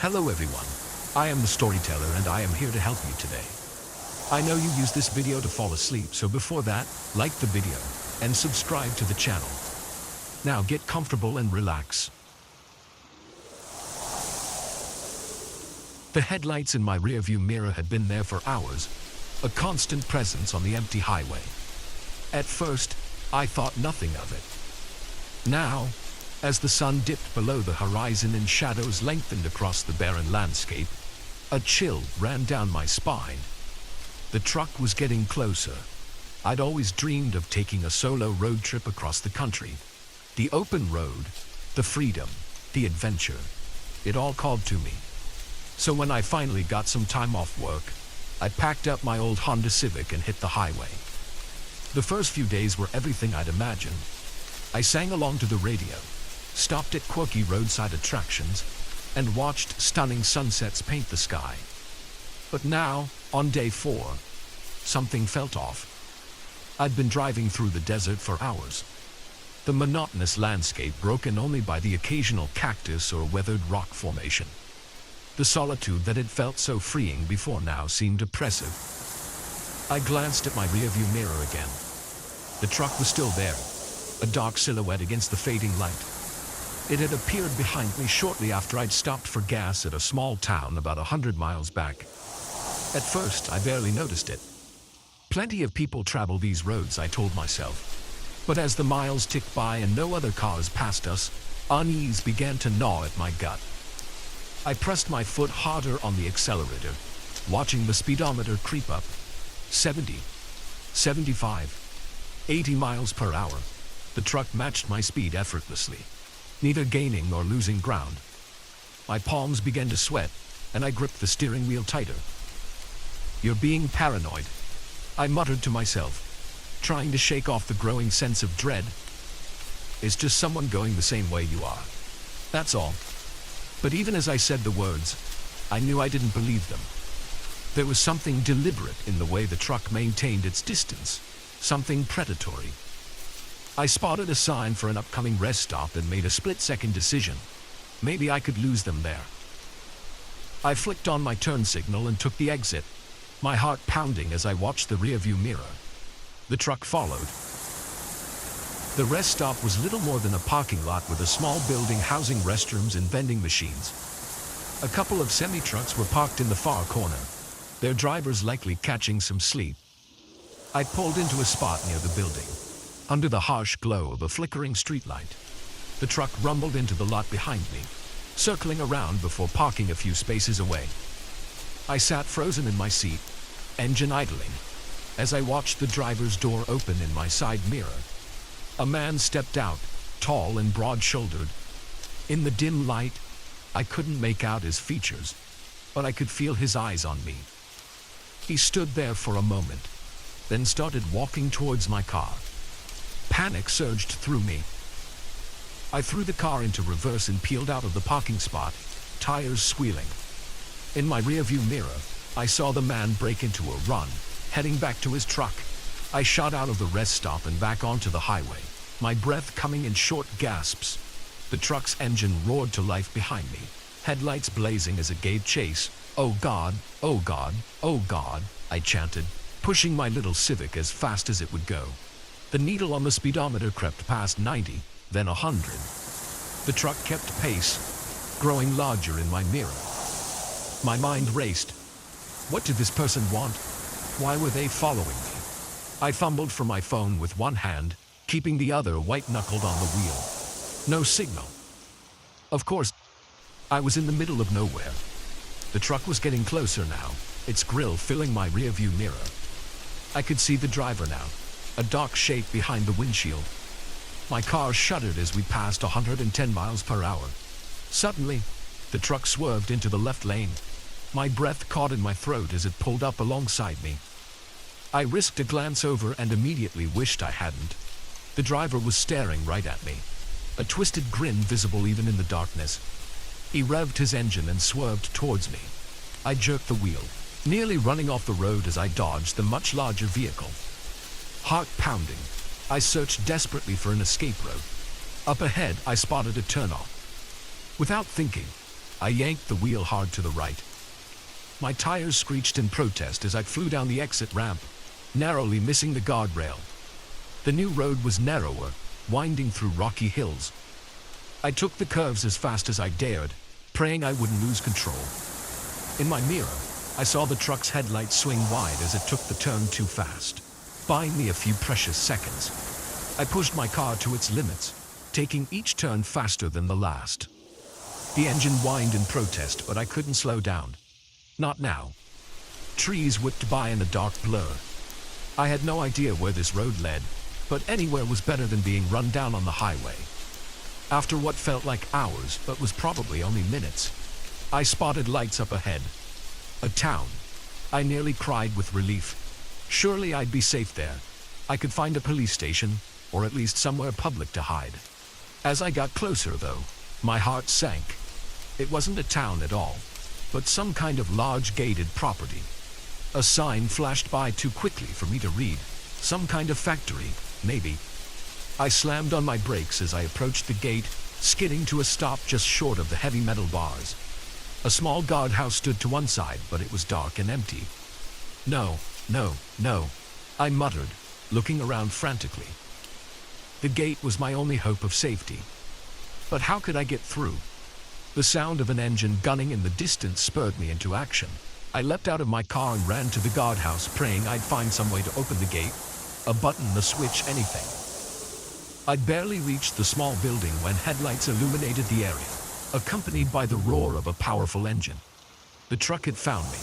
Hello everyone, I am the storyteller and I am here to help you today. I know you use this video to fall asleep, so before that, like the video and subscribe to the channel. Now get comfortable and relax. The headlights in my rearview mirror had been there for hours, a constant presence on the empty highway. At first, I thought nothing of it. Now, as the sun dipped below the horizon and shadows lengthened across the barren landscape, a chill ran down my spine. The truck was getting closer. I'd always dreamed of taking a solo road trip across the country. The open road, the freedom, the adventure. It all called to me. So when I finally got some time off work, I packed up my old Honda Civic and hit the highway. The first few days were everything I'd imagined. I sang along to the radio, stopped at quirky roadside attractions, and watched stunning sunsets paint the sky. But now, on day 4, something felt off. I'd been driving through the desert for hours. The monotonous landscape broken only by the occasional cactus or weathered rock formation. The solitude that had felt so freeing before now seemed oppressive. I glanced at my rearview mirror again. The truck was still there, a dark silhouette against the fading light. It had appeared behind me shortly after I'd stopped for gas at a small town about 100 miles back. At first, I barely noticed it. Plenty of people travel these roads, I told myself. But as the miles ticked by and no other cars passed us, unease began to gnaw at my gut. I pressed my foot harder on the accelerator, watching the speedometer creep up. 70, 75, 80 miles per hour. The truck matched my speed effortlessly, neither gaining nor losing ground. My palms began to sweat, and I gripped the steering wheel tighter. "You're being paranoid," I muttered to myself, trying to shake off the growing sense of dread. "It's just someone going the same way you are. That's all." But even as I said the words, I knew I didn't believe them. There was something deliberate in the way the truck maintained its distance, something predatory. I spotted a sign for an upcoming rest stop and made a split-second decision. Maybe I could lose them there. I flicked on my turn signal and took the exit, my heart pounding as I watched the rearview mirror. The truck followed. The rest stop was little more than a parking lot with a small building housing restrooms and vending machines. A couple of semi-trucks were parked in the far corner, their drivers likely catching some sleep. I pulled into a spot near the building, under the harsh glow of a flickering streetlight. The truck rumbled into the lot behind me, circling around before parking a few spaces away. I sat frozen in my seat, engine idling, as I watched the driver's door open in my side mirror. A man stepped out, tall and broad-shouldered. In the dim light, I couldn't make out his features, but I could feel his eyes on me. He stood there for a moment, then started walking towards my car. Panic surged through me. I threw the car into reverse and peeled out of the parking spot, tires squealing. In my rearview mirror, I saw the man break into a run, heading back to his truck. I shot out of the rest stop and back onto the highway, my breath coming in short gasps. The truck's engine roared to life behind me, headlights blazing as it gave chase. "Oh God, oh God, oh God," I chanted, pushing my little Civic as fast as it would go. The needle on the speedometer crept past 90, then 100. The truck kept pace, growing larger in my mirror. My mind raced. What did this person want? Why were they following me? I fumbled for my phone with one hand, keeping the other white-knuckled on the wheel. No signal. Of course, I was in the middle of nowhere. The truck was getting closer now, its grille filling my rearview mirror. I could see the driver now, a dark shape behind the windshield. My car shuddered as we passed 110 miles per hour. Suddenly, the truck swerved into the left lane. My breath caught in my throat as it pulled up alongside me. I risked a glance over and immediately wished I hadn't. The driver was staring right at me, a twisted grin visible even in the darkness. He revved his engine and swerved towards me. I jerked the wheel, nearly running off the road as I dodged the much larger vehicle. Heart pounding, I searched desperately for an escape route. Up ahead, I spotted a turnoff. Without thinking, I yanked the wheel hard to the right. My tires screeched in protest as I flew down the exit ramp, narrowly missing the guardrail. The new road was narrower, winding through rocky hills. I took the curves as fast as I dared, praying I wouldn't lose control. In my mirror, I saw the truck's headlights swing wide as it took the turn too fast, buying me a few precious seconds. I pushed my car to its limits, taking each turn faster than the last. The engine whined in protest, but I couldn't slow down. Not now. Trees whipped by in a dark blur. I had no idea where this road led, but anywhere was better than being run down on the highway. After what felt like hours, but was probably only minutes, I spotted lights up ahead. A town. I nearly cried with relief. Surely I'd be safe there. I could find a police station, or at least somewhere public to hide. As I got closer, though, my heart sank. It wasn't a town at all, but some kind of large gated property. A sign flashed by too quickly for me to read. Some kind of factory, maybe. I slammed on my brakes as I approached the gate, skidding to a stop just short of the heavy metal bars. A small guardhouse stood to one side, but it was dark and empty. No, I muttered, looking around frantically. The gate was my only hope of safety. But how could I get through? The sound of an engine gunning in the distance spurred me into action. I leapt out of my car and ran to the guardhouse, praying I'd find some way to open the gate. A button, a switch, anything. I'd barely reached the small building when headlights illuminated the area, accompanied by the roar of a powerful engine. The truck had found me.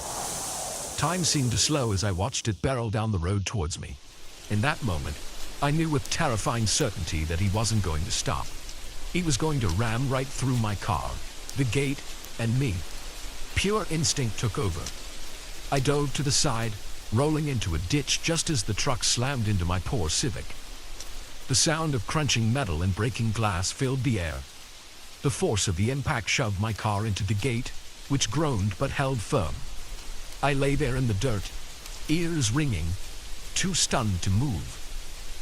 Time seemed to slow as I watched it barrel down the road towards me. In that moment, I knew with terrifying certainty that he wasn't going to stop. He was going to ram right through my car, the gate, and me. Pure instinct took over. I dove to the side, rolling into a ditch just as the truck slammed into my poor Civic. The sound of crunching metal and breaking glass filled the air. The force of the impact shoved my car into the gate, which groaned but held firm. I lay there in the dirt, ears ringing, too stunned to move.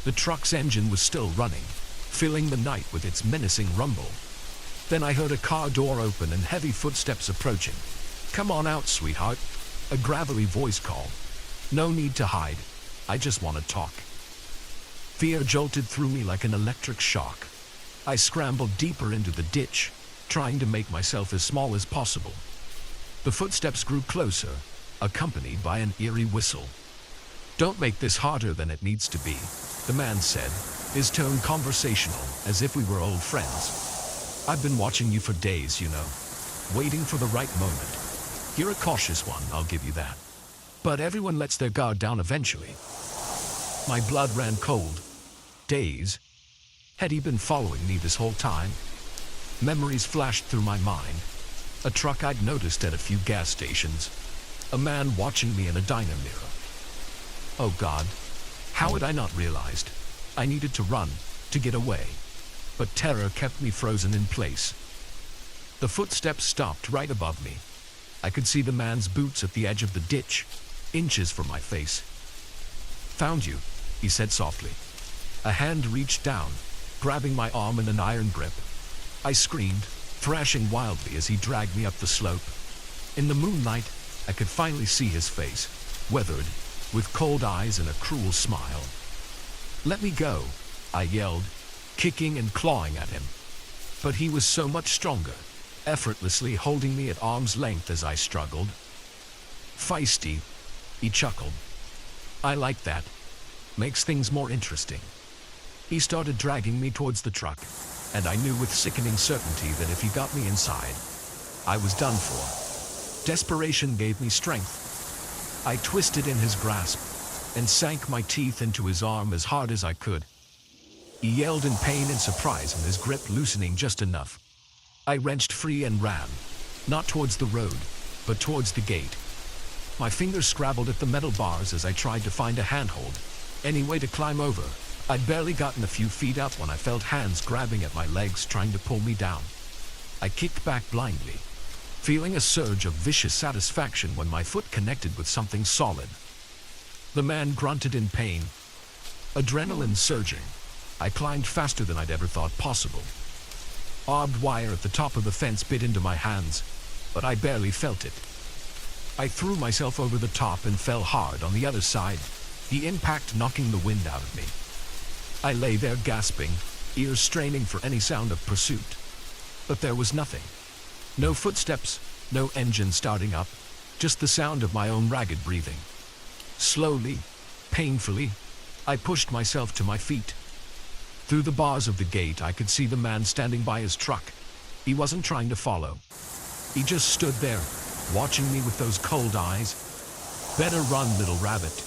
The truck's engine was still running, filling the night with its menacing rumble. Then I heard a car door open and heavy footsteps approaching. "Come on out, sweetheart," a gravelly voice called. "No need to hide. I just want to talk." Fear jolted through me like an electric shock. I scrambled deeper into the ditch, trying to make myself as small as possible. The footsteps grew closer, accompanied by an eerie whistle. "Don't make this harder than it needs to be," the man said, his tone conversational, as if we were old friends. "I've been watching you for days, you know, waiting for the right moment. You're a cautious one, I'll give you that. But everyone lets their guard down eventually." My blood ran cold. Days? Had he been following me this whole time? Memories flashed through my mind. A truck I'd noticed at a few gas stations. A man watching me in a diner mirror. Oh God, how had I not realized? I needed to run, to get away. But terror kept me frozen in place. The footsteps stopped right above me. I could see the man's boots at the edge of the ditch, inches from my face. "Found you," he said softly. A hand reached down, grabbing my arm in an iron grip. I screamed, thrashing wildly as he dragged me up the slope. In the moonlight, I could finally see his face, weathered, with cold eyes and a cruel smile. "Let me go," I yelled, kicking and clawing at him. But he was so much stronger, effortlessly holding me at arm's length as I struggled. "Feisty," he chuckled. "I like that. Makes things more interesting." He started dragging me towards the truck, and I knew with sickening certainty that if he got me inside, I was done for. Desperation gave me strength. I twisted in his grasp and sank my teeth into his arm as hard as I could. He yelled in pain and surprise, and his grip loosening just enough. I wrenched free and ran, not towards the road, but towards the gate. My fingers scrabbled at the metal bars as I tried to find a handhold, any way to climb over. I'd barely gotten a few feet up when I felt hands grabbing at my legs trying to pull me down. I kicked back blindly, feeling a surge of vicious satisfaction when my foot connected with something solid. The man grunted in pain, adrenaline surging. I climbed faster than I'd ever thought possible. Barbed wire at the top of the fence bit into my hands, but I barely felt it. I threw myself over the top and fell hard on the other side, the impact knocking the wind out of me. I lay there gasping, ears straining for any sound of pursuit. But there was nothing. No footsteps, no engine starting up, just the sound of my own ragged breathing. Slowly, painfully, I pushed myself to my feet. Through the bars of the gate, I could see the man standing by his truck. He wasn't trying to follow. He just stood there, watching me with those cold eyes. "Better run, little rabbit,"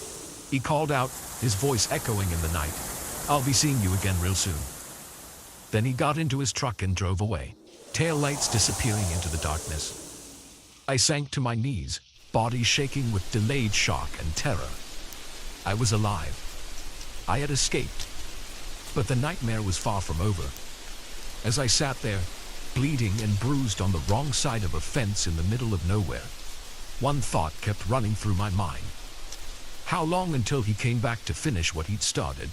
he called out, his voice echoing in the night. "I'll be seeing you again real soon." Then he got into his truck and drove away, tail lights disappearing into the darkness. I sank to my knees, body shaking with delayed shock and terror. I was alive. I had escaped. But the nightmare was far from over. As I sat there, bleeding and bruised on the wrong side of a fence in the middle of nowhere, one thought kept running through my mind. How long until he came back to finish what he'd started?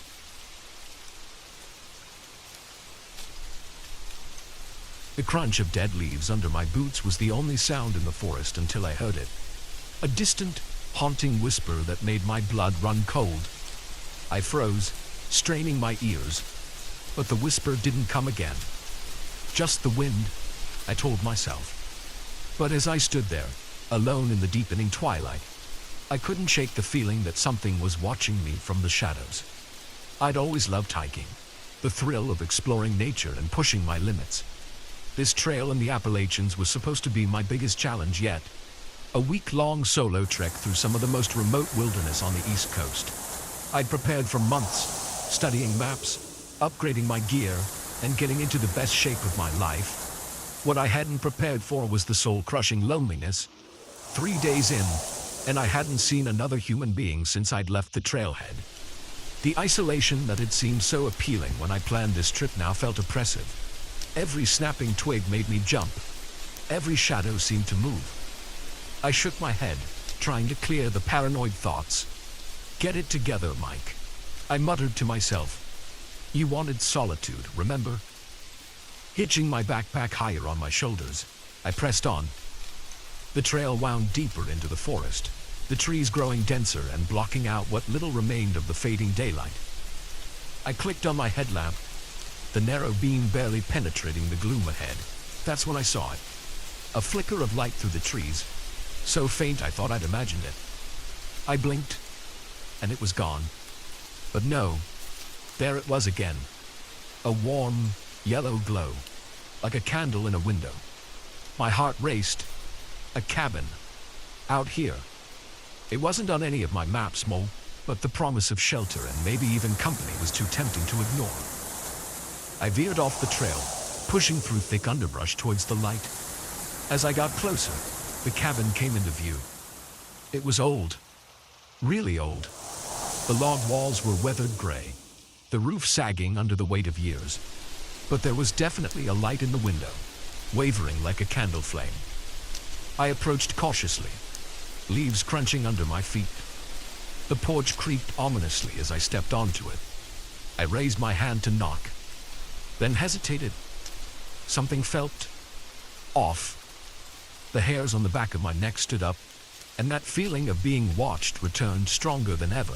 The crunch of dead leaves under my boots was the only sound in the forest until I heard it. A distant, haunting whisper that made my blood run cold. I froze, straining my ears, but the whisper didn't come again. Just the wind, I told myself. But as I stood there, alone in the deepening twilight, I couldn't shake the feeling that something was watching me from the shadows. I'd always loved hiking, the thrill of exploring nature and pushing my limits. This trail in the Appalachians was supposed to be my biggest challenge yet. A week-long solo trek through some of the most remote wilderness on the East Coast. I'd prepared for months, studying maps, upgrading my gear, and getting into the best shape of my life. What I hadn't prepared for was the soul-crushing loneliness. 3 days in, and I hadn't seen another human being since I'd left the trailhead. The isolation that had seemed so appealing when I planned this trip now felt oppressive. Every snapping twig made me jump. Every shadow seemed to move. I shook my head, trying to clear the paranoid thoughts. "Get it together, Mike," I muttered to myself. "You wanted solitude, remember?" Hitching my backpack higher on my shoulders, I pressed on. The trail wound deeper into the forest, the trees growing denser and blocking out what little remained of the fading daylight. I clicked on my headlamp, the narrow beam barely penetrating the gloom ahead. That's when I saw it. A flicker of light through the trees, so faint I thought I'd imagined it. I blinked, and it was gone. But no, there it was again. A warm, yellow glow, like a candle in a window. My heart raced. A cabin. Out here. It wasn't on any of my maps, Mo, but the promise of shelter and maybe even company was too tempting to ignore. I veered off the trail, pushing through thick underbrush towards the light. As I got closer, the cabin came into view. It was old. Really old. The log walls were weathered gray, the roof sagging under the weight of years. But there was definitely a light in the window, wavering like a candle flame. I approached cautiously, leaves crunching under my feet. The porch creaked ominously as I stepped onto it. I raised my hand to knock, then hesitated. Something felt off. The hairs on the back of my neck stood up, and that feeling of being watched returned stronger than ever.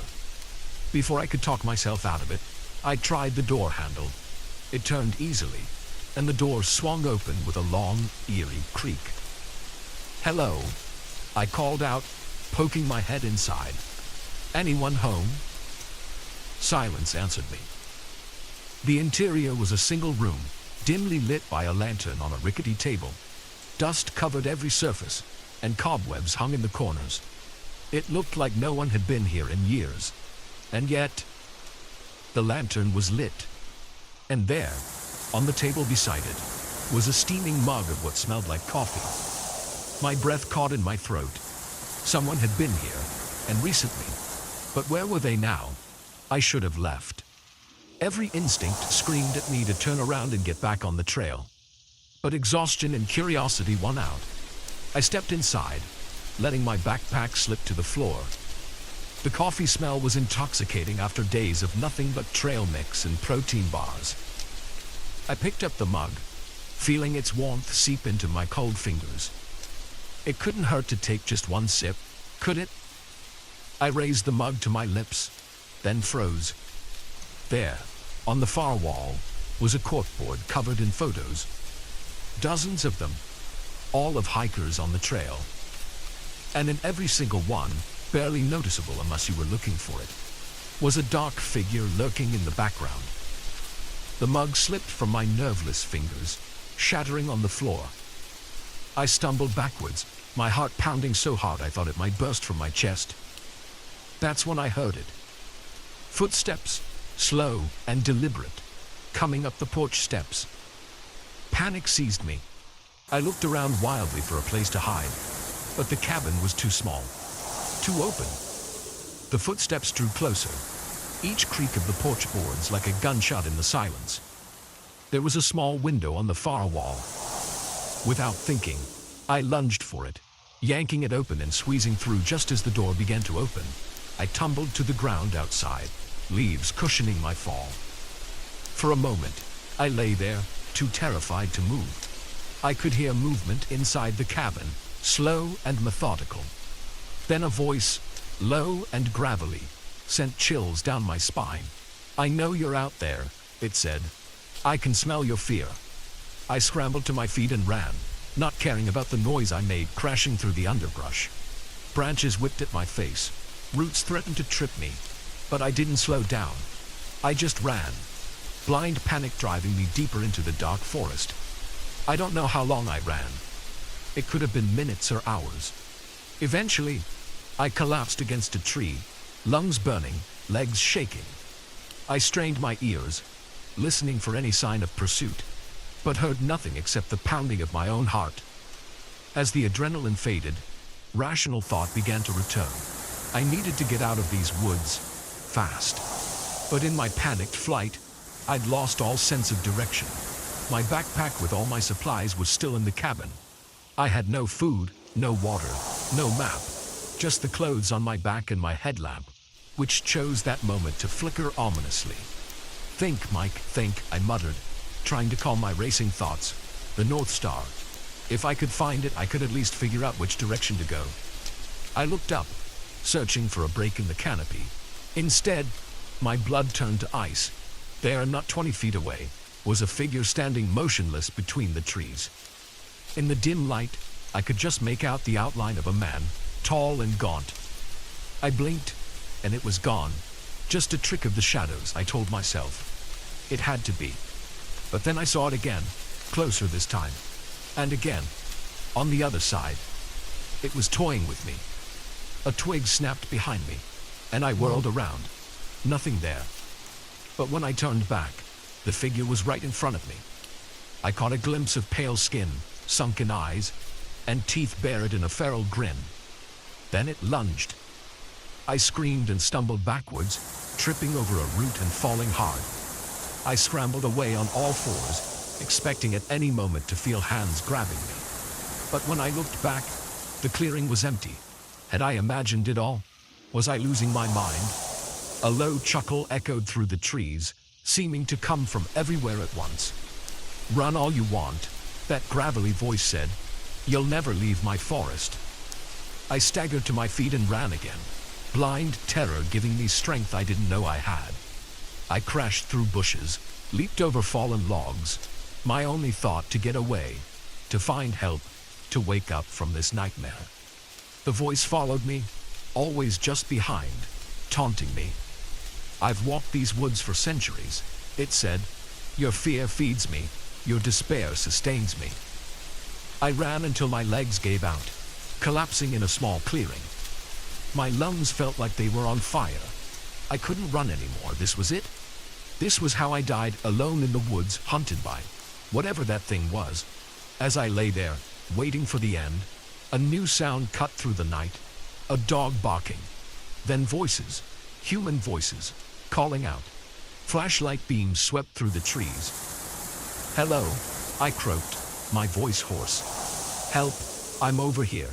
Before I could talk myself out of it, I tried the door handle. It turned easily, and the door swung open with a long, eerie creak. "Hello," I called out, poking my head inside. "Anyone home?" Silence answered me. The interior was a single room, dimly lit by a lantern on a rickety table. Dust covered every surface, and cobwebs hung in the corners. It looked like no one had been here in years. And yet, the lantern was lit. And there, on the table beside it, was a steaming mug of what smelled like coffee. My breath caught in my throat. Someone had been here, and recently. But where were they now? I should have left. Every instinct screamed at me to turn around and get back on the trail. But exhaustion and curiosity won out. I stepped inside, letting my backpack slip to the floor. The coffee smell was intoxicating after days of nothing but trail mix and protein bars. I picked up the mug, feeling its warmth seep into my cold fingers. It couldn't hurt to take just one sip, could it? I raised the mug to my lips, then froze. There, on the far wall, was a corkboard covered in photos. Dozens of them, all of hikers on the trail. And in every single one, barely noticeable unless you were looking for it, was a dark figure lurking in the background. The mug slipped from my nerveless fingers, shattering on the floor. I stumbled backwards, my heart pounding so hard I thought it might burst from my chest. That's when I heard it. Footsteps, slow and deliberate, coming up the porch steps. Panic seized me. I looked around wildly for a place to hide, but the cabin was too small, too open. The footsteps drew closer, each creak of the porch boards like a gunshot in the silence. There was a small window on the far wall. Without thinking, I lunged for it, yanking it open and squeezing through just as the door began to open. I tumbled to the ground outside, leaves cushioning my fall. For a moment, I lay there, too terrified to move. I could hear movement inside the cabin, slow and methodical. Then a voice, low and gravelly, sent chills down my spine. "I know you're out there," it said. "I can smell your fear." I scrambled to my feet and ran, not caring about the noise I made crashing through the underbrush. Branches whipped at my face. Roots threatened to trip me, but I didn't slow down. I just ran, blind panic driving me deeper into the dark forest. I don't know how long I ran. It could have been minutes or hours. Eventually, I collapsed against a tree, lungs burning, legs shaking. I strained my ears, listening for any sign of pursuit, but heard nothing except the pounding of my own heart. As the adrenaline faded, rational thought began to return. I needed to get out of these woods, fast. But in my panicked flight, I'd lost all sense of direction. My backpack with all my supplies was still in the cabin. I had no food, no water, no map, just the clothes on my back and my headlamp, which chose that moment to flicker ominously. "Think, Mike, think," I muttered, trying to calm my racing thoughts. The North Star. If I could find it, I could at least figure out which direction to go. I looked up, searching for a break in the canopy. Instead, my blood turned to ice. There, not 20 feet away, was a figure standing motionless between the trees. In the dim light, I could just make out the outline of a man, tall and gaunt. I blinked, and it was gone. Just a trick of the shadows, I told myself. It had to be. But then I saw it again, closer this time. And again, on the other side. It was toying with me. A twig snapped behind me, and I whirled around. Nothing there. But when I turned back, the figure was right in front of me. I caught a glimpse of pale skin, sunken eyes, and teeth bared in a feral grin. Then it lunged. I screamed and stumbled backwards, tripping over a root and falling hard. I scrambled away on all fours, expecting at any moment to feel hands grabbing me. But when I looked back, the clearing was empty. Had I imagined it all? Was I losing my mind? A low chuckle echoed through the trees, seeming to come from everywhere at once. "Run all you want," that gravelly voice said. "You'll never leave my forest." I staggered to my feet and ran again, blind terror giving me strength I didn't know I had. I crashed through bushes, leaped over fallen logs, my only thought to get away, to find help, to wake up from this nightmare. The voice followed me, always just behind, taunting me. "I've walked these woods for centuries," it said. "Your fear feeds me, your despair sustains me." I ran until my legs gave out, collapsing in a small clearing. My lungs felt like they were on fire. I couldn't run anymore. This was it. This was how I died, alone in the woods, hunted by whatever that thing was. As I lay there, waiting for the end, a new sound cut through the night. A dog barking. Then voices, human voices, calling out. Flashlight beams swept through the trees. "Hello," I croaked, my voice hoarse. "Help, I'm over here."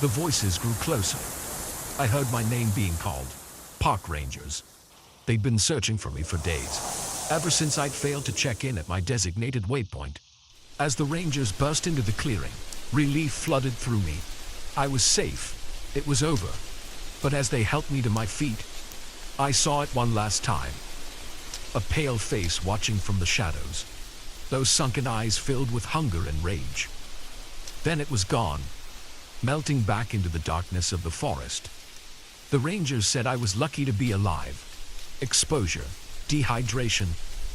The voices grew closer. I heard my name being called. Park rangers. They'd been searching for me for days, ever since I'd failed to check in at my designated waypoint. As the rangers burst into the clearing, Relief flooded through me. I was safe. It was over. But as they helped me to my feet, I saw it one last time. A pale face watching from the shadows. Those sunken eyes filled with hunger and rage. Then it was gone, melting back into the darkness of the forest. The rangers said I was lucky to be alive. Exposure, dehydration,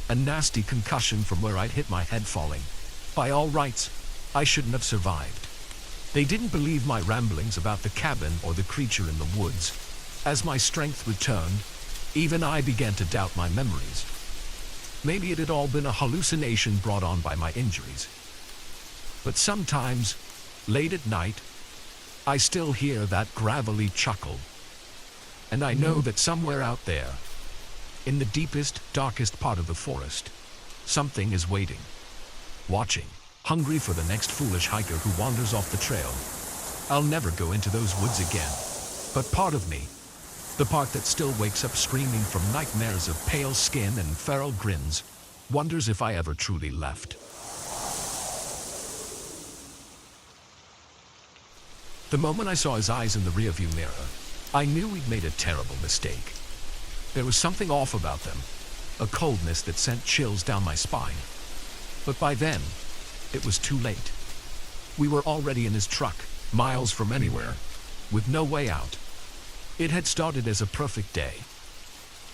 a nasty concussion from where I'd hit my head falling. By all rights, I shouldn't have survived. They didn't believe my ramblings about the cabin or the creature in the woods. As my strength returned, even I began to doubt my memories. Maybe it had all been a hallucination brought on by my injuries. But sometimes, late at night, I still hear that gravelly chuckle. And I know that somewhere out there, in the deepest, darkest part of the forest, something is waiting, watching, hungry for the next foolish hiker who wanders off the trail. I'll never go into those woods again. But part of me, the part that still wakes up screaming from nightmares of pale skin and feral grins, wonders if I ever truly left. The moment I saw his eyes in the rearview mirror, I knew we'd made a terrible mistake. There was something off about them, a coldness that sent chills down my spine. But by then, it was too late. We were already in his truck, miles from anywhere, with no way out. It had started as a perfect day.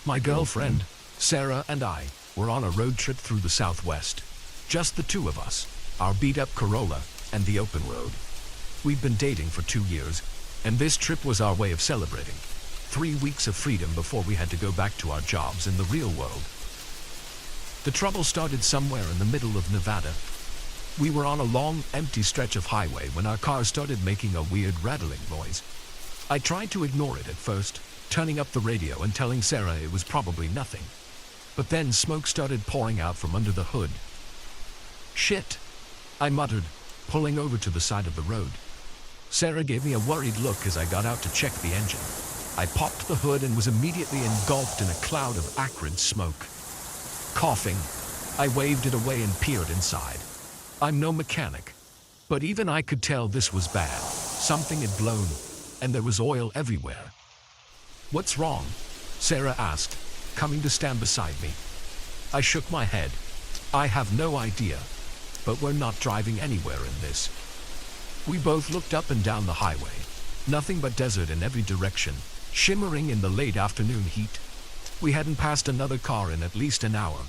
My girlfriend, Sarah, and I were on a road trip through the Southwest. Just the two of us, our beat-up Corolla, and the open road. We'd been dating for 2 years, and this trip was our way of celebrating. 3 weeks of freedom before we had to go back to our jobs in the real world. The trouble started somewhere in the middle of Nevada. We were on a long, empty stretch of highway when our car started making a weird rattling noise. I tried to ignore it at first, turning up the radio and telling Sarah it was probably nothing. But then smoke started pouring out from under the hood. "Shit," I muttered, pulling over to the side of the road. Sarah gave me a worried look as I got out to check the engine. I popped the hood and was immediately engulfed in a cloud of acrid smoke. Coughing, I waved it away and peered inside. I'm no mechanic, but even I could tell this was bad. Something had blown, and there was oil everywhere. "What's wrong?" Sarah asked, coming to stand beside me. I shook my head. "I have no idea, but we're not driving anywhere in this." We both looked up and down the highway. Nothing but desert in every direction, shimmering in the late afternoon heat. We hadn't passed another car in at least an hour.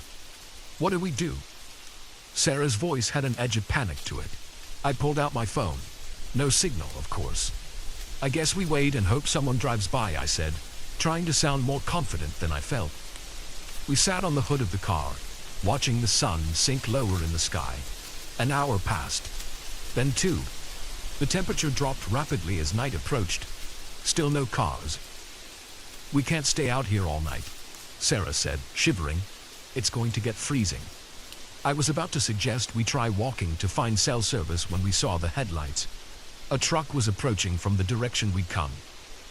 "What do we do?" Sarah's voice had an edge of panic to it. I pulled out my phone. No signal, of course. "I guess we wait and hope someone drives by," I said, trying to sound more confident than I felt. We sat on the hood of the car, watching the sun sink lower in the sky. An hour passed. Then 2. The temperature dropped rapidly as night approached. Still no cars. "We can't stay out here all night," Sarah said, shivering. "It's going to get freezing." I was about to suggest we try walking to find cell service when we saw the headlights. A truck was approaching from the direction we'd come.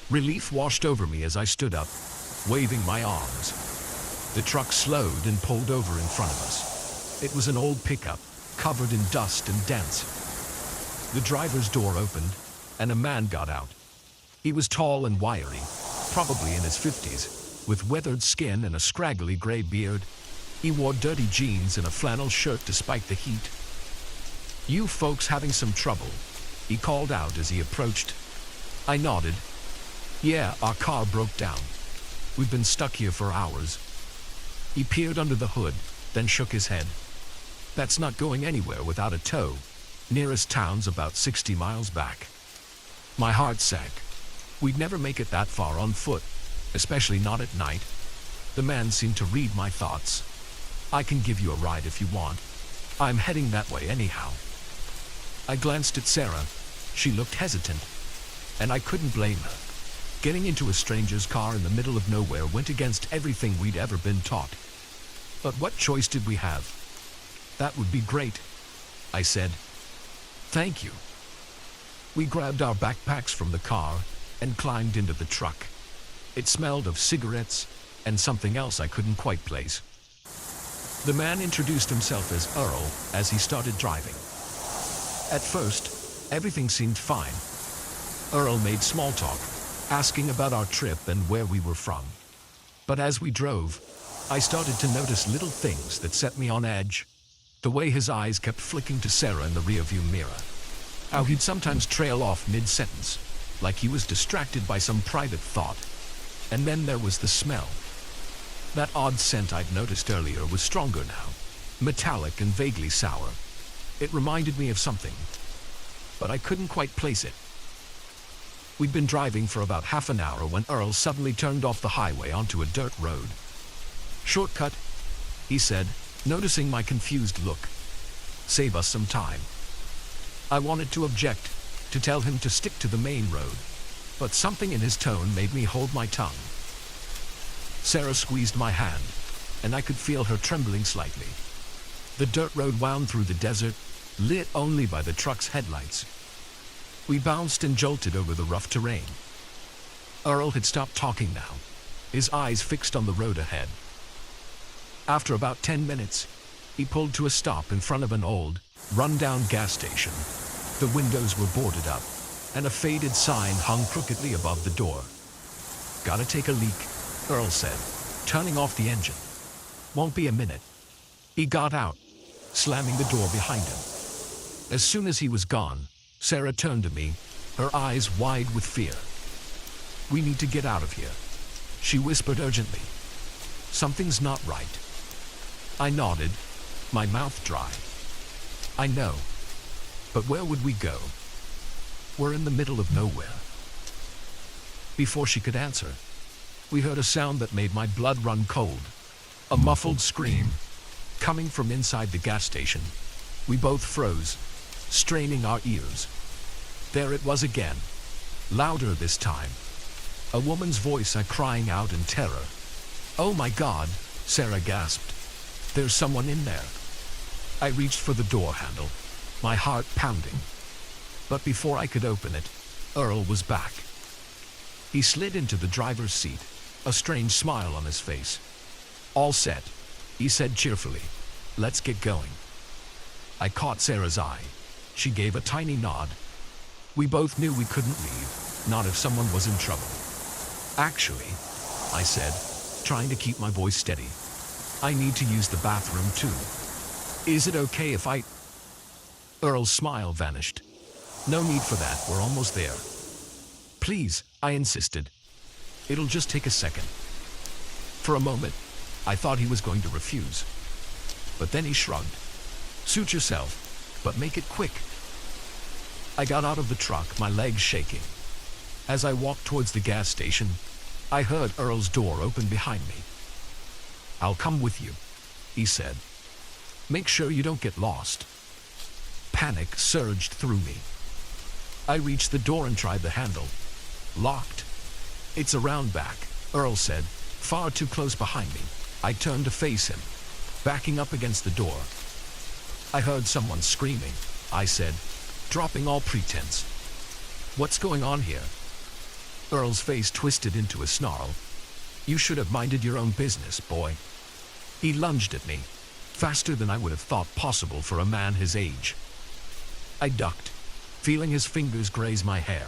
Relief washed over me as I stood up, waving my arms. The truck slowed and pulled over in front of us. It was an old pickup, covered in dust and dents. The driver's door opened, and a man got out. He was tall and wiry, probably in his 50s, with weathered skin and a scraggly gray beard. He wore dirty jeans and a flannel shirt despite the heat. "You folks having some trouble?" he called out as he approached. I nodded. "Yeah, our car broke down. We've been stuck here for hours." He peered under the hood, then shook his head. "That's not going anywhere without a tow. Nearest town's about 60 miles back." My heart sank. We'd never make it that far on foot, especially not at night. The man seemed to read my thoughts. "I can give you a ride if you want. I'm heading that way anyhow." I glanced at Sarah. She looked hesitant, and I couldn't blame her. Getting into a stranger's car in the middle of nowhere went against everything we'd ever been taught. But what choice did we have? "That would be great," I said. "Thank you." We grabbed our backpacks from the car and climbed into the truck. It smelled of cigarettes and something else I couldn't quite place. The man introduced himself as Earl as he started driving. At first, Everything seemed fine. Earl made small talk, asking about our trip and where we were from. But as we drove, I started to notice little things that set me on edge. The way his eyes kept flicking to Sarah in the rearview mirror. How he'd sometimes trail off mid-sentence, like he was distracted by some private thought. And then there was the smell. That odd scent I'd noticed earlier was stronger now, metallic and vaguely sour. It reminded me of something, but I couldn't quite place it. We'd been driving for about half an hour when Earl suddenly turned off the highway onto a dirt road. "Shortcut," he said, noticing my confused look. "Save us some time." I wanted to object, to tell him to stick to the main road, but something in his tone made me hold my tongue. Sarah squeezed my hand, and I could feel her trembling slightly. The dirt road wound through the desert, lit only by the truck's headlights. We bounced and jolted over the rough terrain. Earl had stopped talking now, his eyes fixed on the road ahead. After about 10 minutes, he pulled to a stop in front of an old, run-down gas station. The windows were boarded up, and a faded sign hung crookedly above the door. "Gotta take a leak," Earl said, turning off the engine. "Won't be a minute." He got out, slamming the door behind him. As soon as he was gone, Sarah turned to me, her eyes wide with fear. "We need to get out of here," she whispered urgently. "Something's not right." I nodded, my mouth dry. "I know, but where would we go? We're in the middle of nowhere." Before she could answer, we heard a sound that made my blood run cold. A muffled scream, coming from inside the gas station. We both froze, straining our ears. There it was again, louder this time. A woman's voice, crying out in terror. "Oh my God," Sarah gasped. "There's someone in there." I reached for the door handle, my heart pounding. But before I could open it, Earl was back. He slid into the driver's seat, a strange smile on his face. "All set," he said cheerfully. "Let's get going." I caught Sarah's eye. She gave a tiny nod. We both knew we couldn't leave, not if someone was in trouble. "Actually," I said, trying to keep my voice steady, "I need to use the bathroom too. Is it okay if I—" Earl's smile vanished. "No need for that, we're almost there." "Please," I insisted. "It'll just take a second." For a moment, I thought he was going to refuse. But then he shrugged. "Suit yourself, but make it quick." I got out of the truck, my legs shaking. As I walked towards the gas station, I heard Earl's door open behind me. "I'll come with you," he said. "Make sure you don't get lost." Panic surged through me. I reached the door and tried the handle. Locked. "It's around back," Earl said, far too close behind me. I turned to face him, backing up against the door. "I heard someone screaming," I said, dropping all pretense. "What's going on here?" Earl's face twisted into a snarl. "You should have minded your own business, boy." He lunged at me, faster than I would have thought possible for a man his age. I ducked, feeling his fingers graze my hair.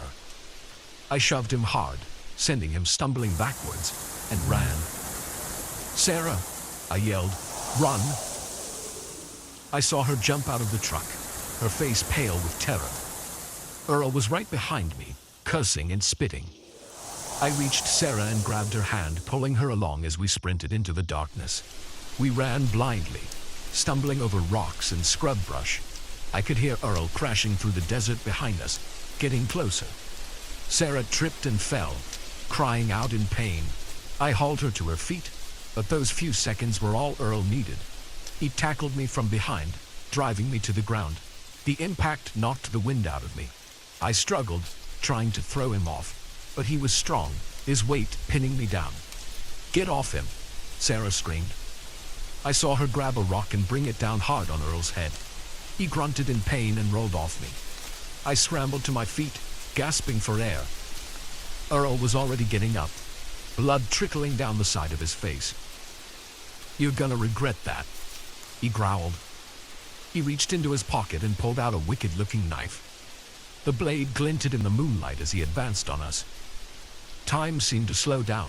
I shoved him hard, sending him stumbling backwards, and ran. "Sarah," I yelled, "run!" I saw her jump out of the truck, her face pale with terror. Earl was right behind me, cursing and spitting. I reached Sarah and grabbed her hand, pulling her along as we sprinted into the darkness. We ran blindly, stumbling over rocks and scrub brush. I could hear Earl crashing through the desert behind us, getting closer. Sarah tripped and fell, crying out in pain. I hauled her to her feet, but those few seconds were all Earl needed. He tackled me from behind, driving me to the ground. The impact knocked the wind out of me. I struggled, trying to throw him off, but he was strong, his weight pinning me down. "Get off him," Sarah screamed. I saw her grab a rock and bring it down hard on Earl's head. He grunted in pain and rolled off me. I scrambled to my feet, gasping for air. Earl was already getting up, blood trickling down the side of his face. "You're gonna regret that," he growled. He reached into his pocket and pulled out a wicked-looking knife. The blade glinted in the moonlight as he advanced on us. Time seemed to slow down.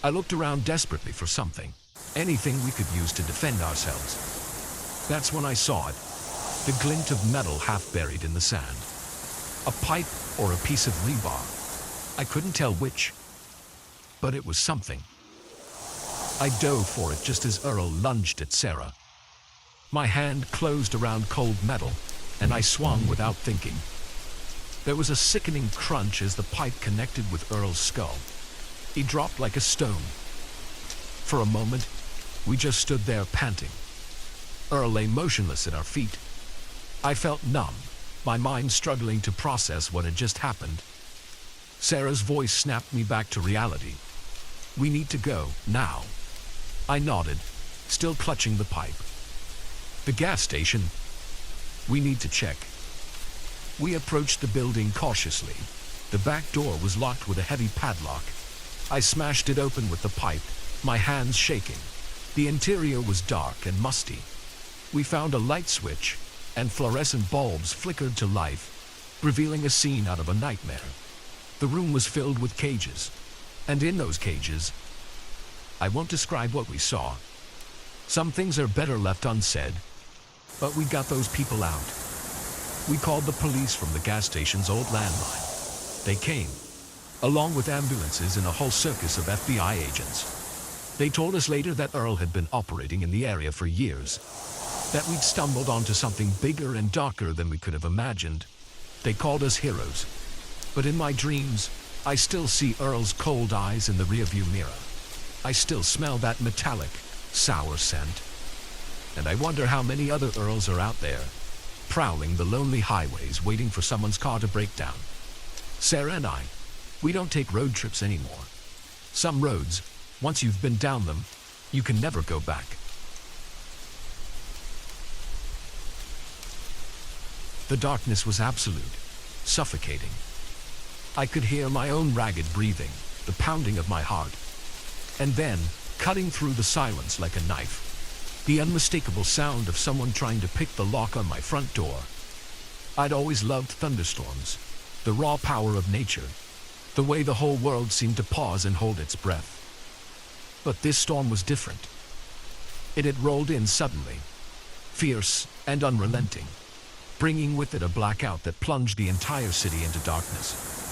I looked around desperately for something, anything we could use to defend ourselves. That's when I saw it, the glint of metal half buried in the sand. A pipe or a piece of rebar. I couldn't tell which, but it was something. I dove for it just as Earl lunged at Sarah. My hand closed around cold metal, and I swung without thinking. There was a sickening crunch as the pipe connected with Earl's skull. He dropped like a stone. For a moment, we just stood there panting. Earl lay motionless at our feet. I felt numb, my mind struggling to process what had just happened. Sarah's voice snapped me back to reality. We need to go, now. I nodded, still clutching the pipe. The gas station. We need to check. We approached the building cautiously. The back door was locked with a heavy padlock. I smashed it open with the pipe, my hands shaking. The interior was dark and musty. We found a light switch, and fluorescent bulbs flickered to life, revealing a scene out of a nightmare. The room was filled with cages, and in those cages, I won't describe what we saw. Some things are better left unsaid, but we got those people out. We called the police from the gas station's old landline. They came, along with ambulances and a whole circus of FBI agents. They told us later that Earl had been operating in the area for years, that we'd stumbled onto something bigger and darker than we could have imagined. They called us heroes. But in my dreams, I still see Earl's cold eyes in the rearview mirror. I still smell that metallic, sour scent. And I wonder how many other Earls are out there, prowling the lonely highways waiting for someone's car to break down. Sarah and I, we don't take road trips anymore. Some roads, once you've been down them, you can never go back. The darkness was absolute, suffocating. I could hear my own ragged breathing, the pounding of my heart. And then, cutting through the silence like a knife, the unmistakable sound of someone trying to pick the lock on my front door. I'd always loved thunderstorms, the raw power of nature, the way the whole world seemed to pause and hold its breath. But this storm was different. It had rolled in suddenly, fierce and unrelenting, bringing with it a blackout that plunged the entire city into darkness.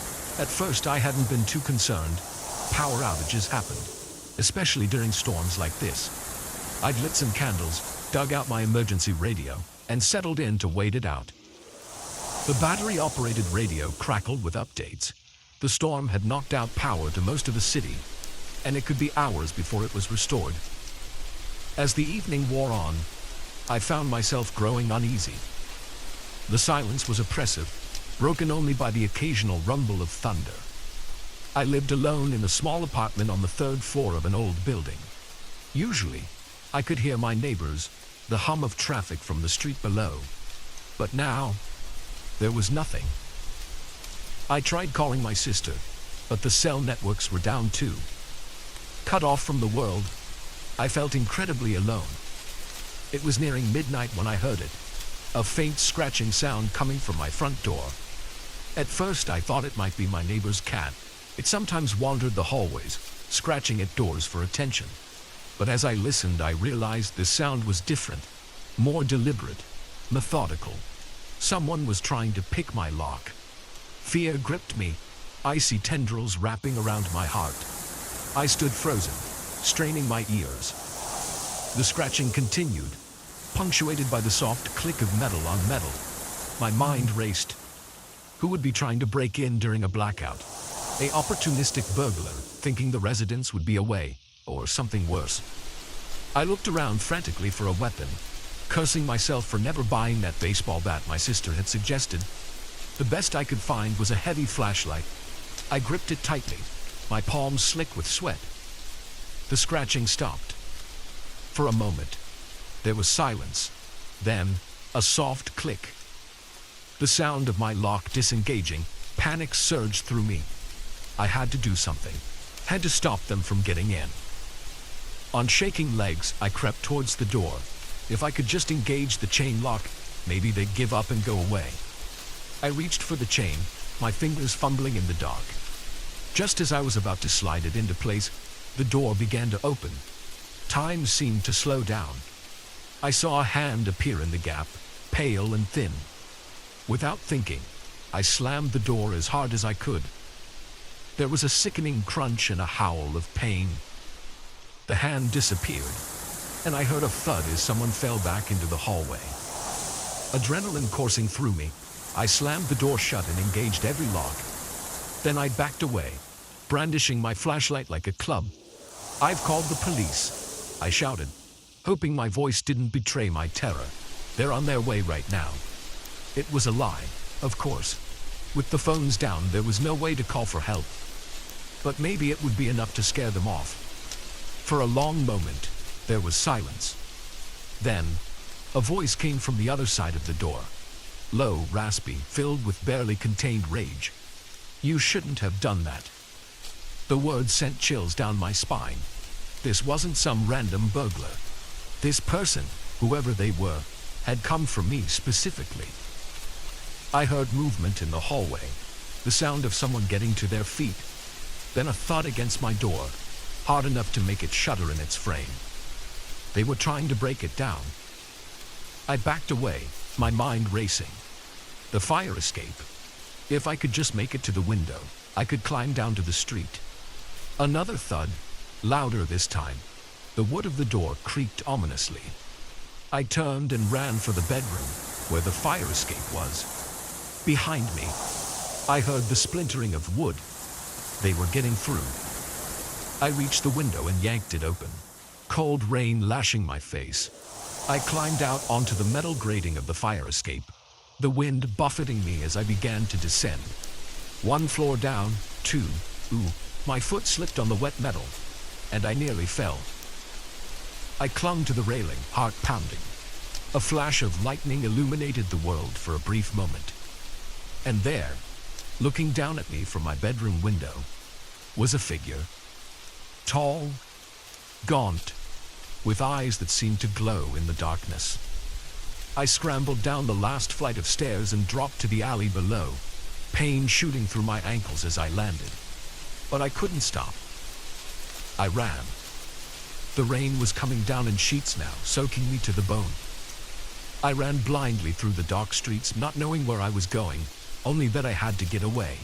At first, I hadn't been too concerned. Power outages happened, especially during storms like this. I'd lit some candles, dug out my emergency radio, and settled in to wait it out. The battery-operated radio crackled with updates. The storm had knocked out power to most of the city, and it could be hours before it was restored. As the evening wore on, I found myself growing uneasy. The silence was oppressive, broken only by the occasional rumble of thunder. I lived alone in a small apartment on the third floor of an old building. Usually, I could hear my neighbors, the hum of traffic from the street below. But now, there was nothing. I tried calling my sister, but the cell networks were down too. Cut off from the world, I felt incredibly alone. It was nearing midnight when I heard it, a faint scratching sound coming from my front door. At first, I thought it might be my neighbor's cat. It sometimes wandered the hallways, scratching at doors for attention. But as I listened, I realized the sound was different, more deliberate, methodical. Someone was trying to pick my lock. Fear gripped me, icy tendrils wrapping around my heart. I stood frozen, straining my ears. The scratching continued, punctuated by the soft click of metal on metal. My mind raced. Who would be trying to break in during a blackout? A opportunistic burglar, thinking the residents would be away, or something worse. I looked around frantically for a weapon, cursing myself for never buying that baseball bat my sister had suggested. The best I could find was a heavy flashlight. I gripped it tightly, my palms slick with sweat. The scratching stopped. For a moment, there was silence. Then, a soft click. The sound of my lock disengaging, panic surged through me. I had to do something, had to stop them from getting in. On shaking legs, I crept towards the door. If I could just engage the chain lock, maybe they'd give up and go away. I reached for the chain, my fingers fumbling in the dark. Just as I was about to slide it into place, the door began to open. Time seemed to slow down. I saw a hand appear in the gap, pale and thin. Without thinking, I slammed the door as hard as I could. There was a sickening crunch and a howl of pain. The hand disappeared, and I heard a thud as someone fell back into the hallway. Adrenaline coursing through me, I slammed the door shut and engaged every lock. Then I backed away, brandishing my flashlight like a club. "I've called the police," I shouted, hoping my voice didn't betray my terror. "They're on their way right now." It was a lie, of course. With the phones down, there was no way to call for help. But maybe it would be enough to scare them off. For a long moment, there was silence. Then, a voice came from the other side of the door. Low, raspy, filled with barely contained rage. "You shouldn't have done that." The words sent chills down my spine. This wasn't some random burglar. This person, whoever they were, had come for me specifically. I heard movement in the hallway, the sound of someone getting to their feet, then a thud against my door, hard enough to make it shudder in its frame. They were trying to break it down. I backed away, my mind racing. The fire escape. If I could just make it to the window, I could climb down to the street. Another thud, louder this time. The wood of the door creaked ominously. I turned and ran for the bedroom, where the fire escape was. Behind me, I heard the splintering of wood. They were getting through. I reached the window and yanked it open, cold rain lashing my face. I climbed out onto the metal grating of the fire escape, the wind buffeting me as I began to descend. 1 floor down, 2, my foot slipped on the wet metal, and I nearly fell. I clung to the railing, heart pounding. A flash of lightning illuminated the world for a brief moment. And there, looking down at me from my bedroom window, was a figure. Tall, gaunt, with eyes that seemed to glow in the darkness. I scrambled down the last flight of stairs and dropped to the alley below, pain shooting through my ankles as I landed. But I couldn't stop. I ran. The rain was coming down in sheets now, soaking me to the bone. I ran blindly through the dark streets, not knowing where I was going, only that I had to get away.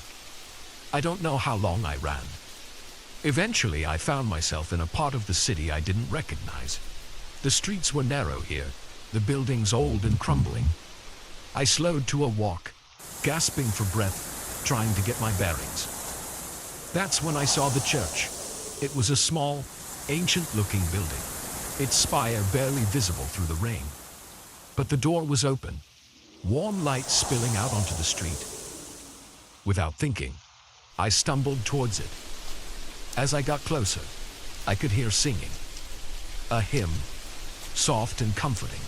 I don't know how long I ran. Eventually, I found myself in a part of the city I didn't recognize. The streets were narrow here, the buildings old and crumbling. I slowed to a walk, gasping for breath, trying to get my bearings. That's when I saw the church. It was a small, ancient-looking building, its spire barely visible through the rain. But the door was open, warm light spilling out onto the street. Without thinking, I stumbled towards it. As I got closer, I could hear singing. A hymn, soft and comforting.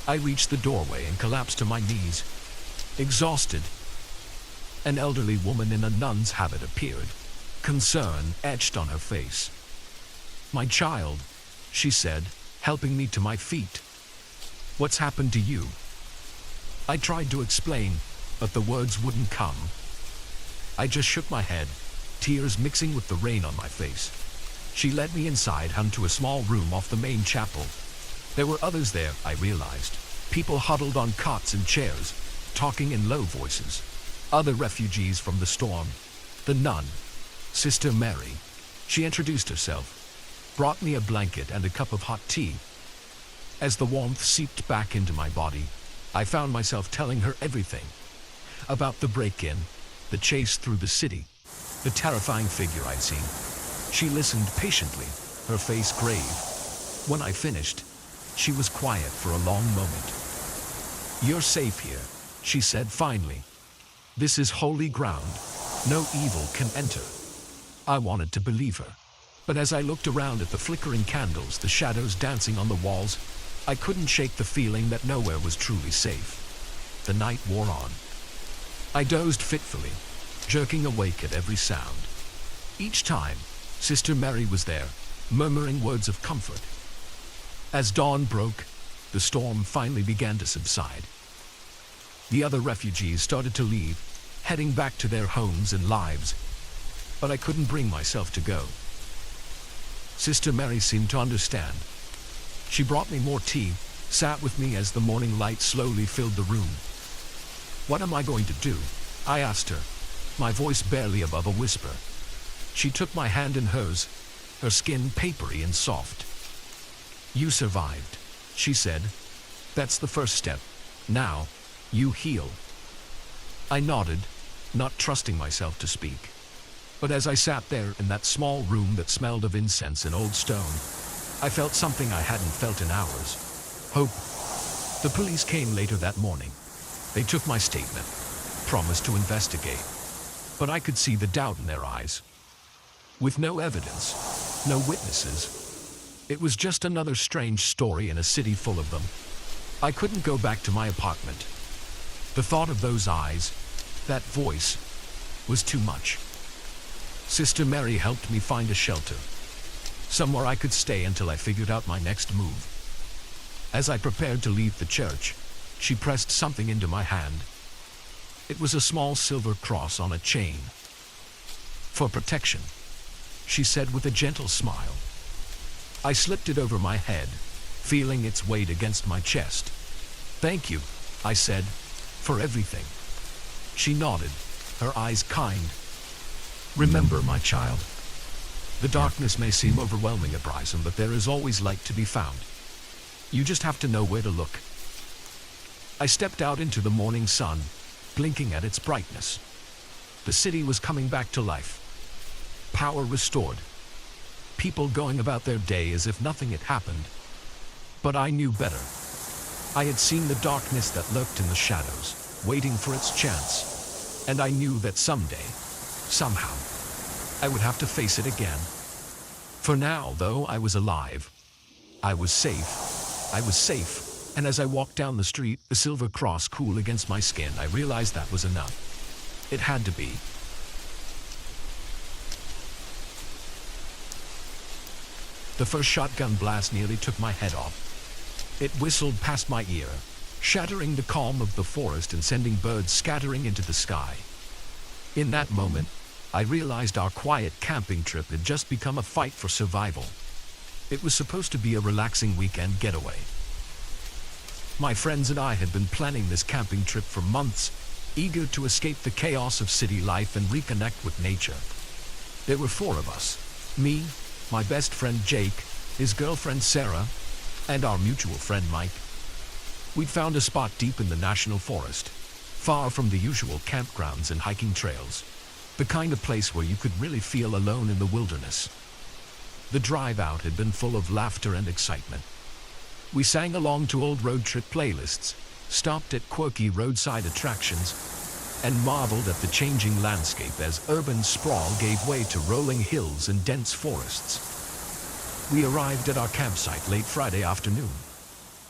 I reached the doorway and collapsed to my knees, exhausted. An elderly woman in a nun's habit appeared, concern etched on her face. "My child," she said, helping me to my feet. "What's happened to you?" I tried to explain, but the words wouldn't come. I just shook my head, tears mixing with the rain on my face. She led me inside and to a small room off the main chapel. There were others there, I realized. People huddled on cots and chairs, talking in low voices. Other refugees from the storm. The nun, Sister Mary. She introduced herself, brought me a blanket and a cup of hot tea. As the warmth seeped back into my body, I found myself telling her everything. About the break-in, the chase through the city, the terrifying figure I'd seen. She listened patiently, her face grave. When I finished, she was quiet for a long moment. "You're safe here," she said finally. "This is holy ground. No evil can enter." I wanted to believe her. But as I looked around at the flickering candles, the shadows dancing on the walls, I couldn't shake the feeling that nowhere was truly safe. The night wore on. I dozed fitfully, jerking awake at every sound. Each time, Sister Mary was there, murmuring words of comfort. As dawn broke, the storm finally began to subside. The other refugees started to leave, heading back to their homes and lives. But I couldn't bring myself to go. Sister Mary seemed to understand. She brought me more tea, sat with me as the morning light slowly filled the room. "What am I going to do?" I asked her, my voice barely above a whisper. She took my hand in hers, her skin papery and soft. "You survived," she said. "That's the first step. Now, you heal." I nodded, not trusting myself to speak. But as I sat there in that small room that smelled of incense and old stone, I felt something I hadn't felt in hours. Hope. The police came later that morning. They took my statement, promised to investigate. But I could see the doubt in their eyes. With no evidence, no witnesses, it was just another strange story in a city full of them. I couldn't go back to my apartment. The thought of those eyes, that voice, was too much. Sister Mary helped me find a shelter, somewhere I could stay until I figured out my next move. As I prepared to leave the church, she pressed something into my hand. It was a small silver cross on a chain. "For protection," she said with a gentle smile. I slipped it over my head, feeling its weight against my chest. "Thank you," I said, "for everything." She nodded, her eyes kind. "Remember, my child, the darkness may seem overwhelming at Bryson, but there is always light to be found. You just have to know where to look." I stepped out into the morning sun, blinking at its brightness. The city was coming back to life. Power restored. People going about their day as if nothing had happened. But I knew better. I had seen the darkness that lurked in the shadows, waiting for its chance. And I knew that someday, somehow, I would have to face it again. For now, though, I was alive. I was safe. I was safe. And as I walked down the street, the silver cross cool against my skin, I realized that was enough. It had to be. The first shotgun blast nearly took my head off. It whistled past my ear, shattering the calm of the forest and sending birds scattering into the sky. In that moment, I realized our quiet camping trip had just become a fight for survival. It was supposed to be a relaxing weekend getaway. My friends and I had been planning this camping trip for months, eager to escape the chaos of city life and reconnect with nature. There were 4 of us: me, my best friend Jake, his girlfriend Sarah, and our mutual friend Mike. We'd found a spot deep in the national forest, far from the usual campgrounds and hiking trails, the kind of place where you could really feel alone in the wilderness. The drive out had been full of laughter and excitement. We sang along to old road trip playlists, stopped at quirky roadside attractions, and marveled at the changing landscape as urban sprawl gave way to rolling hills and dense forests. We arrived at our campsite late Friday afternoon.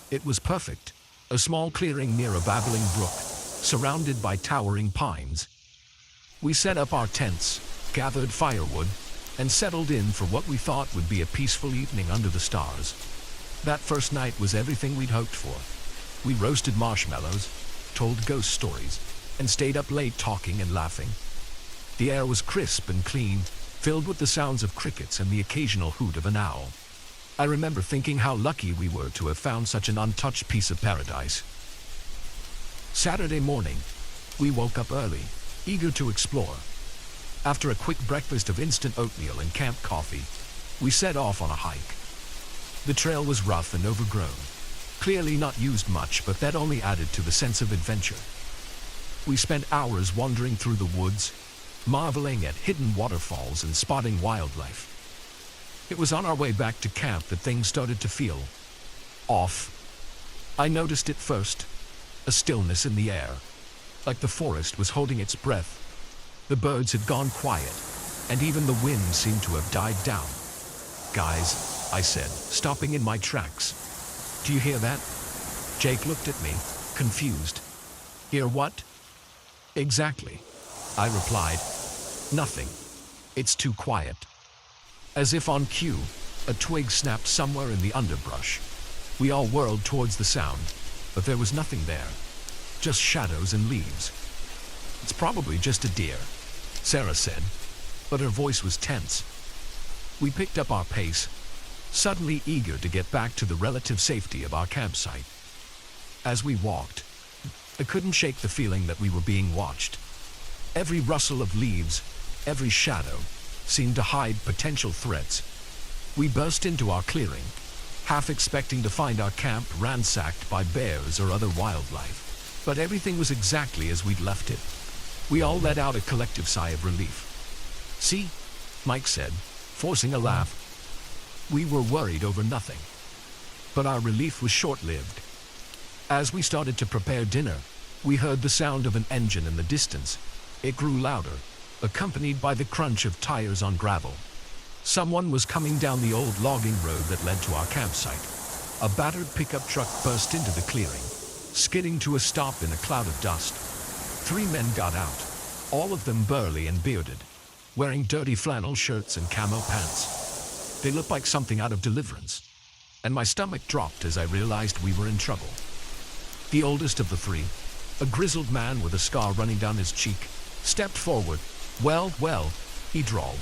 It was perfect, a small clearing near a babbling brook, surrounded by towering pines. We set up our tents, gathered firewood, and settled in for what we thought would be a peaceful evening under the stars. That first night was everything we'd hoped for. We roasted marshmallows, told ghost stories, and stayed up late talking and laughing. The air was crisp and clean, filled with the sounds of crickets and the occasional hoot of an owl. I remember thinking how lucky we were to have found such an untouched piece of paradise. Saturday morning, we woke up early, eager to explore. After a quick breakfast of instant oatmeal and camp coffee, we set off on a hike. The trail was rough and overgrown, clearly not used much, but that only added to the sense of adventure. We spent hours wandering through the woods, marveling at hidden waterfalls and spotting wildlife. It was on our way back to camp that things started to feel off. I noticed it first, a stillness in the air, like the forest was holding its breath. The birds had gone quiet, and even the wind seemed to have died down. "Guys," I said, stopping in my tracks. "Do you hear that?" Jake looked at me, confused. "Hear what?" "Exactly," I replied. "Nothing. It's too quiet." As if on cue, a twig snapped somewhere in the underbrush. We all whirled towards the sound, but there was nothing there. just shadows and leaves. It's probably just a deer, Sarah said, but her voice was tense. We picked up our pace, suddenly eager to get back to the relative safety of our campsite. As we walked, I couldn't shake the feeling that we were being watched. Every rustle of leaves, every shadow, seemed to hide potential threats. We burst into our clearing, half expecting to find our camp ransacked by bears or other wildlife. But everything was exactly as we'd left it. We all let out a collective sigh of relief. "See?" Mike said, forcing a laugh. We were worried over nothing. But our relief was short-lived. As we started to prepare dinner, we heard the sound of an engine in the distance. It grew louder, accompanied by the crunch of tires on gravel. Someone was coming down the old logging road that led to our campsite. A battered pickup truck burst into the clearing, skidding to a stop in a cloud of dust. 3 men got out, all of them burly and bearded, wearing dirty flannel shirts and camo pants. They looked like something out of Deliverance, and my stomach dropped as I realized we were in trouble. The oldest of the 3, a grizzled man with a scar running down his cheek, stepped forward. Well, he drawled.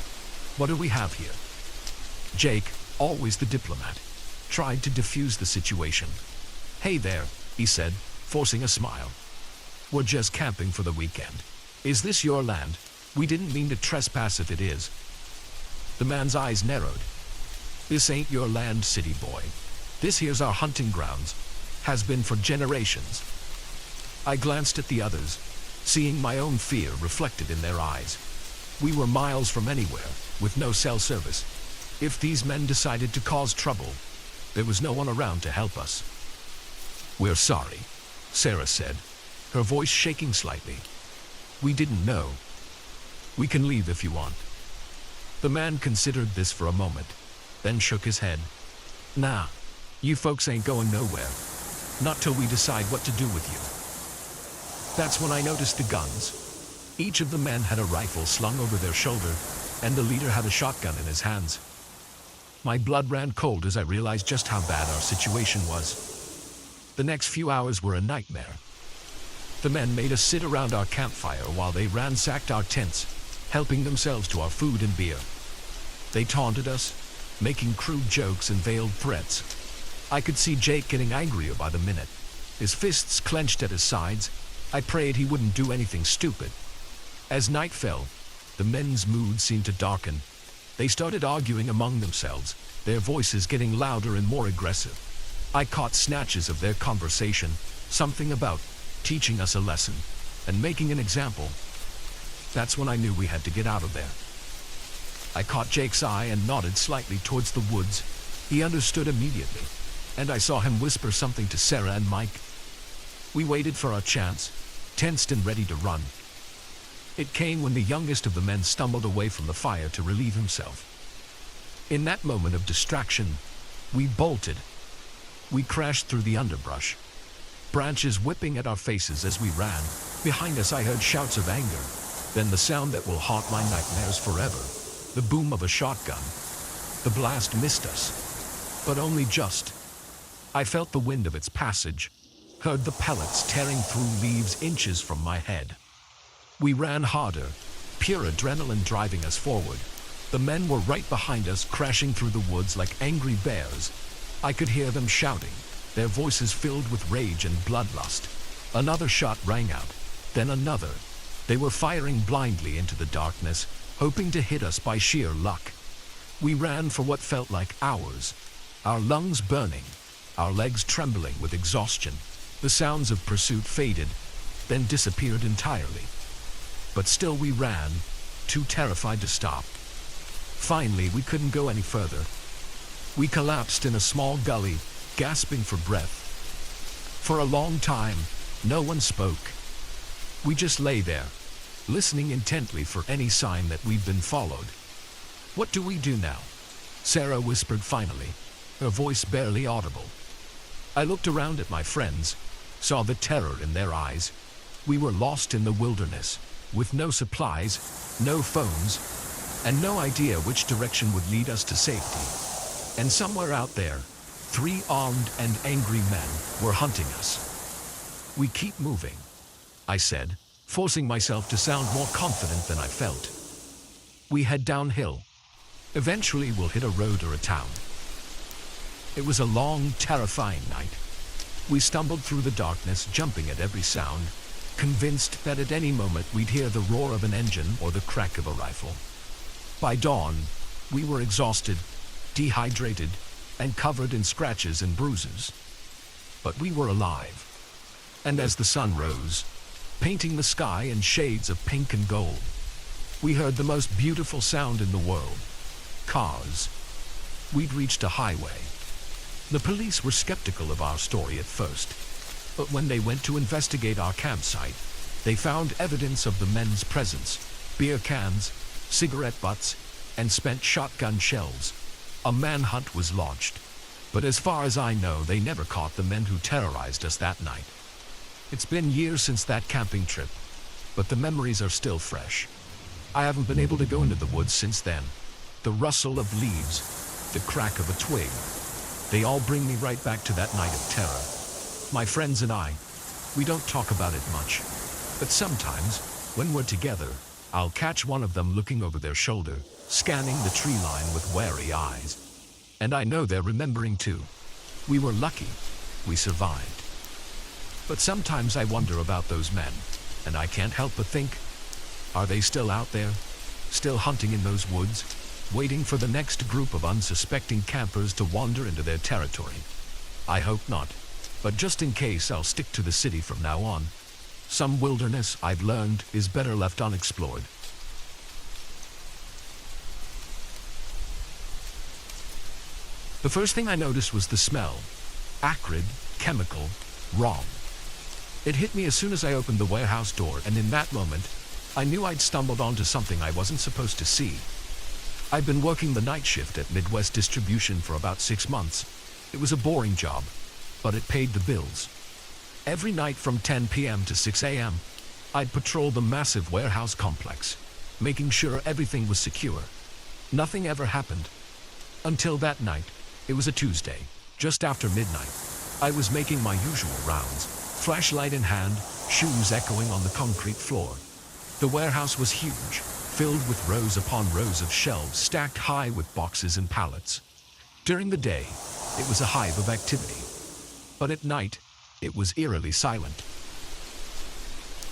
"What do we have here?" Jake, always the diplomat, tried to defuse the situation. "Hey there," he said, forcing a smile. "We're just camping for the weekend. Is this your land? We didn't mean to trespass if it is." The man's eyes narrowed. "This ain't your land, city boy. This here's our hunting grounds. Has been for generations." I glanced at the others, seeing my own fear reflected in their eyes. We were miles from anywhere, with no cell service. If these men decided to cause trouble, there was no one around to help us. "We're sorry," Sarah said, her voice shaking slightly. "We didn't know. We can leave if you want." The man considered this for a moment, then shook his head. "Nah, you folks ain't going nowhere. Not till we decide what to do with you." That's when I noticed the guns. Each of the men had a rifle slung over their shoulder, and the leader had a shotgun in his hands. My blood ran cold as I realized just how bad our situation was. The next few hours were a nightmare. The men made us sit around our campfire while they ransacked our tents, helping themselves to our food and beer. They taunted us, making crude jokes and veiled threats. I could see Jake getting angrier by the minute, his fists clenched at his sides. I prayed he wouldn't do anything stupid. As night fell, the men's mood seemed to darken. They started arguing among themselves, their voices getting louder and more aggressive. I caught snatches of their conversation, something about teaching us a lesson and making an example. That's when I knew we had to get out of there. I caught Jake's eye and nodded slightly towards the woods. He understood immediately, and I saw him whisper something to Sarah and Mike. We waited for our chance, tensed and ready to run. It came when the youngest of the men stumbled away from the fire to relieve himself. In that moment of distraction, we bolted. We crashed through the underbrush, branches whipping at our faces as we ran. Behind us I heard shouts of anger, then the sound that will haunt my nightmares forever, the boom of a shotgun. The blast missed us, but only just. I felt the wind of its passage, heard the pellets tearing through leaves inches from my head. We ran harder, pure adrenaline driving us forward. The men were right behind us, crashing through the woods like angry bears. I could hear them shouting, their voices filled with rage and bloodlust. Another shot rang out, then another. They were firing blindly into the darkness, hoping to hit us by sheer luck. We ran for what felt like hours, our lungs burning, our legs trembling with exhaustion. The sounds of pursuit faded, then disappeared entirely. But still we ran, too terrified to stop. Finally, we couldn't go any further. We collapsed in a small gully, gasping for breath. For a long time, no one spoke. We just lay there, listening intently for any sign that we'd been followed. "What do we do now?" Sarah whispered finally, her voice barely audible. I looked around at my friends, saw the terror in their eyes. We were lost in the wilderness, with no supplies, no phones, and no idea which direction would lead us to safety. And somewhere out there, 3 armed and angry men were hunting us. We keep moving, I said, forcing myself to sound more confident than I felt. We head downhill. Eventually we'll hit a road or a town. It was a long, terrifying night. We stumbled through the darkness, jumping at every sound, convinced that at any moment we'd hear the roar of an engine or the crack of a rifle. By dawn, we were exhausted, dehydrated, and covered in scratches and bruises. But we were alive. And as the sun rose, painting the sky in shades of pink and gold, we heard the most beautiful sound in the world. Cars. We'd reached a highway. The police were skeptical of our story at first, but when they went to investigate our campsite, they found evidence of the men's presence: beer cans, cigarette butts, and spent shotgun shells. A manhunt was launched, but as far as I know, they never caught the men who terrorized us that night. It's been years since that camping trip, but the memories are still fresh. I haven't been able to go into the woods since then. The rustle of leaves, the crack of a twig, they all bring me right back to that night of terror. My friends and I, we don't talk about it much, but sometimes, when we're together, I'll catch one of them looking over their shoulder, scanning the tree line with wary eyes. And I know they're remembering too. We were lucky. We survived. But sometimes I wonder about those men, and I can't help but think, are they still out there? Still hunting in those woods? Waiting for the next group of unsuspecting campers to wander into their territory? I hope not. But just in case, I'll stick to the city from now on. Some wilderness, I've learned, is better left unexplored. The first thing I noticed was the smell. Acrid, chemical, wrong. It hit me as soon as I opened the warehouse door, and in that moment, I knew I'd stumbled onto something I wasn't supposed to see. I'd been working the night shift at Midwest Distribution for about 6 months. It was a boring job, but it paid the bills. Every night from 10 p.m. to 6 a.m., I'd patrol the massive warehouse complex, making sure everything was secure. Nothing ever happened. Until that night. It was a Tuesday, just after midnight. I was making my usual rounds, flashlight in hand, shoes echoing on the concrete floor. The warehouse was huge, filled with rows upon rows of shelves stacked high with boxes and pallets. During the day, it was a hive of activity. But at night, it was eerily silent.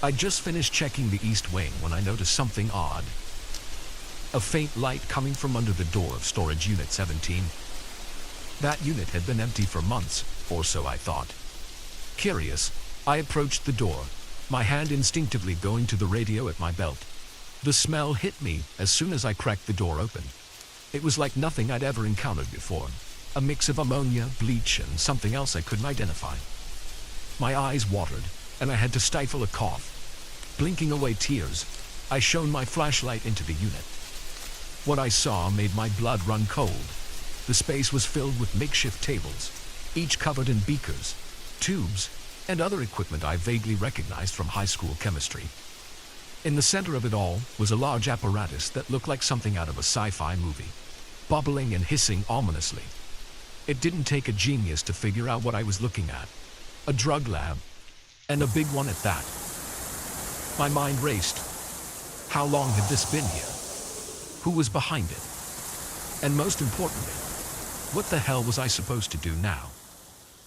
I'd just finished checking the east wing when I noticed something odd. A faint light coming from under the door of storage unit 17. That unit had been empty for months, or so I thought. Curious, I approached the door, my hand instinctively going to the radio at my belt. The smell hit me as soon as I cracked the door open. It was like nothing I'd ever encountered before. A mix of ammonia, bleach, and something else I couldn't identify. My eyes watered, and I had to stifle a cough. Blinking away tears, I shone my flashlight into the unit. What I saw made my blood run cold. The space was filled with makeshift tables, each covered in beakers, tubes, and other equipment I vaguely recognized from high school chemistry. In the center of it all was a large apparatus that looked like something out of a sci-fi movie, bubbling and hissing ominously. It didn't take a genius to figure out what I was looking at. A drug lab, and a big one at that. My mind raced. How long had this been here? Who was behind it? And most importantly, what the hell was I supposed to do now?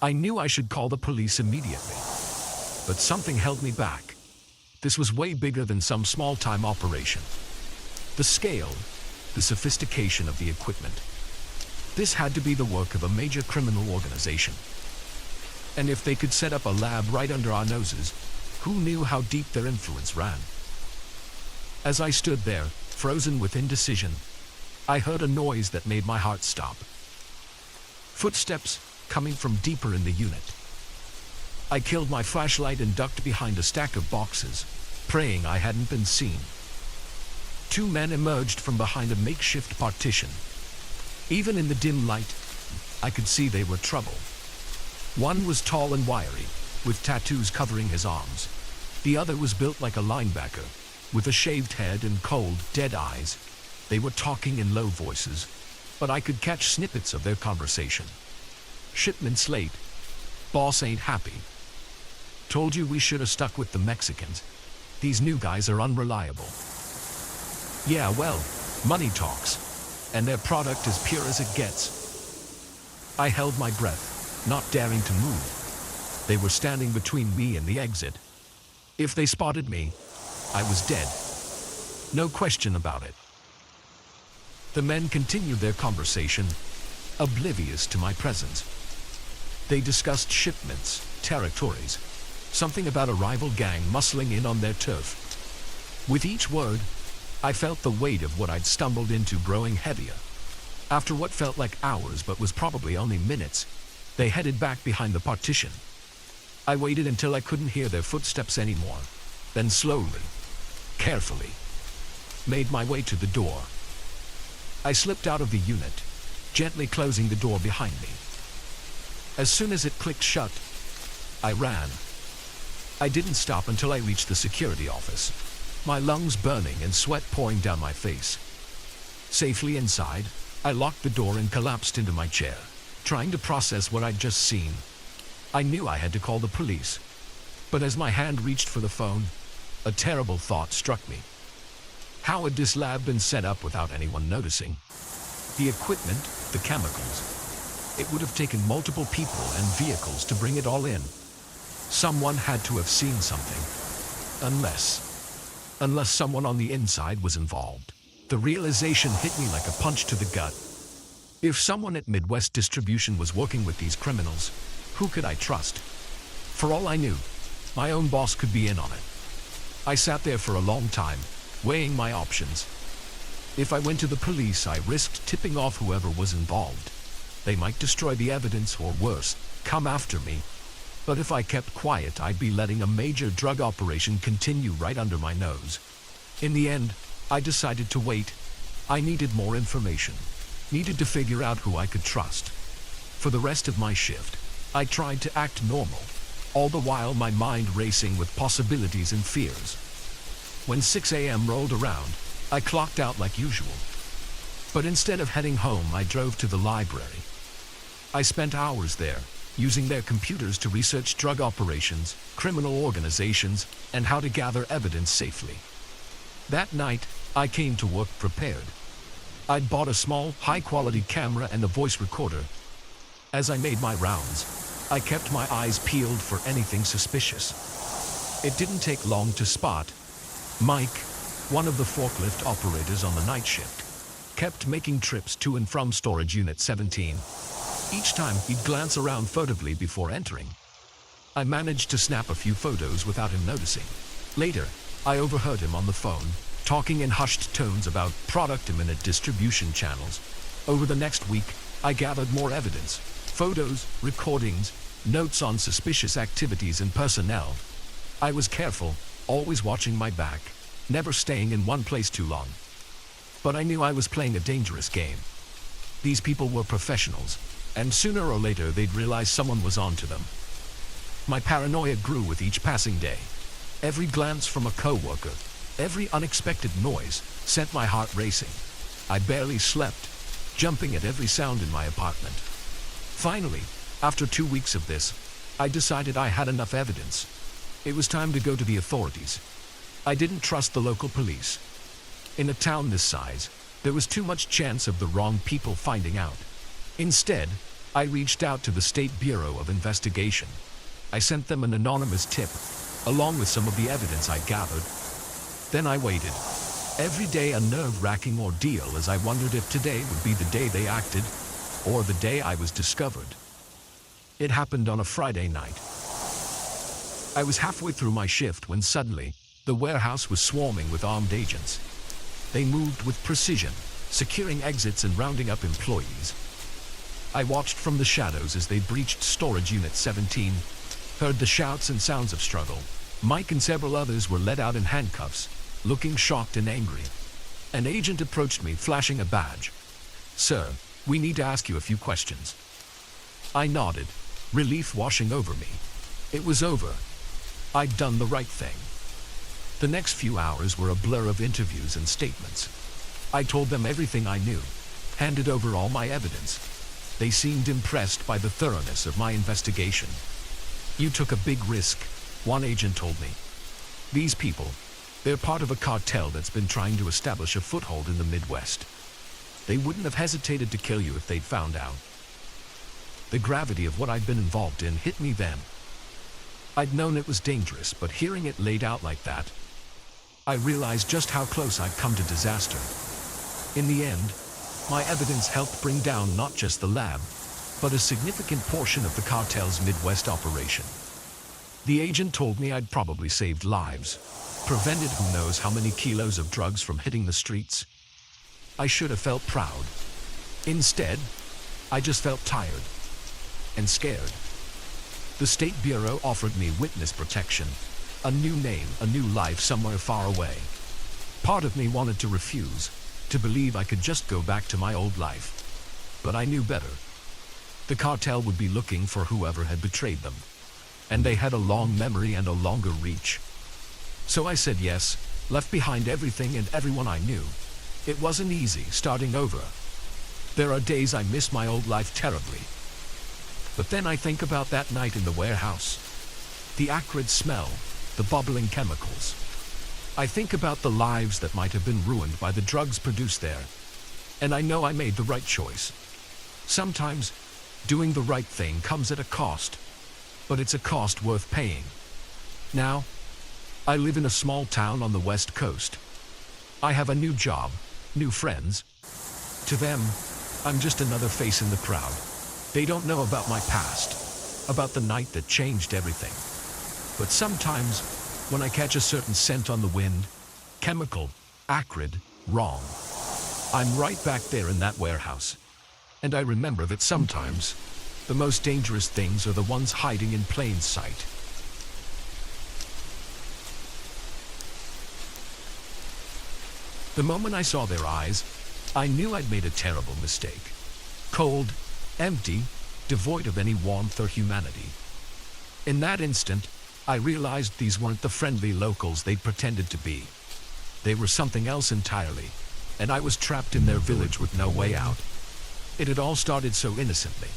I knew I should call the police immediately, but something held me back. This was way bigger than some small-time operation. The scale, the sophistication of the equipment. This had to be the work of a major criminal organization. And if they could set up a lab right under our noses, who knew how deep their influence ran? As I stood there, frozen with indecision, I heard a noise that made my heart stop. Footsteps coming from deeper in the unit. I killed my flashlight and ducked behind a stack of boxes, praying I hadn't been seen. 2 men emerged from behind a makeshift partition. Even in the dim light, I could see they were trouble. One was tall and wiry, with tattoos covering his arms. The other was built like a linebacker, with a shaved head and cold, dead eyes. They were talking in low voices, but I could catch snippets of their conversation. Shipment's late. Boss ain't happy. Told you we should have stuck with the Mexicans. These new guys are unreliable. Yeah, well, money talks. And their product is pure as it gets. I held my breath, not daring to move. They were standing between me and the exit. If they spotted me, I was dead. No question about it. The men continued their conversation, oblivious to my presence. They discussed shipments, territories, something about a rival gang muscling in on their turf. With each word, I felt the weight of what I'd stumbled into growing heavier. After what felt like hours but was probably only minutes, they headed back behind the partition. I waited until I couldn't hear their footsteps anymore, then slowly, carefully, made my way to the door. I slipped out of the unit, gently closing the door behind me. As soon as it clicked shut, I ran. I didn't stop until I reached the security office, my lungs burning and sweat pouring down my face. Safely inside, I locked the door and collapsed into my chair, trying to process what I'd just seen. I knew I had to call the police, but as my hand reached for the phone, a terrible thought struck me. How had this lab been set up without anyone noticing? The equipment, the chemicals. It would have taken multiple people and vehicles to bring it all in. Someone had to have seen something. Unless someone on the inside was involved. The realization hit me like a punch to the gut. If someone at Midwest Distribution was working with these criminals, who could I trust? For all I knew, my own boss could be in on it. I sat there for a long time, weighing my options. If I went to the police, I risked tipping off whoever was involved. They might destroy the evidence or worse, come after me. But if I kept quiet, I'd be letting a major drug operation continue right under my nose. In the end, I decided to wait. I needed more information. Needed to figure out who I could trust. For the rest of my shift, I tried to act normal, all the while my mind racing with possibilities and fears. When 6 a.m. rolled around, I clocked out like usual. But instead of heading home, I drove to the library. I spent hours there, using their computers to research drug operations, criminal organizations, and how to gather evidence safely. That night, I came to work prepared. I'd bought a small, high-quality camera and a voice recorder. As I made my rounds, I kept my eyes peeled for anything suspicious. It didn't take long to spot. Mike, one of the forklift operators on the night shift, kept making trips to and from storage unit 17. Each time, he'd glance around furtively before entering. I managed to snap a few photos without him noticing. Later, I overheard him on the phone, talking in hushed tones about product imminent distribution channels. Over the next week, I gathered more evidence, photos, recordings, notes on suspicious activities and personnel. I was careful, always watching my back, never staying in one place too long. But I knew I was playing a dangerous game. These people were professionals, and sooner or later they'd realize someone was on to them. My paranoia grew with each passing day. Every glance from a coworker, every unexpected noise sent my heart racing. I barely slept, jumping at every sound in my apartment. Finally, after 2 weeks of this, I decided I had enough evidence. It was time to go to the authorities. I didn't trust the local police. In a town this size, there was too much chance of the wrong people finding out. Instead, I reached out to the State Bureau of Investigation. I sent them an anonymous tip, along with some of the evidence I gathered. Then I waited. Every day a nerve-wracking ordeal as I wondered if today would be the day they acted, or the day I was discovered. It happened on a Friday night. I was halfway through my shift when suddenly, the warehouse was swarming with armed agents. They moved with precision, securing exits and rounding up employees. I watched from the shadows as they breached storage unit 17, heard the shouts and sounds of struggle. Mike and several others were led out in handcuffs, looking shocked and angry. An agent approached me, flashing a badge. "Sir, we need to ask you a few questions." I nodded, relief washing over me. It was over. I'd done the right thing. The next few hours were a blur of interviews and statements. I told them everything I knew, handed over all my evidence. They seemed impressed by the thoroughness of my investigation. "You took a big risk," One agent told me. These people, they're part of a cartel that's been trying to establish a foothold in the Midwest. They wouldn't have hesitated to kill you if they'd found out. The gravity of what I'd been involved in hit me then. I'd known it was dangerous, but hearing it laid out like that, I realized just how close I'd come to disaster. In the end, my evidence helped bring down not just the lab, but a significant portion of the cartel's Midwest operation. The agent told me I'd probably saved lives, prevented who knows how many kilos of drugs from hitting the streets. I should have felt proud. Instead, I just felt tired and scared. The State Bureau offered me witness protection, a new name, a new life somewhere far away. Part of me wanted to refuse, to believe I could just go back to my old life. But I knew better. The cartel would be looking for whoever had betrayed them, and they had a long memory and a longer reach. So I said yes, left behind everything and everyone I knew. It wasn't easy starting over. There are days I miss my old life terribly. But then I think about that night in the warehouse. The acrid smell, the bubbling chemicals. I think about the lives that might have been ruined by the drugs produced there. And I know I made the right choice. Sometimes, doing the right thing comes at a cost. But it's a cost worth paying. Now, I live in a small town on the West Coast. I have a new job, new friends. To them, I'm just another face in the crowd. They don't know about my past, about the night that changed everything. But sometimes, when I catch a certain scent on the wind, chemical, acrid, wrong, I'm right back there in that warehouse. And I remember that sometimes, the most dangerous things are the ones hiding in plain sight. The moment I saw their eyes, I knew I'd made a terrible mistake. Cold, empty, devoid of any warmth or humanity. In that instant, I realized these weren't the friendly locals they'd pretended to be. They were something else entirely, and I was trapped in their village with no way out. It had all started so innocently.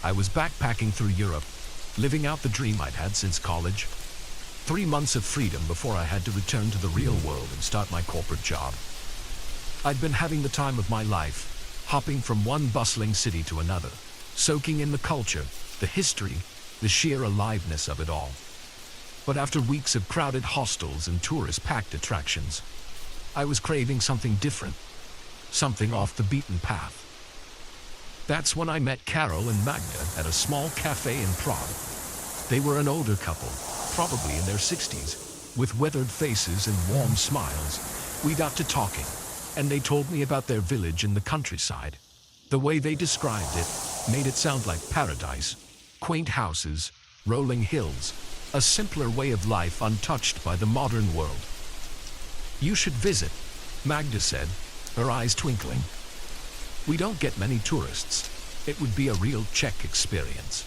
I was backpacking through Europe, living out the dream I'd had since college. 3 months of freedom before I had to return to the real world and start my corporate job. I'd been having the time of my life, hopping from one bustling city to another, soaking in the culture, the history, the sheer aliveness of it all. But after weeks of crowded hostels and tourist-packed attractions, I was craving something different, something off the beaten path. That's when I met Carol and Magda at a small cafe in Prague. They were an older couple, probably in their 60s, with weathered faces and warm smiles. We got to talking, and they told me about their village in the countryside. The way they described it made it sound like paradise. Quaint houses, rolling hills, a simpler way of life untouched by the modern world. You should visit, Magda said, her eyes twinkling. We don't get many tourists. It would be a real Czech experience.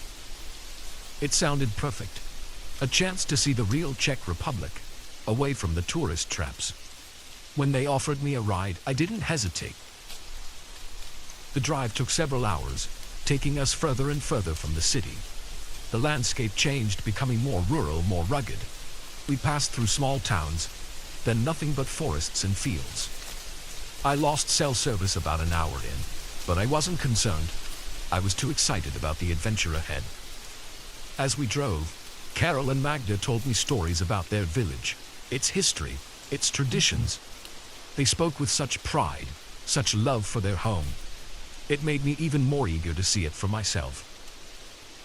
It sounded perfect. A chance to see the real Czech Republic, away from the tourist traps. When they offered me a ride, I didn't hesitate. The drive took several hours, taking us further and further from the city. The landscape changed, becoming more rural, more rugged. We passed through small towns, then nothing but forests and fields. I lost cell service about an hour in, but I wasn't concerned. I was too excited about the adventure ahead. As we drove, Carol and Magda told me stories about their village, its history, its traditions. They spoke with such pride, such love for their home. It made me even more eager to see it for myself.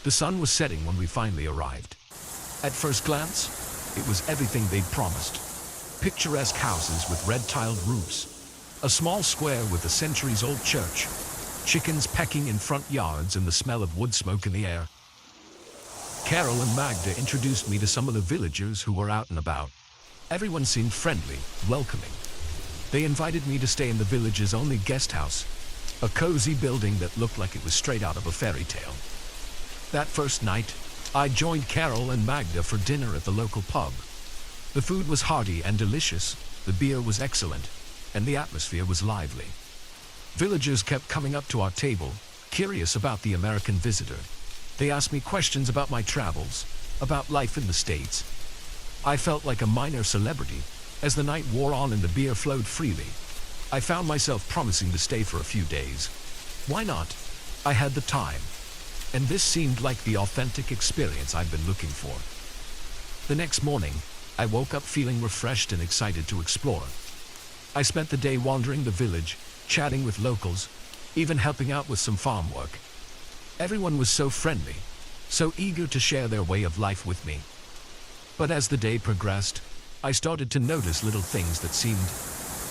The sun was setting when we finally arrived. At first glance, it was everything they'd promised. Picturesque houses with red-tiled roofs, a small square with a centuries-old church, chickens pecking in front yards and the smell of wood smoke in the air. Carol and Magda introduced me to some of the villagers who were out and about. Everyone seemed friendly, welcoming. They invited me to stay in the village's only guest house, a cozy building that looked like it was straight out of a fairy tale. That first night, I joined Carol and Magda for dinner at the local pub. The food was hearty and delicious, the beer was excellent, and the atmosphere was lively. Villagers kept coming up to our table, curious about the American visitor. They asked me questions about my travels, about life in the States. I felt like a minor celebrity. As the night wore on and the beer flowed freely, I found myself promising to stay for a few days. Why not? I had the time. And this seemed like the authentic experience I'd been looking for. The next morning, I woke up feeling refreshed and excited to explore. I spent the day wandering the village, chatting with locals, even helping out with some farm work. Everyone was so friendly, so eager to share their way of life with me. But as the day progressed, I started to notice little things that seemed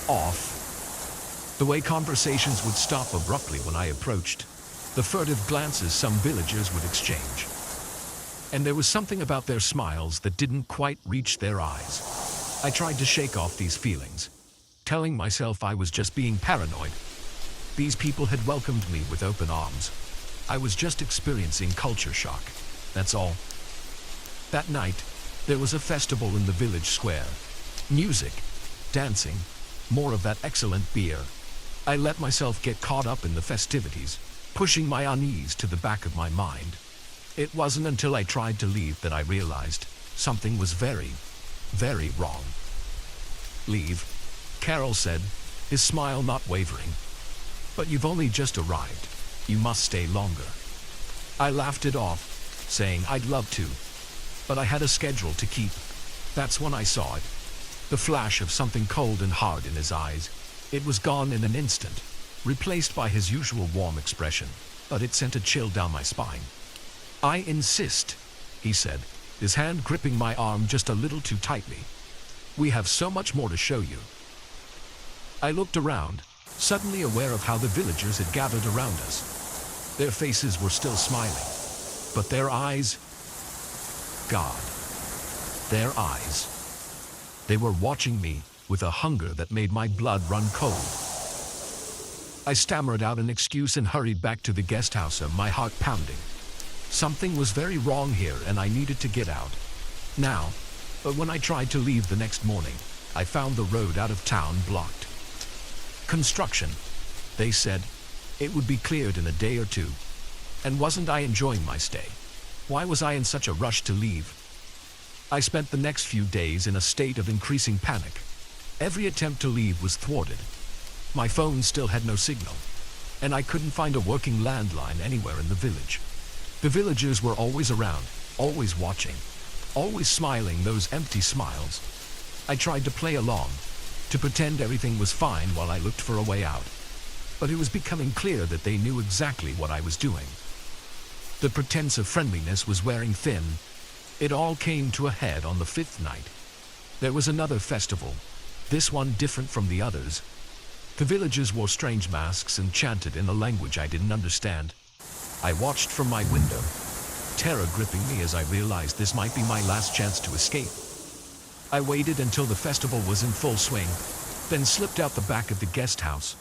off. The way conversations would stop abruptly when I approached, the furtive glances some villagers would exchange. And there was something about their smiles that didn't quite reach their eyes. I tried to shake off these feelings, telling myself I was just being paranoid. These people had welcomed me with open arms. I was just experiencing culture shock, that's all. That night, there was a festival in the village square. Music, dancing, more of that excellent beer. I let myself get caught up in the festivities, pushing my unease to the back of my mind. It wasn't until I tried to leave that I realized something was very, very wrong. "Leave," Carol said, his smile not wavering. "But you've only just arrived. You must stay longer." I laughed it off, saying I'd love to, but I had a schedule to keep. That's when I saw it. The flash of something cold and hard in his eyes. It was gone in an instant, replaced by his usual warm expression, but it sent a chill down my spine. "I insist," he said, his hand gripping my arm just a little too tightly. "We have so much more to show you." I looked around, suddenly aware of how the villagers had gathered around us. Their faces were still smiling, but their eyes... God, their eyes. They were watching me with a hunger that made my blood run cold. I stammered out an excuse and hurried back to the guest house, my heart pounding. Something was very wrong here and I needed to get out. Now, but when I tried to leave the next morning, I found the road out of town blocked. Construction, they said. It would be cleared in a day or two. And wasn't I enjoying my stay? Why was I in such a rush to leave? I spent the next few days in a state of increasing panic. Every attempt to leave was thwarted. My phone still had no signal, and I couldn't find a working landline anywhere in the village. The villagers were always around, always watching, always smiling those empty smiles. I tried to play along, to pretend everything was fine while I looked for a way out. But it was becoming clear that they knew exactly what I was doing. The pretense of friendliness was wearing thin. It all came to a head on the 5th night. There was another festival, this one different from the others. The villagers wore strange masks and chanted in a language I didn't understand. I watched from my window, terror gripping me as I realized this might be my last chance to escape. I waited until the festival was in full swing, then slipped out the back of the guest house.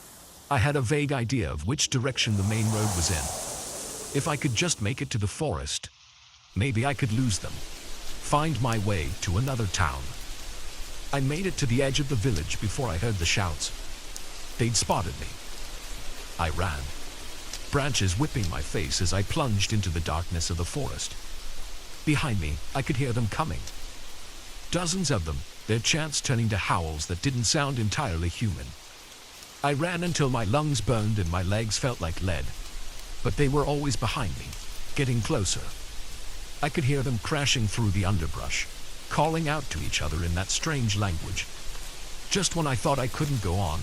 I had a vague idea of which direction the main road was in. If I could just make it to the forest, maybe I could lose them, find my way to another town. I made it to the edge of the village before I heard the shouts. They'd spotted me. I ran, branches whipping my face as I plunged into the darkness of the forest. Behind me, I could hear them coming. Dozens of them, their chants turning to howls that didn't sound entirely human. I ran until my lungs burned and my legs felt like lead. But they were always behind me, getting closer. I could hear them crashing through the underbrush, calling out to each other in that strange language. Just when I thought I couldn't go on,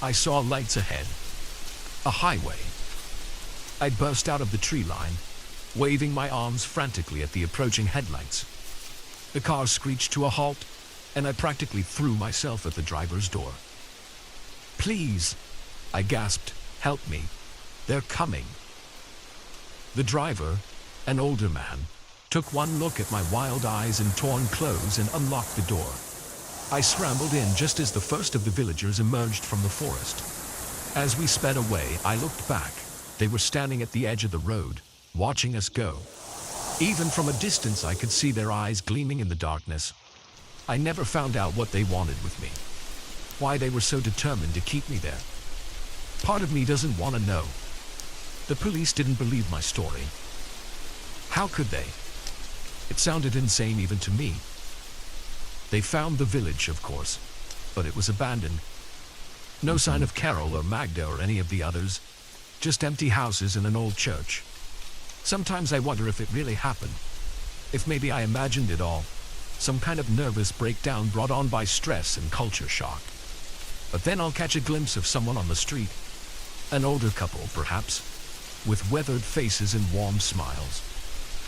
I saw lights ahead. A highway. I burst out of the tree line, waving my arms frantically at the approaching headlights. The car screeched to a halt, and I practically threw myself at the driver's door. "Please," I gasped, "help me. They're coming." The driver, an older man, took one look at my wild eyes and torn clothes and unlocked the door. I scrambled in just as the first of the villagers emerged from the forest. As we sped away, I looked back. They were standing at the edge of the road, watching us go. Even from a distance, I could see their eyes gleaming in the darkness. I never found out what they wanted with me, why they were so determined to keep me there. Part of me doesn't want to know. The police didn't believe my story. How could they? It sounded insane even to me. They found the village, of course, but it was abandoned. No sign of Carol or Magda or any of the others, just empty houses and an old church. Sometimes I wonder if it really happened, if maybe I imagined it all, some kind of nervous breakdown brought on by stress and culture shock. But then I'll catch a glimpse of someone on the street, an older couple perhaps, with weathered faces and warm smiles.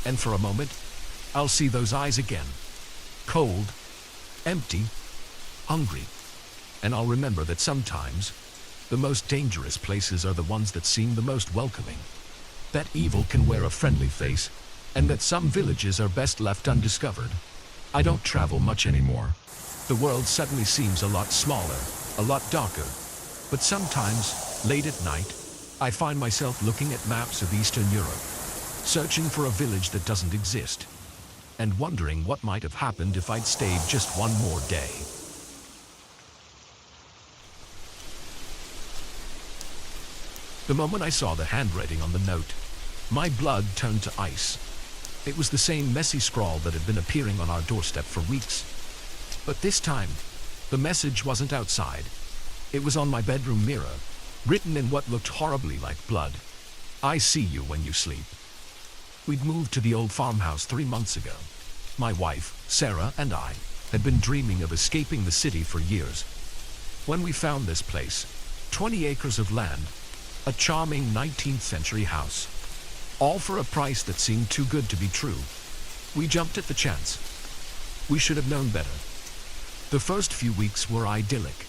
And for a moment, I'll see those eyes again, cold, empty, hungry. And I'll remember that sometimes, the most dangerous places are the ones that seem the most welcoming. That evil can wear a friendly face, and that some villages are best left undiscovered. I don't travel much anymore. The world suddenly seems a lot smaller, a lot darker. But sometimes, late at night, I find myself looking at maps of Eastern Europe, searching for a village that doesn't exist, and wondering what might have happened if I'd stayed just one more day. The moment I saw the handwriting on the note, my blood turned to ice. It was the same messy scrawl that had been appearing on our doorstep for weeks. But this time, the message wasn't outside. It was on my bedroom mirror, written in what looked horribly like blood. I see you when you sleep. We'd moved to the old farmhouse 3 months ago. My wife, Sarah, and I had been dreaming of escaping the city for years. When we found this place, 20 acres of land, a charming 19th century house, all for a price that seemed too good to be true, we jumped at the chance. We should have known better. The first few weeks were idyllic.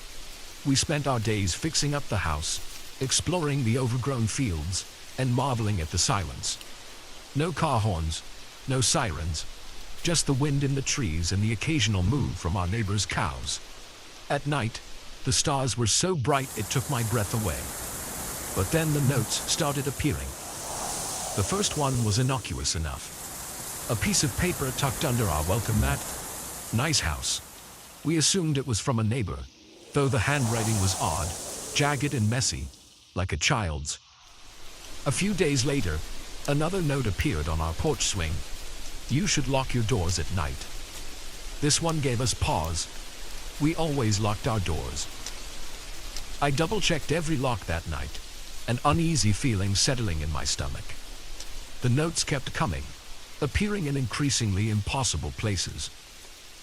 We spent our days fixing up the house, exploring the overgrown fields, and marveling at the silence. No car horns, no sirens, just the wind in the trees and the occasional moo from our neighbors' cows. At night, the stars were so bright it took my breath away. But then the notes started appearing. The first one was innocuous enough. A piece of paper tucked under our welcome mat. Nice house. We assumed it was from a neighbor, though the handwriting was odd, jagged and messy, like a child's. A few days later, another note appeared on our porch swing. You should lock your doors at night. This one gave us pause. We always locked our doors. I double-checked every lock that night, an uneasy feeling settling in my stomach. The notes kept coming, appearing in increasingly impossible places.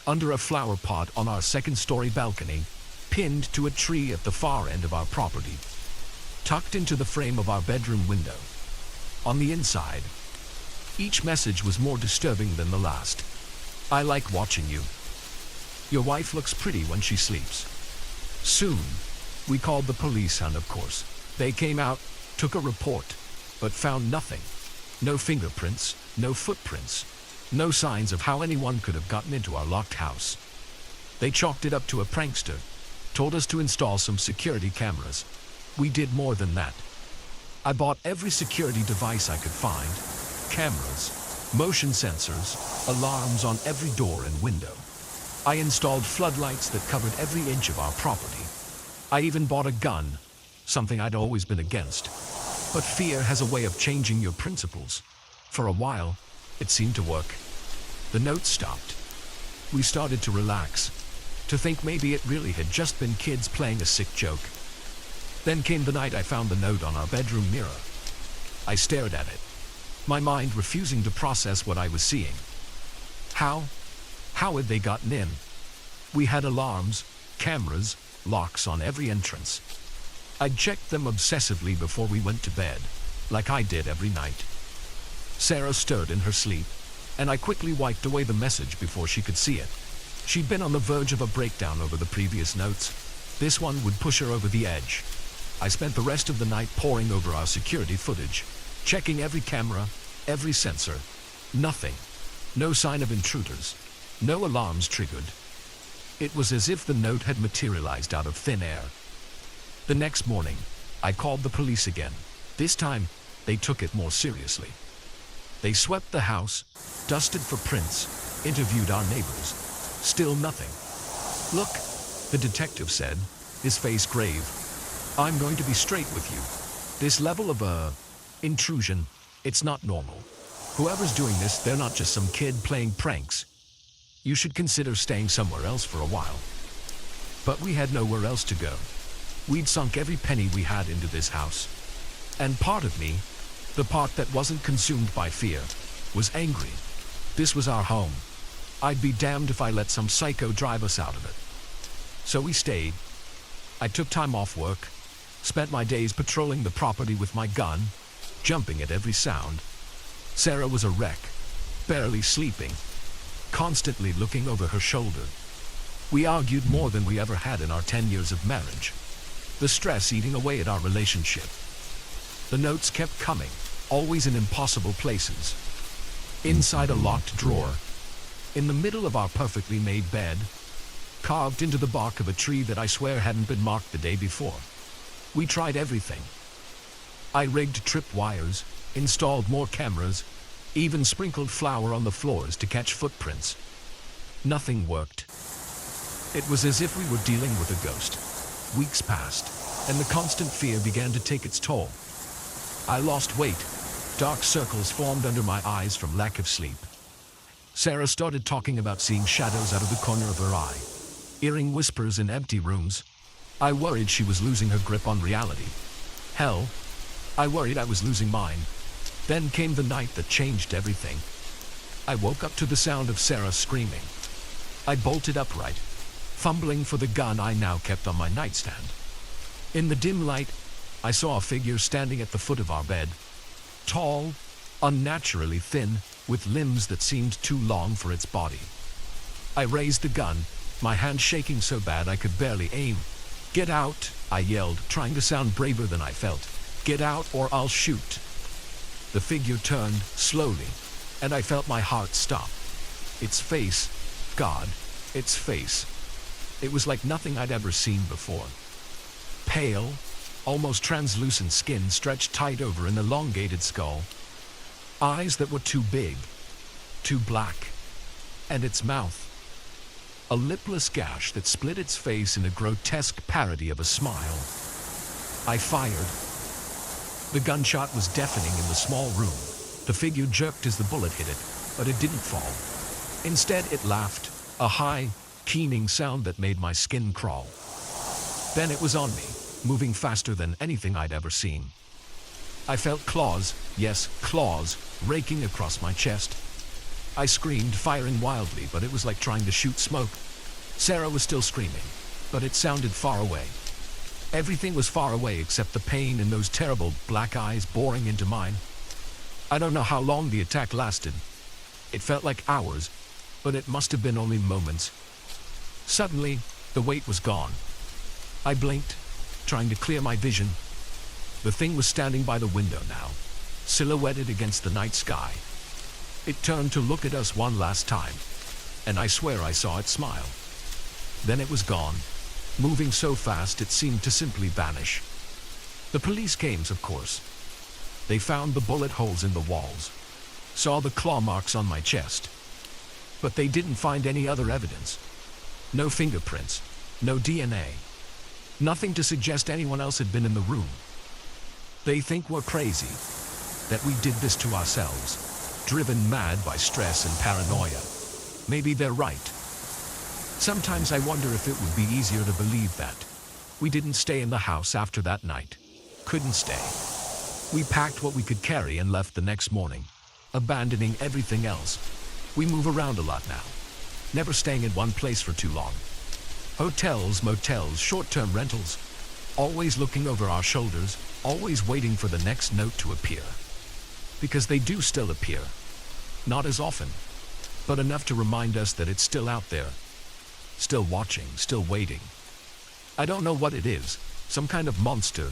Under a flower pot on our second-story balcony, pinned to a tree at the far end of our property, tucked into the frame of our bedroom window. On the inside, each message was more disturbing than the last. I like watching you. Your wife looks pretty when she sleeps. Soon, we called the police and, of course, they came out, took a report, but found nothing. No fingerprints, no footprints, no signs of how anyone could have gotten into our locked house. They chalked it up to a prankster, told us to install some security cameras. We did more than that. I bought every security device I could find, cameras, motion sensors, alarms on every door and window. I installed floodlights that covered every inch of our property. I even bought a gun, something I'd always been against. But fear has a way of changing your principles. For a while, it seemed to work. The notes stopped. We started to relax, to think maybe it really had just been kids playing a sick joke. Then came the night I found the note on our bedroom mirror. I stared at it, my mind refusing to process what I was seeing. How had they gotten in? We had alarms, cameras, locks on every entrance. I'd checked them obsessively before we went to bed, like I did every night. Sarah stirred in her sleep, and I quickly wiped away the message before she could see it. She'd been on the verge of a breakdown over the previous notes. This one would push her over the edge. I spent the rest of the night poring over our security footage, checking every camera, every sensor. Nothing. No sign of intruders. No alarms triggered. It was as if the note had materialized out of thin air. The next morning, I called the police again. This time, they took it more seriously. They swept the house, dusted for prints, interviewed our neighbors. Still nothing. Look, the detective said, his face grave. I'm going to be straight with you. This level of, intrusion, it's not normal. Whoever's doing this, they're not just some kid playing pranks. You should consider staying somewhere else for a while. But we had nowhere else to go. We'd sunk every penny we had into this house. And part of me, the part that wasn't consumed by fear, was angry. This was our home. I'd be damned if I let some psycho drive us out of it. So we stayed. I took time off work, spent my days patrolling the property with my gun, jumping at every sound. Sarah was a wreck, barely sleeping, constantly looking over her shoulder. We argued more than we ever had in our 10 years of marriage. The stress eating away at our relationship. The notes kept coming, always in impossible places. Inside a locked drawer, in the middle of our perfectly made bed, carved into the bark of a tree that I swear hadn't been marked the day before. We tried everything. I rigged tripwires, installed more cameras, even sprinkled flour on the floors to catch footprints. Nothing worked. It was as if we were dealing with a ghost. Weeks passed, and the constant fear began to take its toll. I lost weight. Dark circles formed under my eyes from lack of sleep. Sarah started talking about seeing shadows out of the corner of her eye, hearing whispers in empty rooms. I worried she was losing her grip on reality. Hell, I worried I was losing mine. Then came the night that changed everything. I woke up to the sound of Sarah screaming. I bolted upright, fumbling for the gun I now kept on my nightstand. In the dim light, I saw a figure standing at the foot of our bed. Tall, unnaturally thin, with limbs that seemed too long for its body. I raised the gun, my hand shaking so bad I could barely aim. "Get out," I yelled, trying to sound braver than I felt. "Get out or I'll shoot." The figure turned, slowly, and I felt my heart stop. Its face, God, its face. It was like nothing I'd ever seen before. Pale, almost translucent skin stretched tight over an elongated skull. Eyes that were too big, too black. And its mouth. A lipless gash that split its face in a grotesque parody of a smile. I fired. The gunshot was deafening in the small room. The figure jerked as the bullet hit it, but it didn't fall. Instead, it laughed, a high, keening sound that made my skin crawl. Then it was on me, moving faster than anything I'd ever seen. I felt claws, yes, claws, raking across my chest. I screamed, firing wildly, but it was like trying to shoot smoke. Sarah was still screaming, but it sounded far away. Everything was far away except the pain in those terrible black eyes boring into mine. I don't know how long the attack lasted. It felt like hours, but it must have been only moments. Suddenly, the weight was gone. I blinked, trying to clear my vision. The thing was standing by the window now, silhouetted against the night sky. It turned to look at us one last time, and I swear I saw it smile. Then it was gone, moving so fast it seemed to simply vanish. The police came, of course. They found the bullet holes in the walls, saw the claw marks on my chest. But they didn't find any other evidence. No fingerprints, no DNA. Nothing to suggest anyone else had been in the room. They think we're crazy, that we did this to ourselves, driven mad by stress and paranoia. Maybe they're right. Sometimes I wonder if it would be easier to believe that. We didn't stay in the house after that night. Couldn't stay. We packed what we could carry and left the next morning, abandoning everything else. We move around a lot now, never staying in one place for too long. Hotels, motels, short-term rentals, always looking over our shoulders, always waiting for the next note to appear. Because they do still appear. Not as often, but enough to remind us that it's still out there. Still watching, still waiting. I don't know what it is, some kind of monster,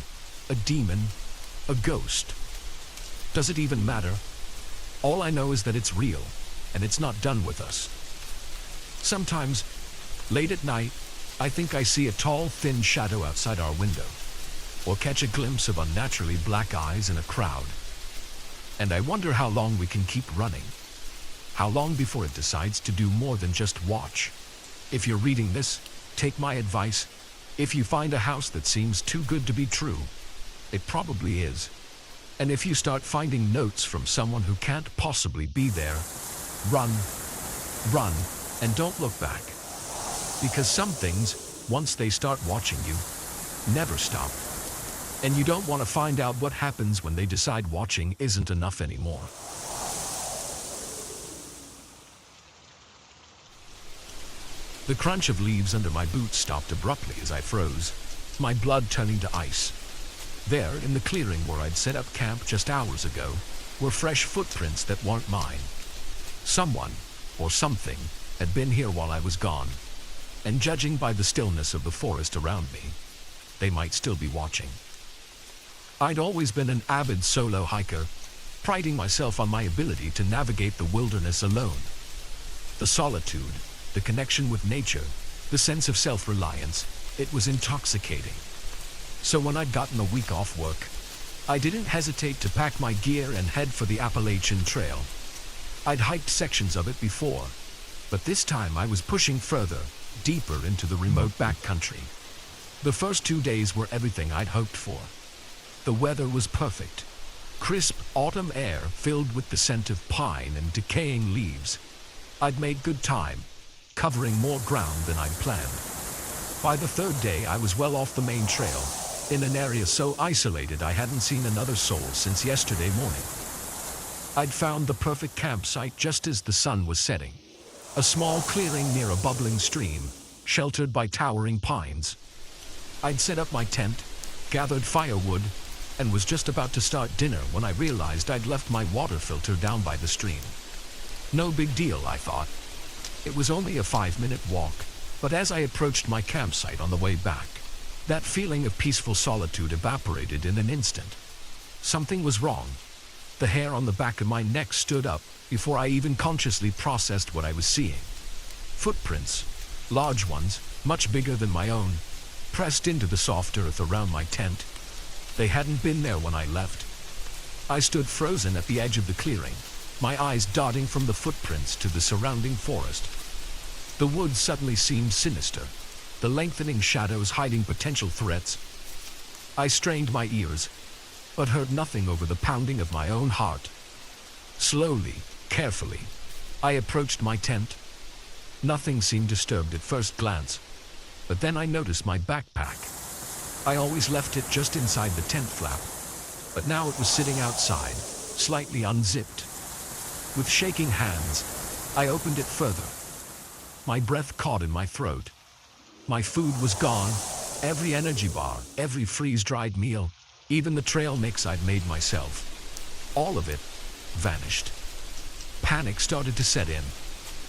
a demon, a ghost. Does it even matter? All I know is that it's real, and it's not done with us. Sometimes, late at night, I think I see a tall, thin shadow outside our window, or catch a glimpse of unnaturally black eyes in a crowd. And I wonder how long we can keep running. How long before it decides to do more than just watch. If you're reading this, take my advice. If you find a house that seems too good to be true, it probably is. And if you start finding notes from someone who can't possibly be there, run, run, and don't look back. Because some things, once they start watching you, never stop. And you don't want to find out what happens when they decide watching isn't enough anymore. The crunch of leaves under my boots stopped abruptly as I froze, my blood turning to ice. There, in the clearing where I'd set up camp just hours ago, were fresh footprints that weren't mine. Someone, or something, had been here while I was gone, and judging by the stillness of the forest around me, they might still be watching. I'd always been an avid solo hiker, priding myself on my ability to navigate the wilderness alone. The solitude, the connection with nature, the sense of self-reliance, it was intoxicating. So when I'd gotten a week off work, I didn't hesitate to pack my gear and head for the Appalachian Trail. I'd hiked sections of it before, but this time I was pushing further, deeper into the remote backcountry. The first 2 days were everything I'd hoped for. The weather was perfect. Crisp autumn air filled with the scent of pine and decaying leaves. I'd made good time, covering more ground than I'd planned. By the third day, I was well off the main trail, in an area so isolated I hadn't seen another soul since yesterday morning. I'd found the perfect campsite just as the sun was setting. A small clearing near a bubbling stream, sheltered by towering pines. I'd set up my tent, gathered firewood, and was just about to start dinner when I realized I'd left my water filter down by the stream. No big deal, I thought. It was only a 5-minute walk, but as I approached my campsite on the way back, that feeling of peaceful solitude evaporated in an instant. Something was wrong. The hair on the back of my neck stood up before I even consciously processed what I was seeing. Footprints, large ones, much bigger than my own, pressed into the soft earth around my tent. They hadn't been there when I left. I stood frozen at the edge of the clearing, my eyes darting from the footprints to the surrounding forest. The woods suddenly seemed sinister, the lengthening shadows hiding potential threats. I strained my ears, but heard nothing over the pounding of my own heart. Slowly, carefully, I approached my tent. Nothing seemed disturbed at first glance, but then I noticed my backpack. I always left it just inside the tent flap, but now it was sitting outside, slightly unzipped. With shaking hands, I opened it further. My breath caught in my throat. My food was gone, every energy bar, every freeze-dried meal, even the trail mix I'd made myself. All of it vanished. Panic started to set in.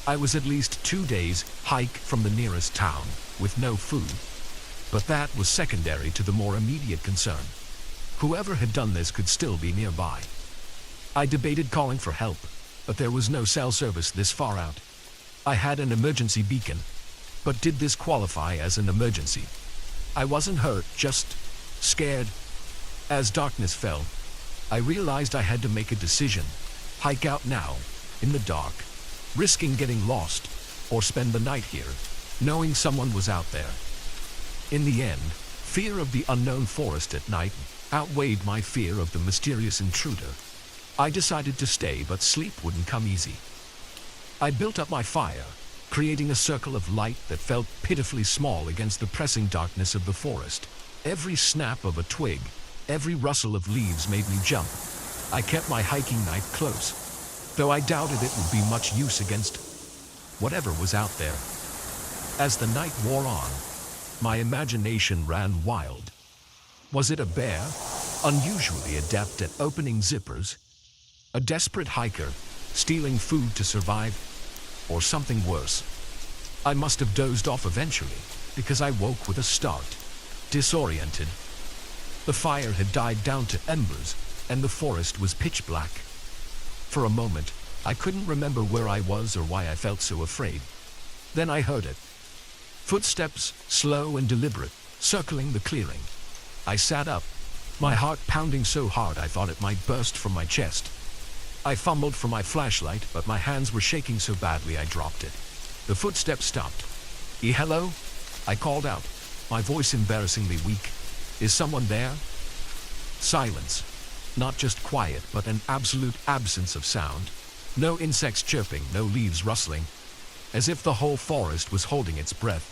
I was at least 2 days' hike from the nearest town, with no food. But that was secondary to the more immediate concern. Whoever had done this could still be nearby. I debated calling for help, but there was no cell service this far out. I had an emergency beacon, but did this qualify as an emergency? I wasn't hurt, just scared. As darkness fell, I realized I had to make a decision. Hike out now, in the dark, risking getting lost, or spend the night here, knowing someone was out there. In the end, fear of the unknown forest at night outweighed my fear of the mysterious intruder. I decided to stay, but sleep wouldn't come easy. I built up my fire, creating a circle of light that felt pitifully small against the pressing darkness of the forest. Every snap of a twig, every rustle of leaves made me jump. I kept my hiking knife close, though I doubted it would be much use against whatever was out there. As the night wore on, my imagination ran wild. Was it a bear, unusually adept at opening zippers? A desperate hiker, stealing food to survive? Or something worse? I must have dozed off eventually, because I woke with a start, disoriented. The fire had died down to embers, and the forest was pitch black. For a moment, I couldn't remember where I was or why I felt so afraid. Then I heard it. Footsteps, slow and deliberate, circling the clearing. I sat up, my heart pounding so hard I thought it might burst from my chest. I fumbled for my flashlight, but my hands were shaking so badly I dropped it. The footsteps stopped. Hello? I called out, my voice embarrassingly weak. Is someone there? Silence. Not just quiet, but an absolute absence of sound. No insects chirping, no leaves rustling, as if the whole forest was holding its breath.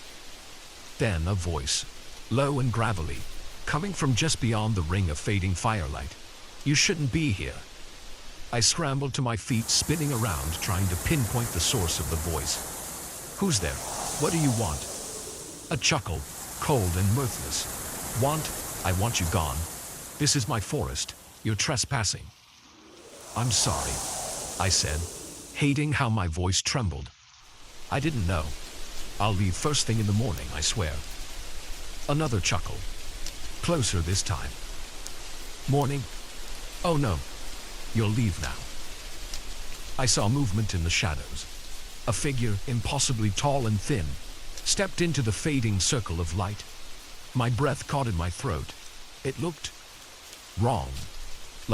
Then a voice, low and gravelly, coming from just beyond the ring of fading firelight. "You shouldn't be here." I scrambled to my feet, spinning around, trying to pinpoint the source of the voice. "Who's there? What do you want?" A chuckle, cold and mirthless. I want you gone. This is my forest. You're trespassing." "I'm sorry," I said, hating how my voice trembled. "I didn't know. I'll leave first thing in the morning, I swear." Another chuckle. Closer this time. "Morning? Oh no. You'll leave now." I saw movement in the shadows. A figure, impossibly tall and thin, stepped into the fading circle of light. My breath caught in my throat. It looked wrong.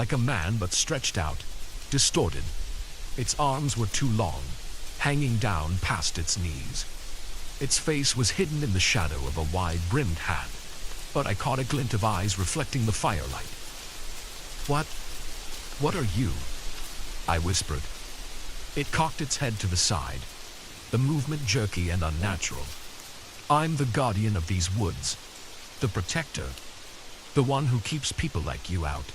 Like a man, but stretched out, distorted. Its arms were too long, hanging down past its knees. Its face was hidden in the shadow of a wide-brimmed hat, but I caught a glint of eyes reflecting the firelight. What are you?" I whispered. It cocked its head to the side, the movement jerky and unnatural. "I'm the guardian of these woods, the protector, the one who keeps people like you out."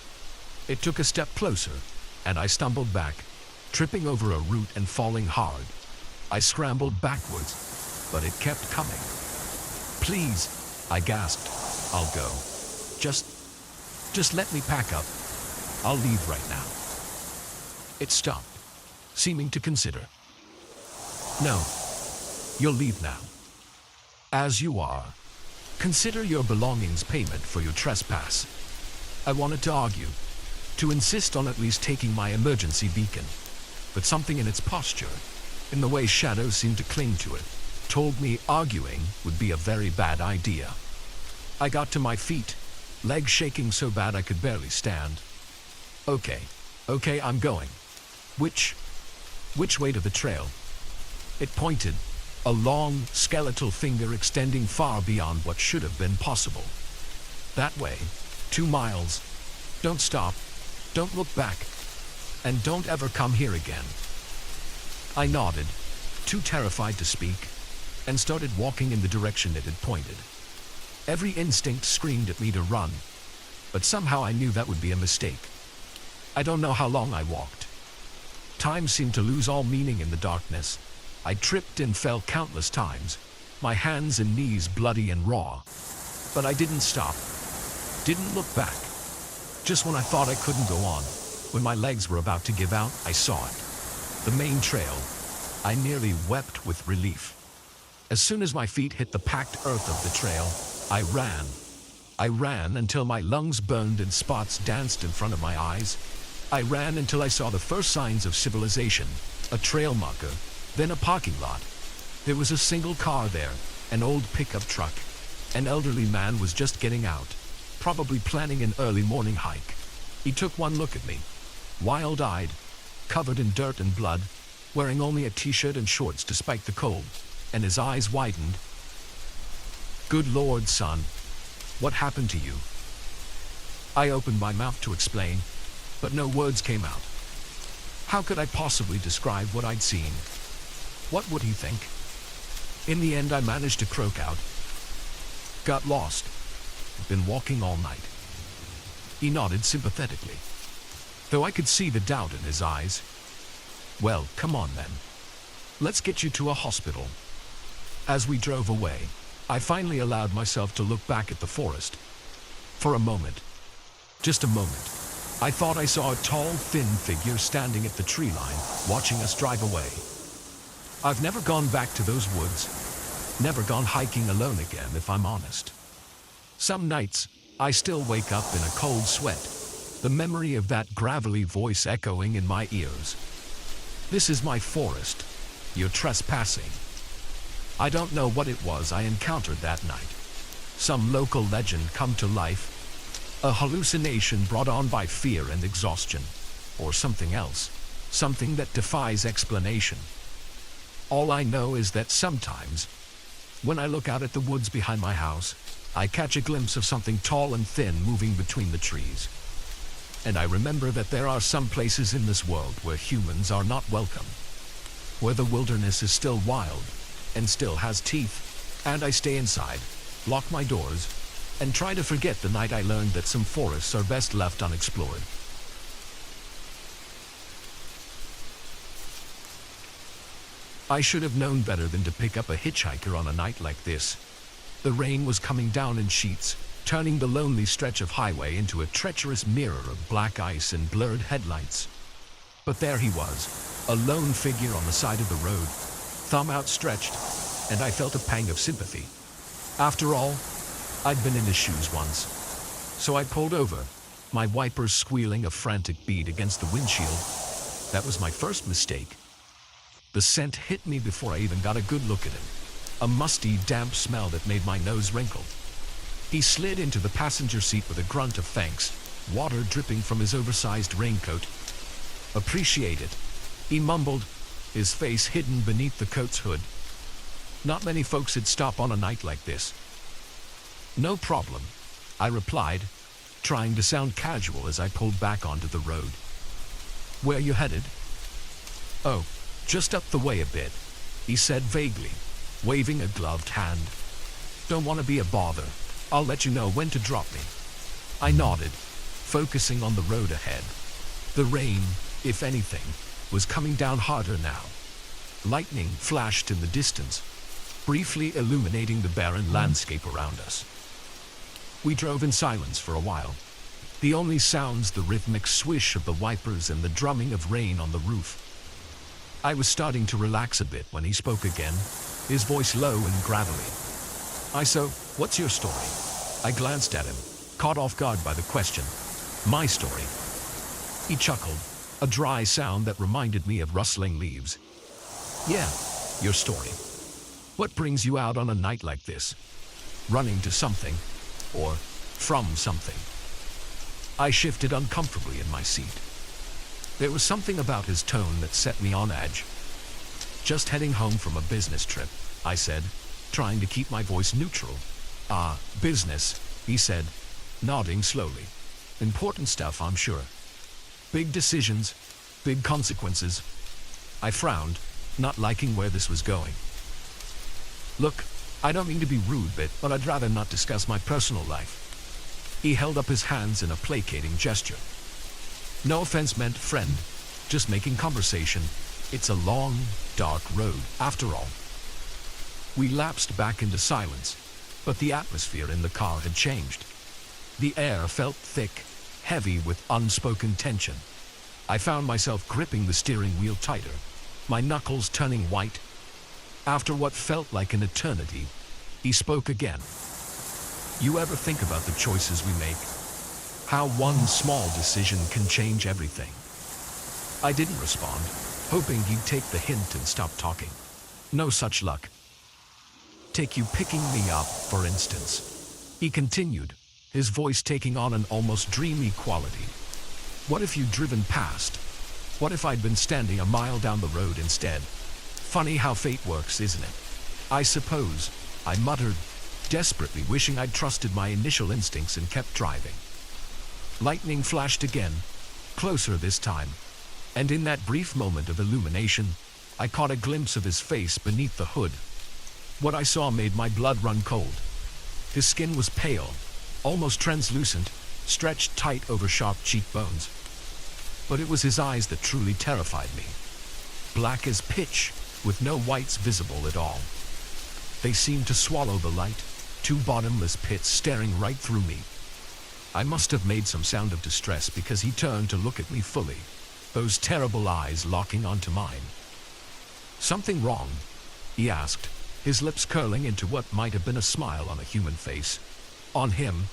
It took a step closer, and I stumbled back, tripping over a root and falling hard. I scrambled backwards, but it kept coming. "Please," I gasped. "I'll go. Just let me pack up. I'll leave right now." It stopped, seeming to consider. "No, you'll leave now. As you are. Consider your belongings payment for your trespass." I wanted to argue, to insist on at least taking my emergency beacon, but something in its posture, in the way shadows seemed to cling to it, told me arguing would be a very bad idea. I got to my feet, legs shaking so bad I could barely stand. Okay, I'm going." Which way to the trail?" It pointed, a long, skeletal finger extending far beyond what should have been possible. "That way. 2 miles. Don't stop. Don't look back. And don't ever come here again." I nodded, too terrified to speak, and started walking in the direction it had pointed. Every instinct screamed at me to run, but somehow I knew that would be a mistake. I don't know how long I walked. Time seemed to lose all meaning in the darkness. I tripped and fell countless times, my hands and knees bloody and raw. But I didn't stop, didn't look back. Just when I thought I couldn't go on, when my legs were about to give out, I saw it. The main trail. I nearly wept with relief. As soon as my feet hit the packed earth of the trail, I ran. I ran until my lungs burned and spots danced in front of my eyes. I ran until I saw the first signs of civilization, a trail marker, then a parking lot. There was a single car there, an old pickup truck. An elderly man was just getting out, probably planning an early morning hike. He took one look at me, wild-eyed, covered in dirt and blood, wearing only a t-shirt and shorts despite the cold, and his eyes widened. "Good Lord, son, what happened to you?" I opened my mouth to explain, but no words came out. How could I possibly describe what I'd seen? What would he think? In the end, I managed to croak out, "Got lost. Been walking all night." He nodded sympathetically, though I could see the doubt in his eyes. "Well, come on then. Let's get you to a hospital." As we drove away, I finally allowed myself to look back at the forest. For a moment, just a moment, I thought I saw a tall, thin figure standing at the tree line, watching us drive away. I've never gone back to those woods, never gone hiking alone again, if I'm honest. Some nights, I still wake up in a cold sweat, the memory of that gravelly voice echoing in my ears. "This is my forest. You're trespassing." I don't know what it was I encountered that night. Some local legend come to life, a hallucination brought on by fear and exhaustion, or something else, something that defies explanation. All I know is that sometimes, when I look out at the woods behind my house, I catch a glimpse of something tall and thin moving between the trees. And I remember that there are some places in this world where humans are not welcome, where the wilderness is still wild and still has teeth, and I stay inside, lock my doors, and try to forget the night I learned that some forests are best left unexplored. I should have known better than to pick up a hitchhiker on a night like this. The rain was coming down in sheets, turning the lonely stretch of highway into a treacherous mirror of black ice and blurred headlights. But there he was, a lone figure on the side of the road, thumb outstretched, and I felt a pang of sympathy. After all, I'd been in his shoes once. So I pulled over, my wipers squealing a frantic beat against the windshield. That was my first mistake. The scent hit me before I even got a good look at him. A musty, damp smell that made my nose wrinkle. He slid into the passenger seat with a grunt of thanks, water dripping from his oversized raincoat. "Appreciate it," he mumbled, his face hidden beneath the coat's hood. Not many folks would stop on a night like this. "No problem," I replied, trying to sound casual as I pulled back onto the road. "Where you headed?" "Oh, just up the way a bit," he said vaguely, waving a gloved hand. "Don't want to be a bother. I'll let you know when to drop me." I nodded, focusing on the road ahead. The rain, if anything, was coming down harder now. Lightning flashed in the distance, briefly illuminating the barren landscape around us. We drove in silence for a while. The only sounds the rhythmic swish of the wipers and the drumming of rain on the roof. I was starting to relax a bit when he spoke again, his voice low and gravelly. "So, what's your story?" I glanced at him, caught off guard by the question. "My story?" He chuckled, a dry sound that reminded me of rustling leaves. "Yeah, your story. What brings you out on a night like this? Running to something, or from something?" I shifted uncomfortably in my seat. There was something about his tone that set me on edge. "Just heading home from a business trip," I said, trying to keep my voice neutral. Business," he said, nodding slowly. "Important stuff, I'm sure. Big decisions, big consequences." I frowned, not liking where this was going. "Look, I don't mean to be rude, but I'd rather not discuss my personal life." He held up his hands in a placating gesture. "No offense meant, friend. Just making conversation. It's a long, dark road, after all." We lapsed back into silence, but the atmosphere in the car had changed. The air felt thick, heavy with unspoken tension. I found myself gripping the steering wheel tighter, my knuckles turning white. After what felt like an eternity, he spoke again. "You ever think about the choices we make? How one small decision can change everything?" I didn't respond, hoping he'd take the hint and stop talking. No such luck. "Take you picking me up, for instance," he continued, his voice taking on an almost dreamy quality. "What if you'd driven past? What if I'd been standing a mile down the road instead? Funny how fate works, isn't it?" "I suppose," I muttered, desperately wishing I'd trusted my initial instincts and kept driving. Lightning flashed again, closer this time, and in that brief moment of illumination, I caught a glimpse of his face beneath the hood. What I saw made my blood run cold. His skin was pale, almost translucent, stretched tight over sharp cheekbones. But it was his eyes that truly terrified me. Black as pitch, with no whites visible at all. They seemed to swallow the light, two bottomless pits staring right through me. I must have made some sound of distress because he turned to look at me fully, those terrible eyes locking onto mine. "Something wrong?" he asked, his lips curling into what might have been a smile on a human face. On him,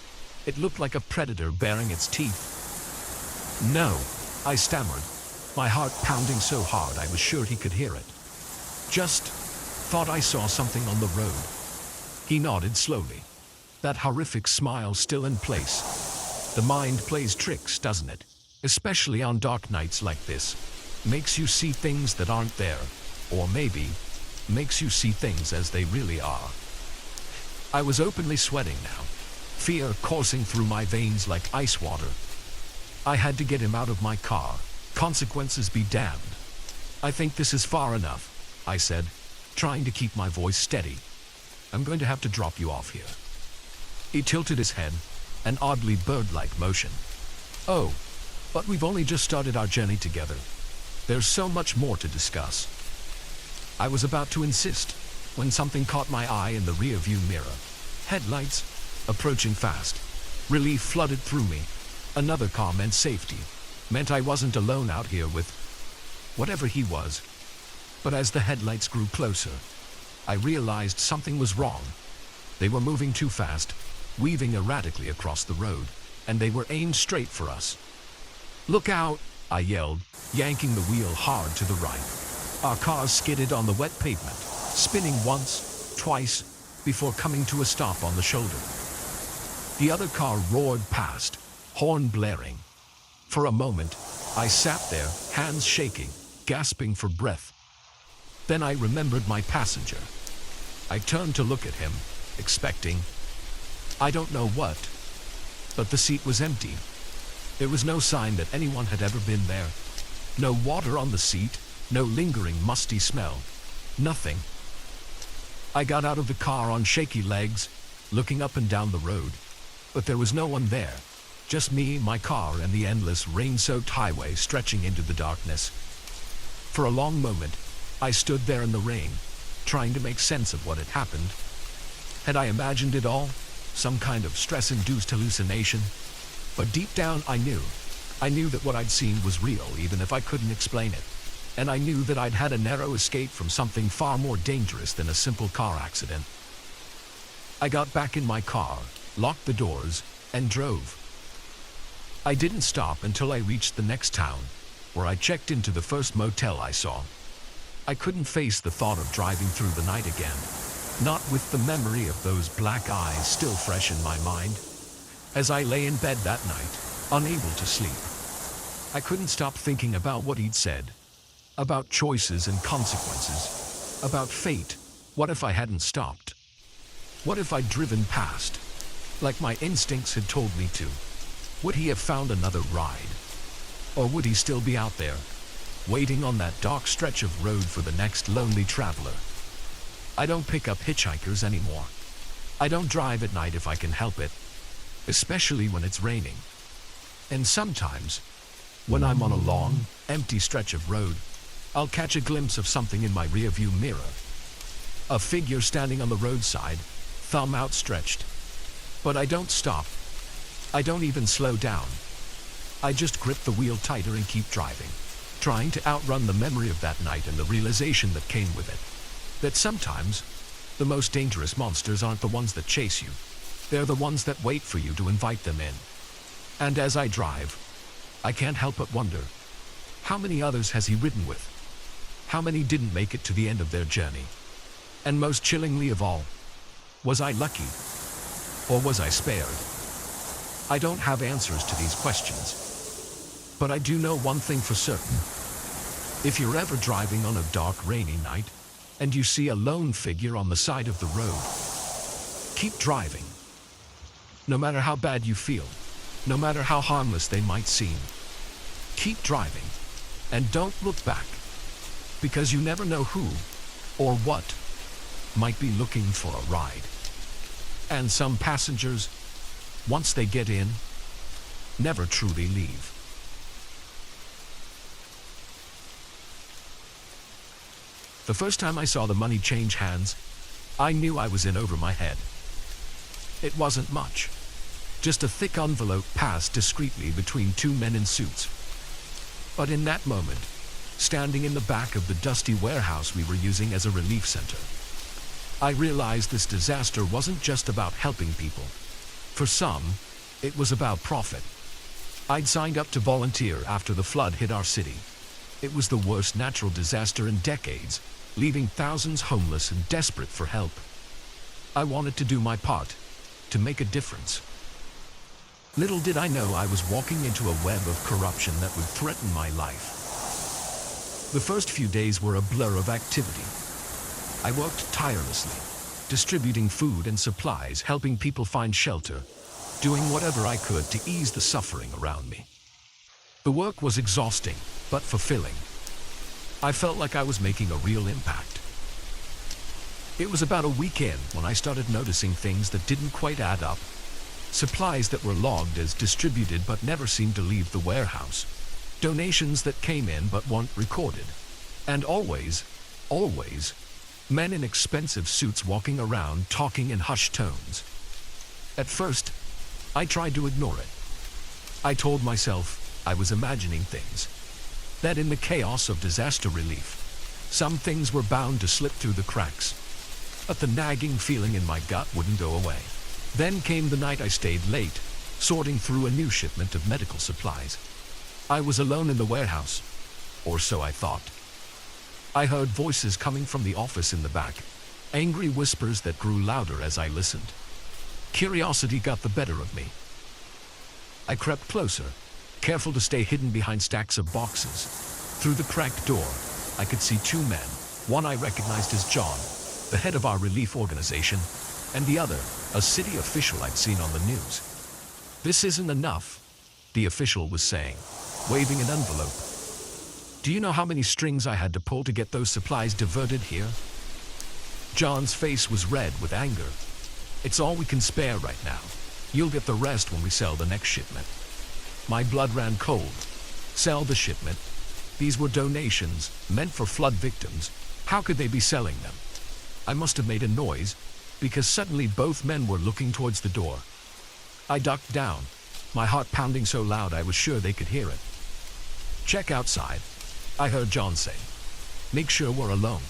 it looked like a predator baring its teeth. "No," I stammered, my heart pounding so hard I was sure he could hear it. "Just thought I saw something on the road." He nodded slowly, that horrific smile still in place. The mind plays tricks, doesn't it? Especially on dark nights like this. Makes you see things that aren't there, or maybe makes you see things as they really are. I was openly sweating now, fear coursing through my veins like ice water. I had to get him out of my car. Consequences be damned. I think this is far enough, I said, trying to keep my voice steady. I'm going to have to drop you off here. He tilted his head, an oddly bird-like motion. Oh, but we've only just started our journey together. There's so much more to discuss. I was about to insist when something caught my eye in the rear-view mirror. Headlights, approaching fast. Relief flooded through me. Another car meant safety, meant I wasn't alone out here with whatever he was. But as the headlights grew closer, I realized something was wrong. They were moving too fast, weaving erratically across the road, and they were aimed straight for us. "Look out!" I yelled, yanking the wheel hard to the right. Our cars skidded on the wet pavement, spinning once, twice, before coming to a stop on the shoulder. The other car roared past, horn blaring. For a moment, I sat there, hands shaking, gasping for breath. Then I remembered my passenger. I turned to look at him, expecting, I don't know what, but the seat was empty. There was no sign that anyone had ever been there. No water on the seat, no lingering musty smell. Nothing. I got out of the car on shaky legs, looking up and down the road, but there was no one there. Just me, my car, and the endless rain-soaked highway stretching into the darkness. For a long moment, I stood there in the rain, trying to make sense of what had happened. Had I imagined it all? Some kind of stress-induced hallucination? But deep down, I knew. I knew that what I'd seen was real, even if I couldn't explain it. And I knew that I'd had a narrow escape from something far more dangerous than a simple car accident. I got back in my car, locked the doors, and drove. I didn't stop until I reached the next town, where I checked into the first motel I saw. I couldn't face the thought of driving through the night again, not with the memory of those black eyes still fresh in my mind. As I lay in bed that night, unable to sleep, I couldn't stop thinking about what he'd said, about choices and consequences, about fate. What if I hadn't stopped? What if I'd driven past, like my instincts had told me to? Would he have found another ride? Or would he still be out there, waiting on that dark stretch of road for the next lonely traveler? I don't pick up hitchhikers anymore. I don't drive at night if I can help it, especially when it's raining. And sometimes, when I'm on a long, empty stretch of road, I'll catch a glimpse of something in my rearview mirror. A figure standing on the roadside, thumb outstretched. But I don't stop. I don't even slow down. I just grip the wheel tighter and keep driving, trying to outrun the memory of that night and the realization that came with it. That sometimes, the most dangerous monsters aren't the ones that chase you. They're the ones that wait for you to invite them in. And as I drive, I can't help but wonder, how many others has he ridden with? How many didn't make it to the end of their journey? And most chillingly of all, was I lucky? Or was I spared? I don't have answers to these questions. But I do know one thing for certain. If you're ever driving on a dark, rainy night, and you see a lone figure on the side of the road, keep driving. No matter how bad you feel, no matter how harmless they might seem, keep driving, and don't look back, because you never know who or what might be looking for a ride. And some passengers, once they get in, never truly leave. The first time I saw the money change hands, I knew I was in over my head. It wasn't much. Just a thick envelope passed discreetly between two men in suits. But in that moment, standing in the back of the dusty warehouse we were using as a relief center, I realized this disaster wasn't just about helping people. For some, it was about profit. I'd signed up to volunteer after the flood hit our city. It was the worst natural disaster in decades, leaving thousands homeless and desperate for help. I wanted to do my part, to make a difference. Little did I know I was walking into a web of corruption that would threaten my life. The first few days were a blur of activity. I worked tirelessly, distributing food and supplies, helping people find shelter, doing whatever I could to ease the suffering around me. The work was exhausting, but fulfilling. I felt like I was making a real impact. It was about a week in when I started noticing things that didn't quite add up. Supplies that were logged as distributed but never seemed to leave the warehouse. Donations that came in but weren't recorded. And always, men in expensive suits walking around talking in hushed tones. At first, I tried to ignore it. I told myself I was imagining things. That in the chaos of disaster relief, some things were bound to slip through the cracks. But the nagging feeling in my gut wouldn't go away. Then came the night I stayed late, sorting through a new shipment of medical supplies. I was alone in the warehouse, or so I thought. I heard voices coming from the office in the back, angry whispers that grew louder as I listened. Curiosity got the better of me. I crept closer, careful to stay hidden behind stacks of boxes. Through the cracked door, I could see two men. One I recognized as John, the head of our relief organization, and the other, a city official I'd seen on the news. "This isn't enough," the official was saying, waving an envelope. "Do you know how many strings I had to pull to get those supplies diverted here?" John's face was red with anger. "It's all we can spare right now. You'll get the rest when we sell the next shipment." My blood ran cold. Sell the shipment? These were donations, meant for flood victims. How could they be selling them? I must have made a noise, because suddenly both men were looking towards the door. I ducked down, my heart pounding so loud I was sure they could hear it. "Check outside," I heard John say. "Make sure we're alone."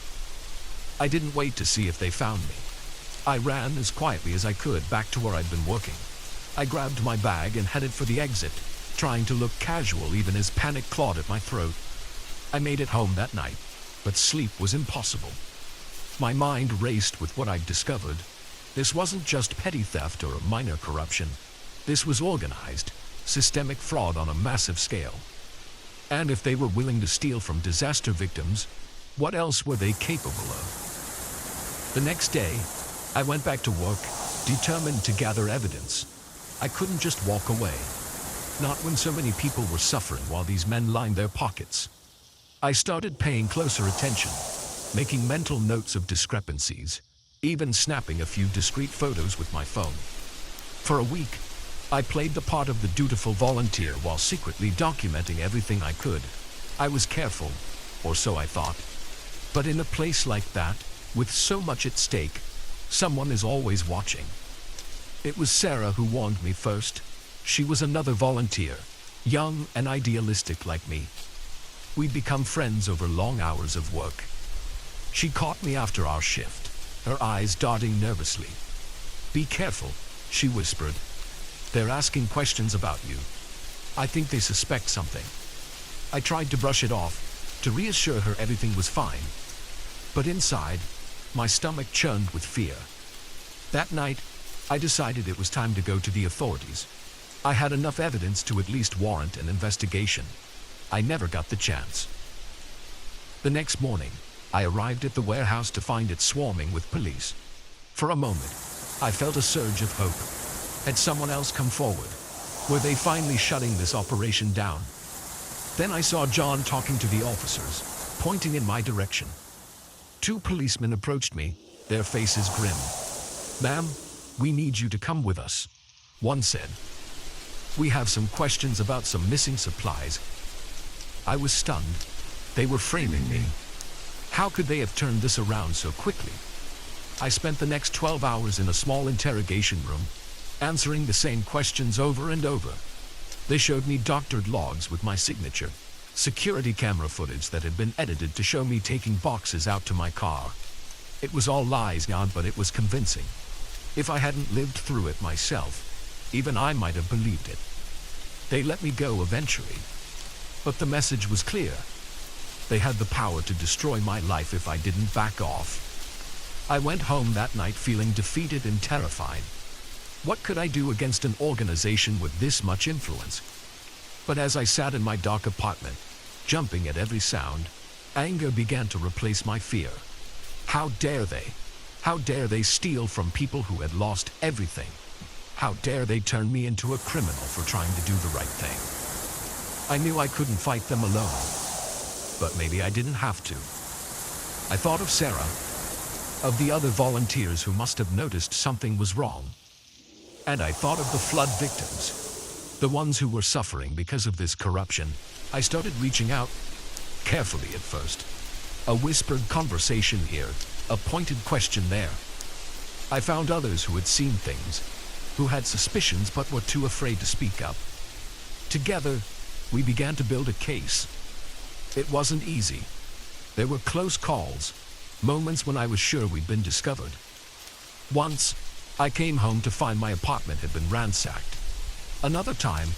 I didn't wait to see if they found me. I ran as quietly as I could back to where I'd been working. I grabbed my bag and headed for the exit, trying to look casual even as panic clawed at my throat. I made it home that night, but sleep was impossible. My mind raced with what I'd discovered. This wasn't just petty theft or a minor corruption. This was organized, systemic fraud on a massive scale. And if they were willing to steal from disaster victims, what else were they capable of? The next day, I went back to work, determined to gather evidence. I couldn't just walk away. Not when so many people were suffering while these men lined their pockets. I started paying closer attention, making mental notes of discrepancies, even snapping a few discreet photos with my phone. For a week, I played the part of the dutiful volunteer while secretly documenting everything I could. I was careful, or so I thought. But in a place like that, with so much at stake, someone is always watching. It was Sarah who warned me first. She was another volunteer, young and idealistic like me. We'd become friends over long hours of work. She caught me after our shift, her eyes darting nervously. "Be careful," she whispered. "They're asking questions about you. I think they suspect something." I tried to brush it off, to reassure her everything was fine. But inside, my stomach churned with fear. That night, I decided it was time to go to the authorities. I had enough evidence to at least warrant an investigation. I never got the chance. The next morning, I arrived at the warehouse to find it swarming with police. For a moment, I felt a surge of hope. Had someone else come forward? Were they finally shutting this operation down? Then I saw John talking to the officers, pointing in my direction. Two policemen approached me, their faces grim. "Ma'am, we need you to come with us," one said. "We have some questions about some missing supplies." I was stunned. They were framing me. How could they have turned this around so quickly? I spent the next 12 hours in a small interrogation room, answering the same questions over and over. They showed me doctored logs with my signature, security camera footage that had been edited to show me taking boxes out to my car. It was all lies, but it was convincing. If I hadn't lived through it myself, even I might have believed it. They let me go eventually. But the message was clear. They had the power to destroy my life if I didn't back off. I went home that night feeling defeated and terrified. What could I do against an organization with this much influence? But as I sat in my dark apartment, jumping at every sound, anger began to replace my fear. How dare they? How dare they steal from people who had lost everything? How dare they turn me into a criminal for trying to do the right thing? I knew I couldn't fight them alone, but maybe I didn't have to. I thought of Sarah, of the other volunteers who must have noticed something was wrong. And I thought of the flood victims, the ones who were suffering because of this corruption. I started reaching out, carefully at first. A whispered conversation here, a pointed question there. I found others who had seen things, who had suspicions but were too afraid to speak up. Together, we began to build a case. It wasn't easy. There were close calls, moments when I was sure we'd been discovered. Once, I came home to find my apartment had been ransacked. Another time,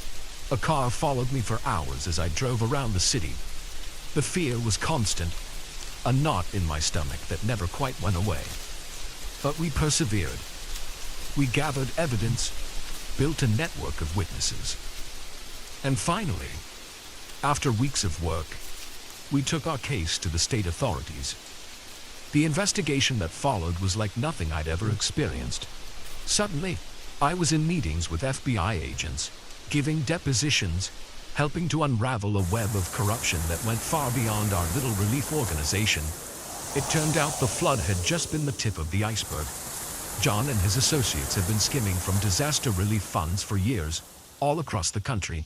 a car followed me for hours as I drove around the city. The fear was constant, a knot in my stomach that never quite went away. But we persevered. We gathered evidence, built a network of witnesses. And finally, after weeks of work, we took our case to the state authorities. The investigation that followed was like nothing I'd ever experienced. Suddenly, I was in meetings with FBI agents, giving depositions, helping to unravel a web of corruption that went far beyond our little relief organization. It turned out the flood had just been the tip of the iceberg. John and his associates had been skimming from disaster relief funds for years, all across the country.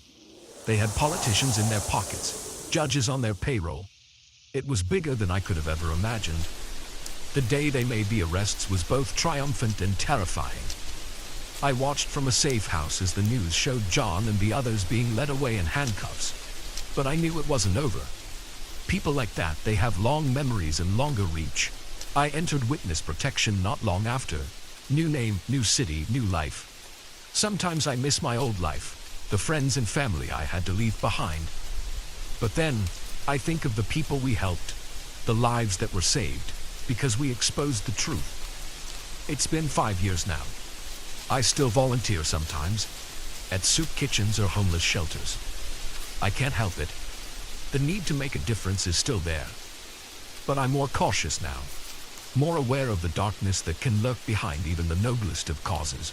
They had politicians in their pockets, judges on their payroll. It was bigger than I could have ever imagined. The day they made the arrests was both triumphant and terrifying. I watched from a safe house as the news showed John and the others being led away in handcuffs. But I knew it wasn't over. People like that, they have long memories and longer reach. I entered witness protection not long after. New name, new city, new life. Sometimes I miss my old life, the friends and family I had to leave behind. But then, I think of the people we helped, the lives that were saved, because we exposed the truth. It's been 5 years now. I still volunteer sometimes, at soup kitchens or homeless shelters. I can't help it. The need to make a difference is still there. But I'm more cautious now, more aware of the darkness that can lurk behind even the noblest of causes.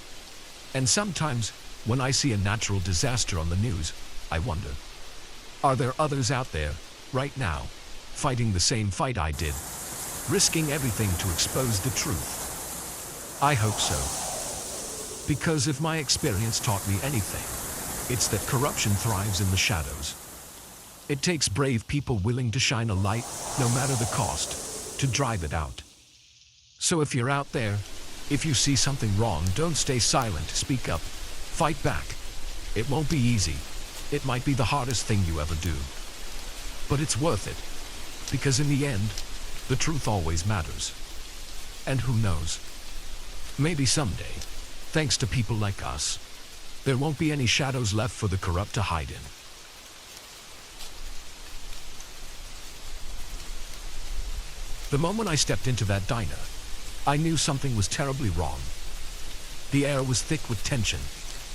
And sometimes, when I see a natural disaster on the news, I wonder, are there others out there, right now, fighting the same fight I did, risking everything to expose the truth? I hope so. Because if my experience taught me anything, it's that corruption thrives in the shadows. It takes brave people willing to shine a light, no matter the cost, to drive it out. So if you're out there, if you see something wrong, don't stay silent, speak up, fight back. It won't be easy. It might be the hardest thing you ever do. But it's worth it, because in the end, the truth always matters. And who knows? Maybe someday, thanks to people like us, there won't be any shadows left for the corrupt to hide in. The moment I stepped into that diner, I knew something was terribly wrong. The air was thick with tension,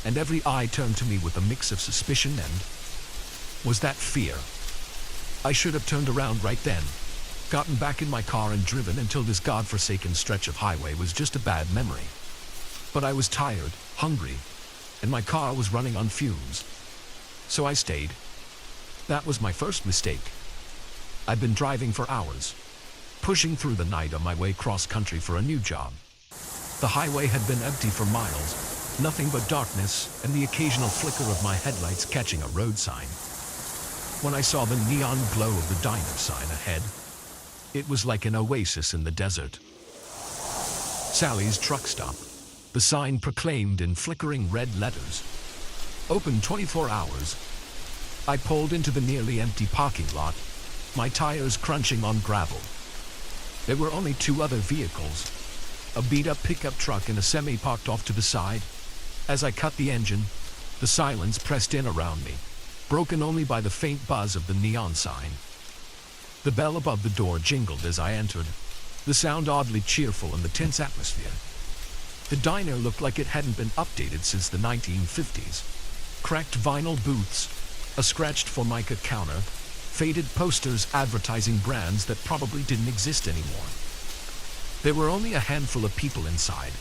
and every eye turned to me with a mix of suspicion and, was that fear? I should have turned around right then, gotten back in my car and driven until this godforsaken stretch of highway was just a bad memory. But I was tired, hungry, and my car was running on fumes. So I stayed. That was my first mistake. I'd been driving for hours, pushing through the night on my way cross-country for a new job. The highway had been empty for miles, nothing but darkness and the occasional flicker of my headlights catching a road sign. When I saw the neon glow of the diner sign ahead, it was like an oasis in the desert. Sally's Truck Stop. The sign proclaimed in flickering red letters, open 24 hours. I pulled into the nearly empty parking lot, my tires crunching on gravel. There were only two other vehicles, a beat-up pickup truck and a semi parked off to the side. As I cut the engine, the silence pressed in around me, broken only by the faint buzz of the neon sign. The bell above the door jingled as I entered, the sound oddly cheerful in the tense atmosphere. The diner looked like it hadn't been updated since the 1950s. Cracked vinyl booths, a scratched Formica counter, faded posters advertising brands that probably didn't exist anymore. There were only a handful of people inside.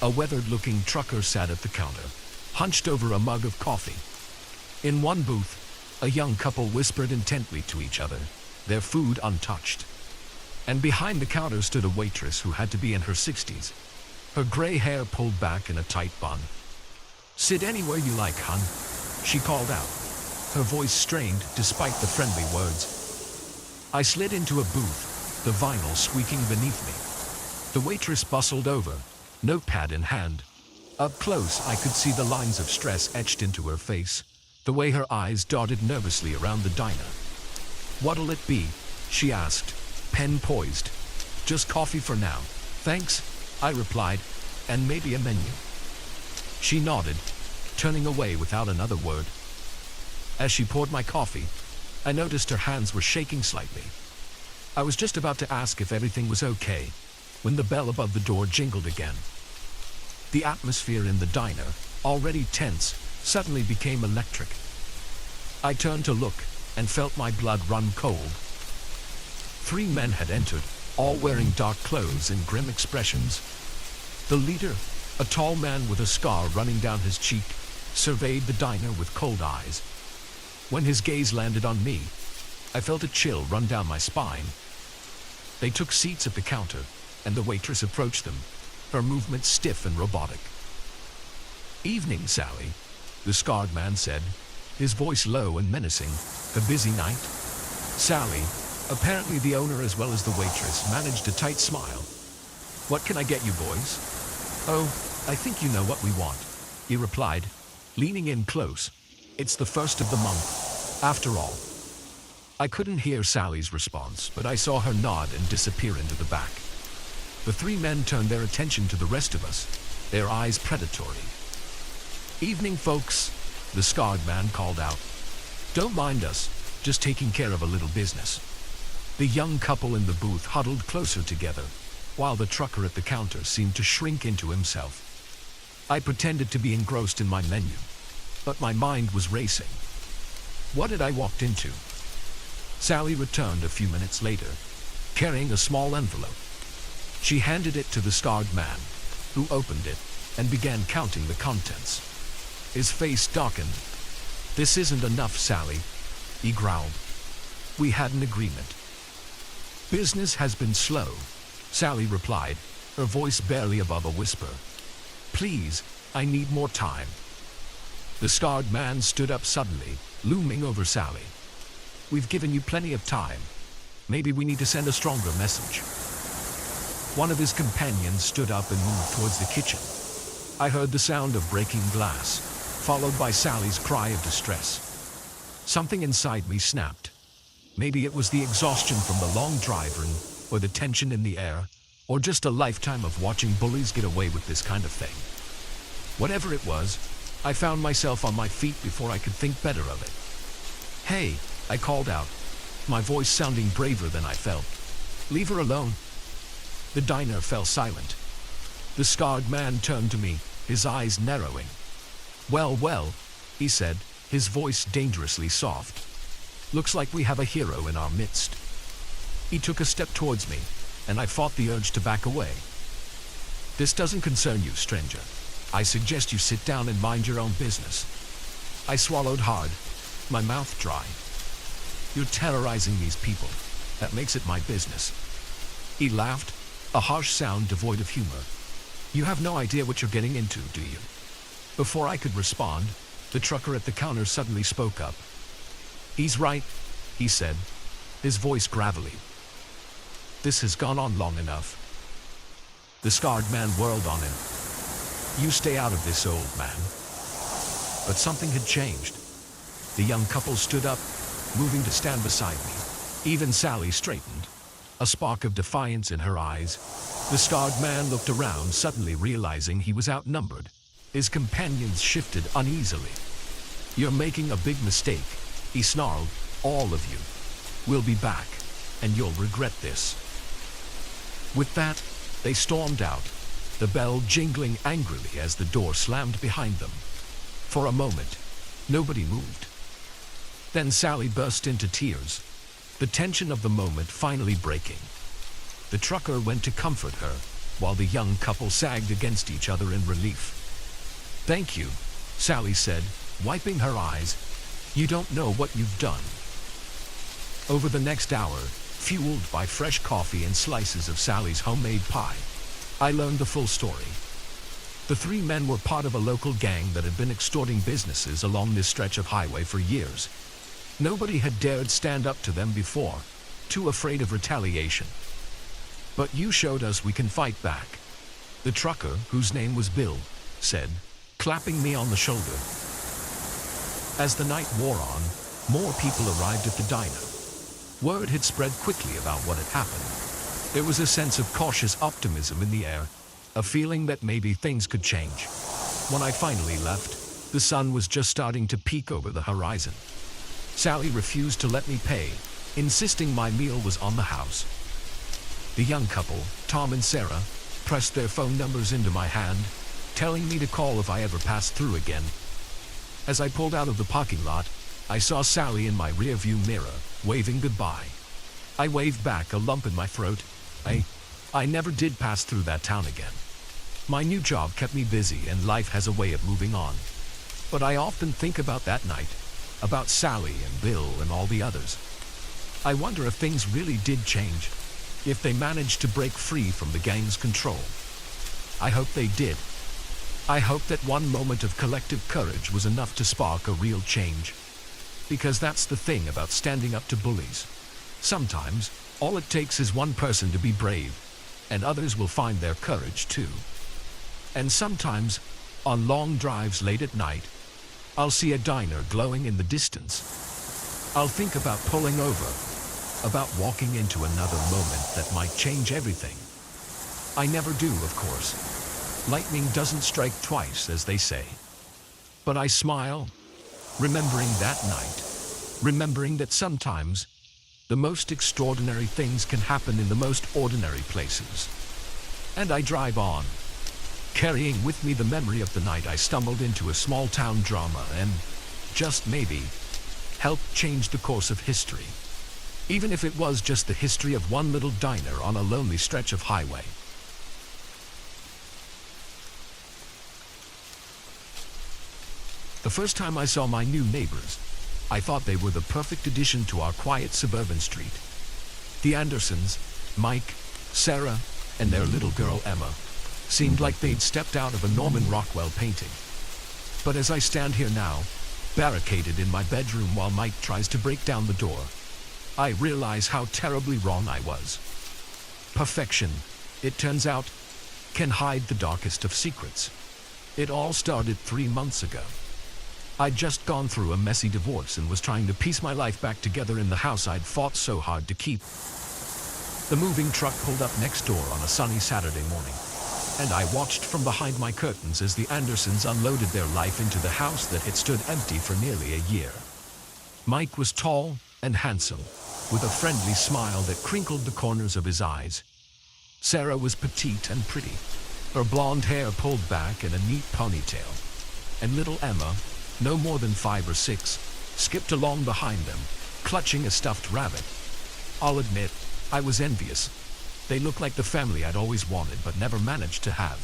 A weathered-looking trucker sat at the counter, hunched over a mug of coffee. In one booth, A young couple whispered intently to each other, their food untouched. And behind the counter stood a waitress who had to be in her 60s, her gray hair pulled back in a tight bun. "Sit anywhere you like, hun," she called out, her voice strained despite the friendly words. I slid into a booth, the vinyl squeaking beneath me. The waitress bustled over, notepad in hand. Up close, I could see the lines of stress etched into her face, the way her eyes darted nervously around the diner. "What'll it be?" she asked, pen poised. "Just coffee for now, thanks," I replied, "and maybe a menu." She nodded, turning away without another word. As she poured my coffee, I noticed her hands were shaking slightly. I was just about to ask if everything was okay, when the bell above the door jingled again. The atmosphere in the diner, already tense, suddenly became electric. I turned to look and felt my blood run cold. 3 men had entered, all wearing dark clothes and grim expressions. The leader, a tall man with a scar running down his cheek, surveyed the diner with cold eyes. When his gaze landed on me, I felt a chill run down my spine. They took seats at the counter, and the waitress approached them, her movements stiff and robotic. "Evening, Sally," the scarred man said, his voice low and menacing. "A busy night?" Sally, apparently the owner as well as the waitress, managed a tight smile. "What can I get you boys?" "Oh, I think you know what we want," he replied, leaning in close. "It's the first of the month, after all." I couldn't hear Sally's response, but I saw her nod and disappear into the back. The 3 men turned their attention to the rest of us, their eyes predatory. "Evening, folks," the scarred man called out. "Don't mind us, just taking care of a little business." The young couple in the booth huddled closer together, while the trucker at the counter seemed to shrink into himself. I pretended to be engrossed in my menu, but my mind was racing. What had I walked into? Sally returned a few minutes later, carrying a small envelope. She handed it to the scarred man, who opened it and began counting the contents. His face darkened. "This isn't enough, Sally," he growled. "We had an agreement." "Business has been slow," Sally replied, her voice barely above a whisper. "Please, I need more time." The scarred man stood up suddenly, looming over Sally. "We've given you plenty of time. Maybe we need to send a stronger message." One of his companions stood up and moved towards the kitchen. I heard the sound of breaking glass, followed by Sally's cry of distress. Something inside me snapped. Maybe it was the exhaustion from the long drive, or the tension in the air, or just a lifetime of watching bullies get away with this kind of thing. Whatever it was, I found myself on my feet before I could think better of it. "Hey," I called out, my voice sounding braver than I felt. "Leave her alone." The diner fell silent. The scarred man turned to me, his eyes narrowing. Well, he said, his voice dangerously soft. "Looks like we have a hero in our midst." He took a step towards me, and I fought the urge to back away. "This doesn't concern you, stranger. I suggest you sit down and mind your own business." I swallowed hard, my mouth dry. "You're terrorizing these people. That makes it my business." He laughed, a harsh sound devoid of humor. "You have no idea what you're getting into, do you?" Before I could respond, the trucker at the counter suddenly spoke up. "He's right," he said, his voice gravelly. "This has gone on long enough." The scarred man whirled on him. "You stay out of this, old man." But something had changed. The young couple stood up, moving to stand beside me. Even Sally straightened, a spark of defiance in her eyes. The scarred man looked around, suddenly realizing he was outnumbered. His companions shifted uneasily. "You're making a big mistake," he snarled, "all of you. We'll be back, and you'll regret this." With that, they stormed out, the bell jingling angrily as the door slammed behind them. For a moment, nobody moved. Then Sally burst into tears, the tension of the moment finally breaking. The trucker went to comfort her, while the young couple sagged against each other in relief. "Thank you," Sally said, wiping her eyes. You don't know what you've done. Over the next hour, fueled by fresh coffee and slices of Sally's homemade pie, I learned the full story. The three men were part of a local gang that had been extorting businesses along this stretch of highway for years. Nobody had dared stand up to them before, too afraid of retaliation. But you showed us we can fight back, the trucker, whose name was Bill, said, clapping me on the shoulder. As the night wore on, more people arrived at the diner. Word had spread quickly about what had happened. There was a sense of cautious optimism in the air, a feeling that maybe things could change. When I finally left, the sun was just starting to peek over the horizon. Sally refused to let me pay, insisting my meal was on the house. The young couple, Tom and Sarah, pressed their phone numbers into my hand, telling me to call if I ever passed through again. As I pulled out of the parking lot, I saw Sally in my rearview mirror, waving goodbye. I waved back, a lump in my throat. I never did pass through that town again. My new job kept me busy and life has a way of moving on. But I often think about that night, about Sally and Bill and all the others. I wonder if things really did change, if they managed to break free from the gang's control. I hope they did. I hope that one moment of collective courage was enough to spark a real change. Because that's the thing about standing up to bullies. Sometimes, all it takes is one person to be brave, and others will find their courage too. And sometimes, on long drives late at night, I'll see a diner glowing in the distance. I'll think about pulling over, about walking into another moment that might change everything. I never do, of course. Lightning doesn't strike twice, as they say. But I smile, remembering that night, remembering that sometimes the most extraordinary things can happen in the most ordinary places. And I drive on, carrying with me the memory of the night I stumbled into a small-town drama and, just maybe, helped change the course of history. Even if it was just the history of one little diner on a lonely stretch of highway. The first time I saw my new neighbors, I thought they were the perfect addition to our quiet suburban street. The Andersons, Mike, Sarah, and their little girl Emma, seemed like they'd stepped out of a Norman Rockwell painting. But as I stand here now, barricaded in my bedroom while Mike tries to break down the door, I realize how terribly wrong I was. Perfection, it turns out, can hide the darkest of secrets. It all started 3 months ago. I'd just gone through a messy divorce and was trying to piece my life back together in the house I'd fought so hard to keep. The moving truck pulled up next door on a sunny Saturday morning, and I watched from behind my curtains as the Andersons unloaded their life into the house that had stood empty for nearly a year. Mike was tall and handsome, with a friendly smile that crinkled the corners of his eyes. Sarah was petite and pretty, her blonde hair pulled back in a neat ponytail, and little Emma, no more than 5 or 6, skipped along behind them, clutching a stuffed rabbit. I'll admit, I was envious. They looked like the family I'd always wanted but never managed to have.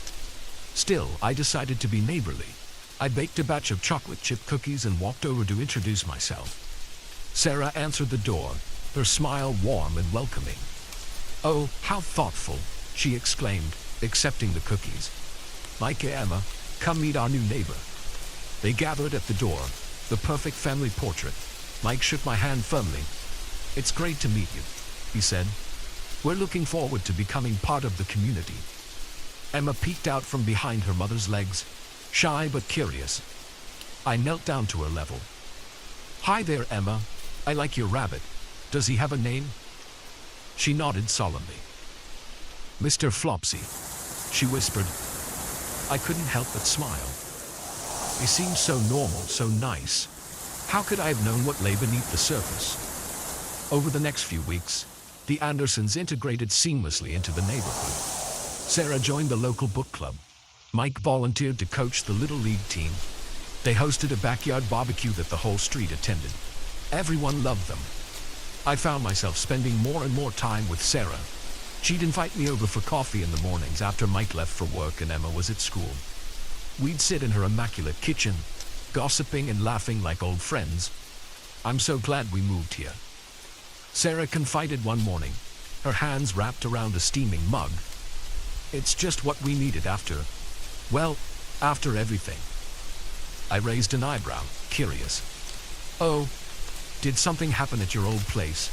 Still, I decided to be neighborly. I baked a batch of chocolate chip cookies and walked over to introduce myself. Sarah answered the door, her smile warm and welcoming. "Oh, how thoughtful," she exclaimed, accepting the cookies. "Mike and Emma, come meet our new neighbor." They gathered at the door, the perfect family portrait. Mike shook my hand firmly. "It's great to meet you," he said. "We're looking forward to becoming part of the community." Emma peeked out from behind her mother's legs, shy but curious. I knelt down to her level. "Hi there, Emma. I like your rabbit. Does he have a name?" She nodded solemnly. "Mr. Flopsy," she whispered. I couldn't help but smile. He seemed so normal, so nice. How could I have known what lay beneath the surface? Over the next few weeks, the Andersons integrated seamlessly into the neighborhood. Sarah joined the local book club. Mike volunteered to coach the Little League team. They hosted a backyard barbecue that the whole street attended. Everyone loved them. I found myself spending more and more time with Sarah. She'd invite me over for coffee in the mornings after Mike left for work and Emma was at school. We'd sit in her immaculate kitchen, gossiping and laughing like old friends. I'm so glad we moved here," Sarah confided one morning, her hands wrapped around a steaming mug. "It's just what we needed after everything." I raised an eyebrow, curious. "Oh, did something happen at your old place?"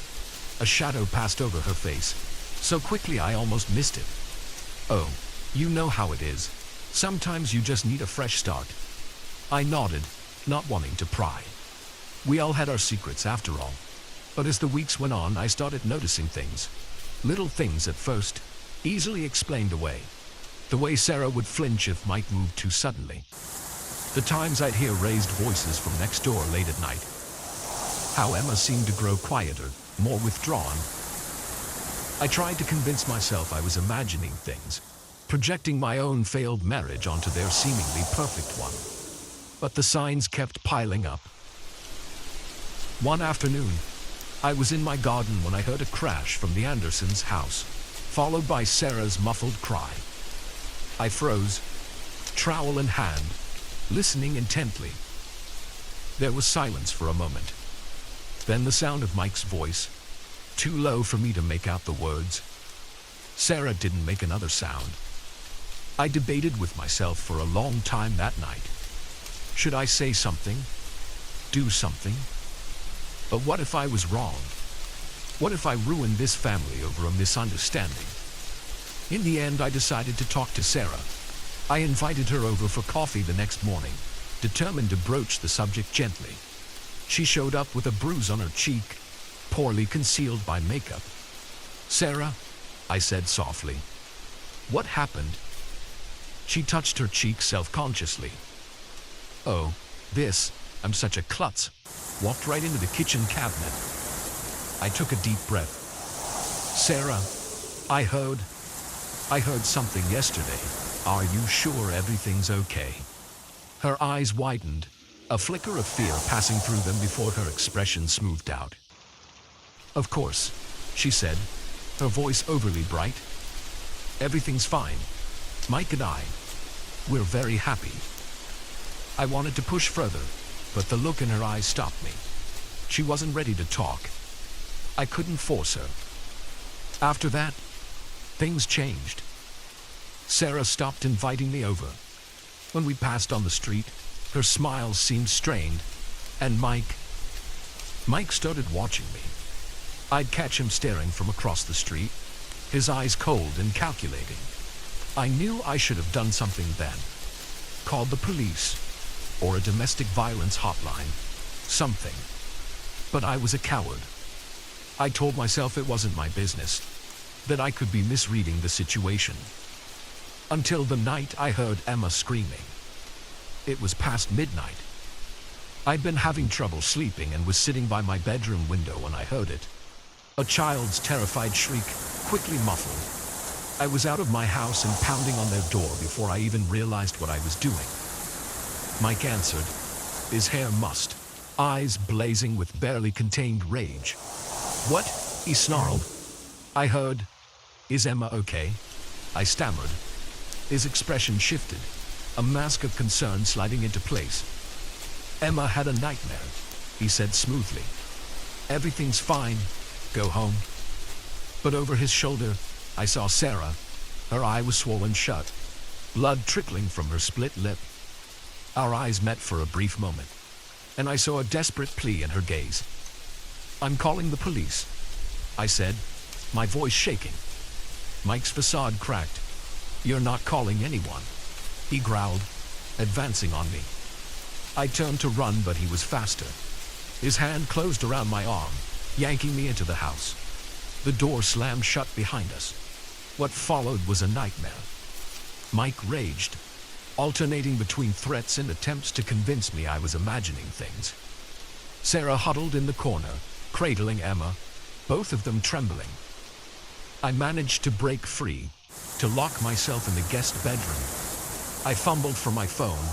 A shadow passed over her face, so quickly I almost missed it. "Oh, you know how it is. Sometimes you just need a fresh start." I nodded, not wanting to pry. We all had our secrets after all. But as the weeks went on, I started noticing things. Little things at first, easily explained away. The way Sarah would flinch if Mike moved too suddenly. The times I'd hear raised voices from next door late at night. How Emma seemed to grow quieter, more withdrawn. I tried to convince myself I was imagining things, projecting my own failed marriage onto their seemingly perfect one. But the signs kept piling up. One afternoon, I was in my garden when I heard a crash from the Andersons' house, followed by Sarah's muffled cry. I froze, trowel in hand, listening intently. There was silence for a moment. Then the sound of Mike's voice, too low for me to make out the words. Sarah didn't make another sound. I debated with myself for a long time that night. Should I say something? Do something? But what if I was wrong? What if I ruined this family over a misunderstanding? In the end, I decided to talk to Sarah. I invited her over for coffee the next morning, determined to broach the subject gently. She showed up with a bruise on her cheek, poorly concealed by makeup. "Sarah," I said softly, "what happened?" She touched her cheek self-consciously. "Oh, I'm such a klutz." Walked right into the kitchen cabinet. I took a deep breath. "Sarah, I heard something yesterday. Are you sure everything's okay?" Her eyes widened, a flicker of fear passing through them before her expression smoothed out. "Of course," she said, her voice overly bright. "Everything's fine. Mike and we're very happy." I wanted to push further, but the look in her eyes stopped me. She wasn't ready to talk. I couldn't force her. After that, things changed. Sarah stopped inviting me over. When we passed on the street, her smile seemed strained, and Mike started watching me. I'd catch him staring from across the street, his eyes cold and calculating. I knew I should have done something then. Called the police, or a domestic violence hotline, something. But I was a coward. I told myself it wasn't my business, that I could be misreading the situation. Until the night I heard Emma screaming. It was past midnight. I'd been having trouble sleeping and was sitting by my bedroom window when I heard it. A child's terrified shriek, quickly muffled. I was out of my house and pounding on their door before I even realized what I was doing. Mike answered, his hair mussed, eyes blazing with barely contained rage. "What?" he snarled. I heard, "Is Emma okay?" I stammered. His expression shifted, a mask of concern sliding into place. "Emma had a nightmare," he said smoothly. "Everything's fine. Go home." But over his shoulder, I saw Sarah. Her eye was swollen shut, blood trickling from her split lip. Our eyes met for a brief moment, and I saw a desperate plea in her gaze. "I'm calling the police," I said, my voice shaking. Mike's facade cracked. "You're not calling anyone," he growled, advancing on me. I turned to run, but he was faster. His hand closed around my arm, yanking me into the house. The door slammed shut behind us. What followed was a nightmare. Mike raged, alternating between threats and attempts to convince me I was imagining things. Sarah huddled in the corner, cradling Emma, both of them trembling. I managed to break free, to lock myself in the guest bedroom. I fumbled for my phone,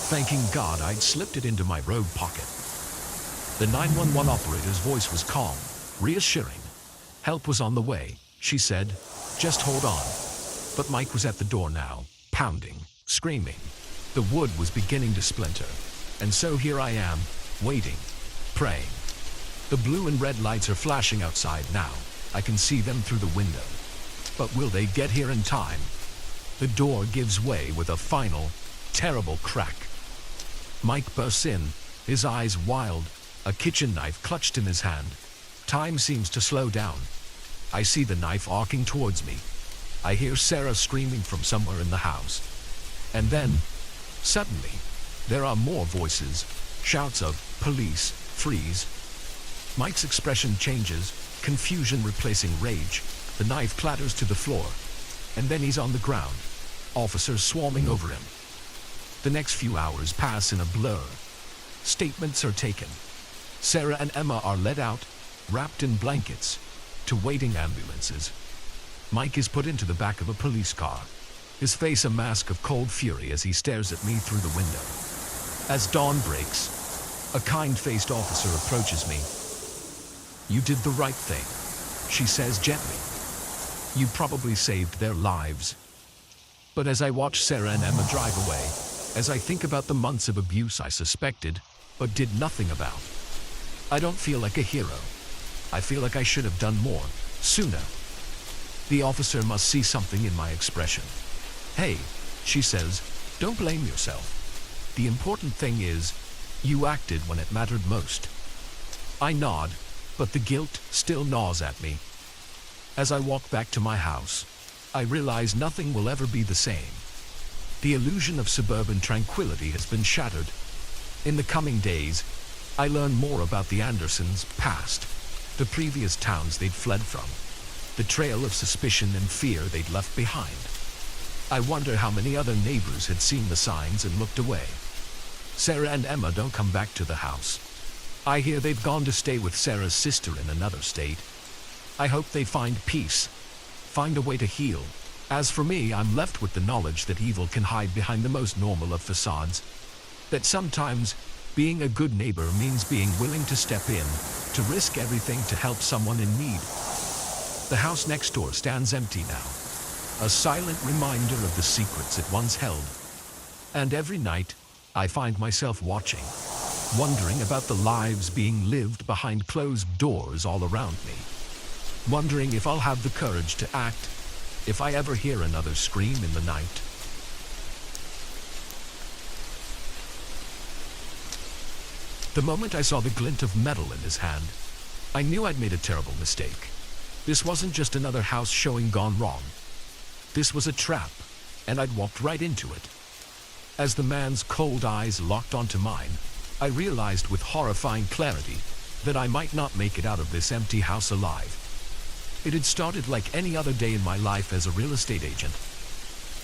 thanking God I'd slipped it into my robe pocket. The 911 operator's voice was calm, reassuring. "Help was on the way," she said. "Just hold on." But Mike was at the door now, pounding, screaming. The wood was beginning to splinter. And so here I am, waiting, praying. The blue and red lights are flashing outside now. I can see them through the window. But will they get here in time? The door gives way with a final, terrible crack. Mike bursts in, his eyes wild, a kitchen knife clutched in his hand. Time seems to slow down. I see the knife arcing towards me. I hear Sarah screaming from somewhere in the house. And then, suddenly, there are more voices, shouts of, "Police, freeze." Mike's expression changes, confusion replacing rage. The knife clatters to the floor, and then he's on the ground, officers swarming over him. The next few hours pass in a blur. Statements are taken. Sarah and Emma are led out, wrapped in blankets, to waiting ambulances. Mike is put into the back of a police car, his face a mask of cold fury as he stares at me through the window. As dawn breaks, a kind-faced officer approaches me. "You did the right thing," she says gently. "You probably saved their lives." But as I watch Sarah and Emma drive away, as I think about the months of abuse I suspected, but did nothing about, I don't feel like a hero. I feel like I should have done more, sooner. The officer must see something in my expression. "Hey," she says, "don't blame yourself. The important thing is, you acted when it mattered most." I nod, but the guilt still gnaws at me. As I walk back to my house, I realize nothing will ever be the same. The illusion of suburban tranquility has been shattered. In the coming days, I learn more about the Andersons' past, the previous towns they'd fled from, the trail of suspicion and fear they'd left behind. I wonder how many other neighbors had seen the signs and looked away. Sarah and Emma don't come back to the house. I hear they've gone to stay with Sarah's sister in another state. I hope they find peace, find a way to heal. As for me, I'm left with the knowledge that evil can hide behind the most normal of facades. That sometimes being a good neighbor means being willing to step in, to risk everything to help someone in need. The house next door stands empty now, a silent reminder of the secrets it once held. And every night, I find myself watching, wondering about the lives being lived behind closed doors all around me. Wondering if I'll have the courage to act, if I ever hear another scream in the night. The moment I saw the glint of metal in his hand, I knew I'd made a terrible mistake. This wasn't just another house showing gone wrong. This was a trap, and I'd walked right into it. As the man's cold eyes locked onto mine, I realized with horrifying clarity that I might not make it out of this empty house alive. It had started like any other day in my life as a real estate agent.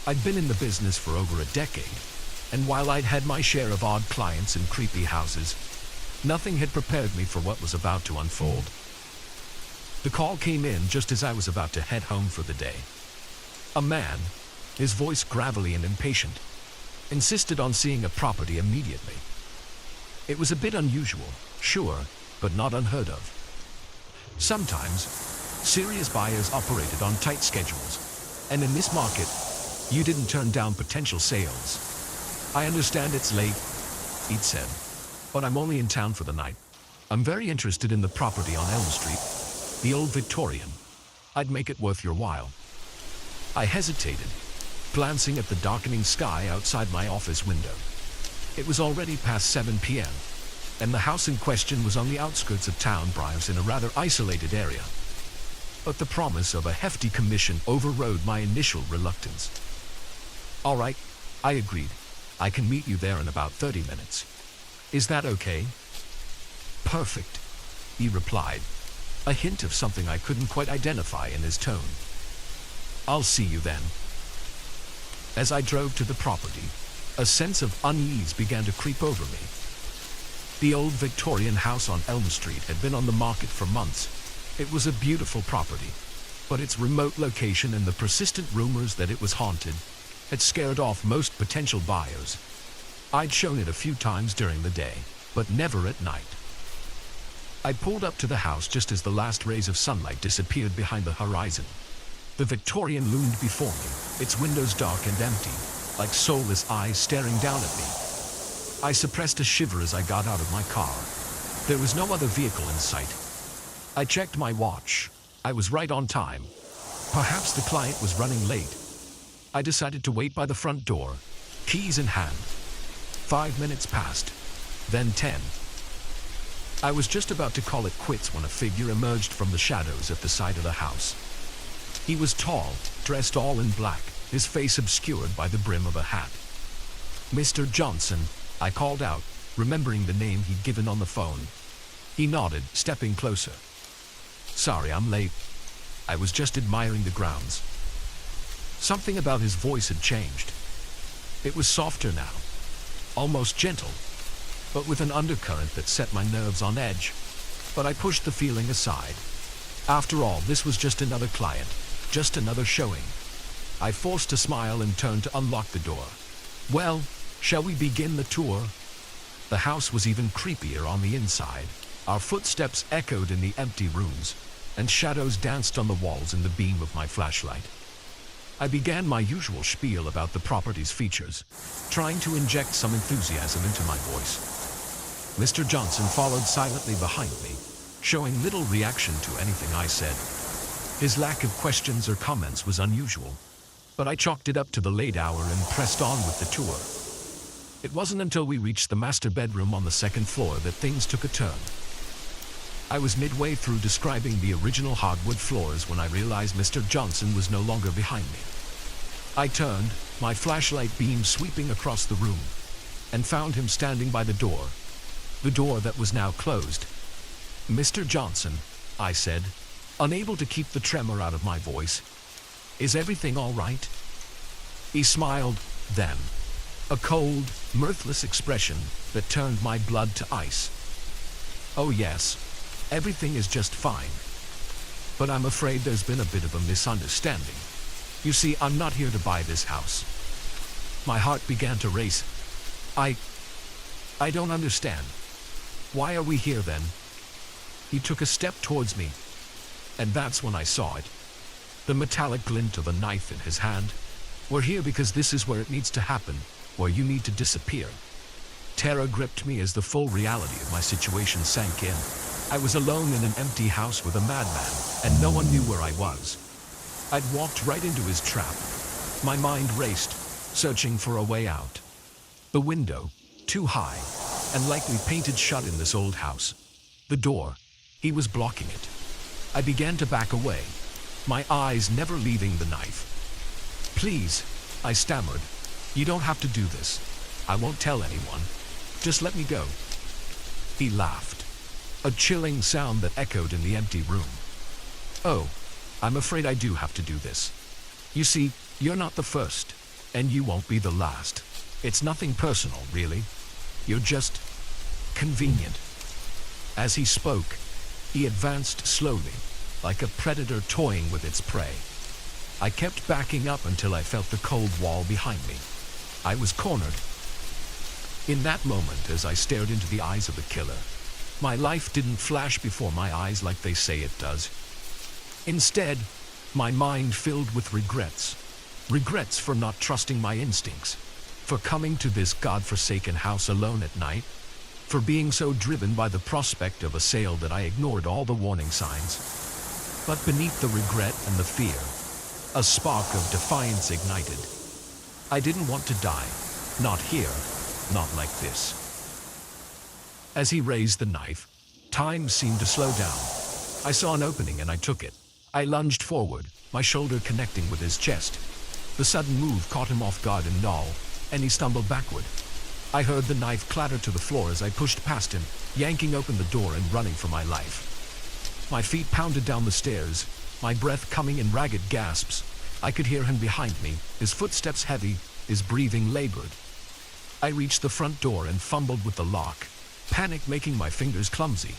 I'd been in the business for over a decade, and while I'd had my share of odd clients and creepy houses, nothing had prepared me for what was about to unfold. The call came in just as I was about to head home for the day. A man, his voice gravelly and impatient, insisted on seeing a property immediately. It was a bit unusual, sure, but not unheard of. Sometimes, serious buyers operated on tight schedules, and in this market, you didn't turn down potential sales. "I understand it's late," he'd said, "but I'm only in town for the night. I'm very interested in the property on Elm Street, the old Victorian. I'd make it worth your while." I hesitated, glancing at the darkening sky outside my office window. It was already past 7 p.m., and the house in question was on the outskirts of town, perhaps in a rather isolated area. But the promise of a hefty commission overrode my initial reluctance. "All right," I agreed. "I can meet you there in about 30 minutes. Is that okay?" "Perfect," he replied, a hint of something I couldn't quite identify in his tone. "I'll see you then." As I drove to the property, a sense of unease began to creep over me. The old Victorian house on Elm Street had been on the market for months. It was a beautiful property, but its remote location and the persistent rumors that it was haunted had scared off most potential buyers. I'd shown it a few times during the day, but never at night. I pulled up to the house just as the last rays of sunlight disappeared behind the horizon. The Victorian loomed before me, its windows dark and empty, like soulless eyes staring down at me. I suppressed a shiver as I got out of my car. There was no other vehicle in sight. I checked my watch. I was right on time. Perhaps the client was running late. I decided to wait by the front door, keys in hand. 5 minutes passed, then 10. I was just about to call it quits when a figure emerged from the shadows at the side of the house. He was tall, dressed all in black, his face obscured by the brim of a hat. "Mr. Johnson," I called out, remembering the name he'd given on the phone. He nodded, stepping closer. "Sorry, I'm late. I was just admiring the grounds." Something about his voice had changed. It was softer now, almost gentle, but with an undercurrent that set my nerves on edge. But I pushed the feeling aside. After all, this was just another client, just another showing. I forced a smile and turned to unlock the door. "Well, shall we begin the tour?" The house was even creepier on the inside. Our footsteps echoed in the empty rooms, and shadows danced on the walls in the beam of my flashlight. I began my usual spiel about the property's features, trying to inject some enthusiasm into my voice. Mr. Johnson followed silently behind me, showing little reaction to anything I said. His lack of questions or comments was unusual, but I chalked it up to the late hour and pressed on with the tour. It wasn't until we reached the master bedroom on the second floor that things took a turn. I was midway through describing the original hardwood floors when I realized Mr. Johnson was no longer behind me. I turned, my flashlight beam sweeping across the room, and found him standing by the door that was now closed. "Mr. Johnson," I said, unable to keep the tremor out of my voice, "is everything all right?" He smiled, then, a cold, mirthless expression that turned my blood to ice. "Oh yes. Everything is just fine. But I'm afraid there's been a bit of a misunderstanding. You see, I'm not here to buy this house." My heart began to race. I don't understand. Why are we here then?" He took a step towards me, and that's when I saw it. The metallic glint of a knife in his hand. "We're here because this is where it needs to happen, where you need to disappear." Terror gripped me as the full reality of my situation sank in. I was alone in an empty house with a madman, and no one knew where I was. I'd walked right into his trap. My mind raced, searching for a way out. The window, too high, and likely painted shut in this old house. The door, he was blocking it. I began to back away, my eyes never leaving the knife. "Please," I stammered, "you don't have to do this. I won't tell anyone. Just let me go." He laughed, a chilling sound that echoed in the empty room. "Oh, I'm afraid I do have to do this. You see, you're not the first, and you won't be the last. It's nothing personal, really. You're just convenient." As he spoke, he advanced slowly, like a predator toying with its prey. I kept backing up until I felt the cold wall behind me. I was cornered. In that moment, as I stared into the eyes of the killer, my life didn't flash before my eyes like they say it does. Instead, my mind filled with regrets. Regrets for not trusting my instincts, for coming to this godforsaken house alone at night, for being so driven by the prospect of a sale that I ignored all the warning signs. But beneath the regret and the fear, a spark of defiance ignited. I didn't want to die. Not here. Not like this. As he raised the knife, time seemed to slow down. I saw an opening and I took it. I lunged forward, my shoulder connecting with his chest. The sudden move caught him off guard and he stumbled backward. I heard the knife clatter to the floor as I pushed past him, yanking open the door and running for my life. My feet pounded down the stairs, my breath coming in ragged gasps. I could hear him behind me, his footsteps heavy, his breathing labored. I reached the front door and fumbled with the lock, panic making my fingers clumsy.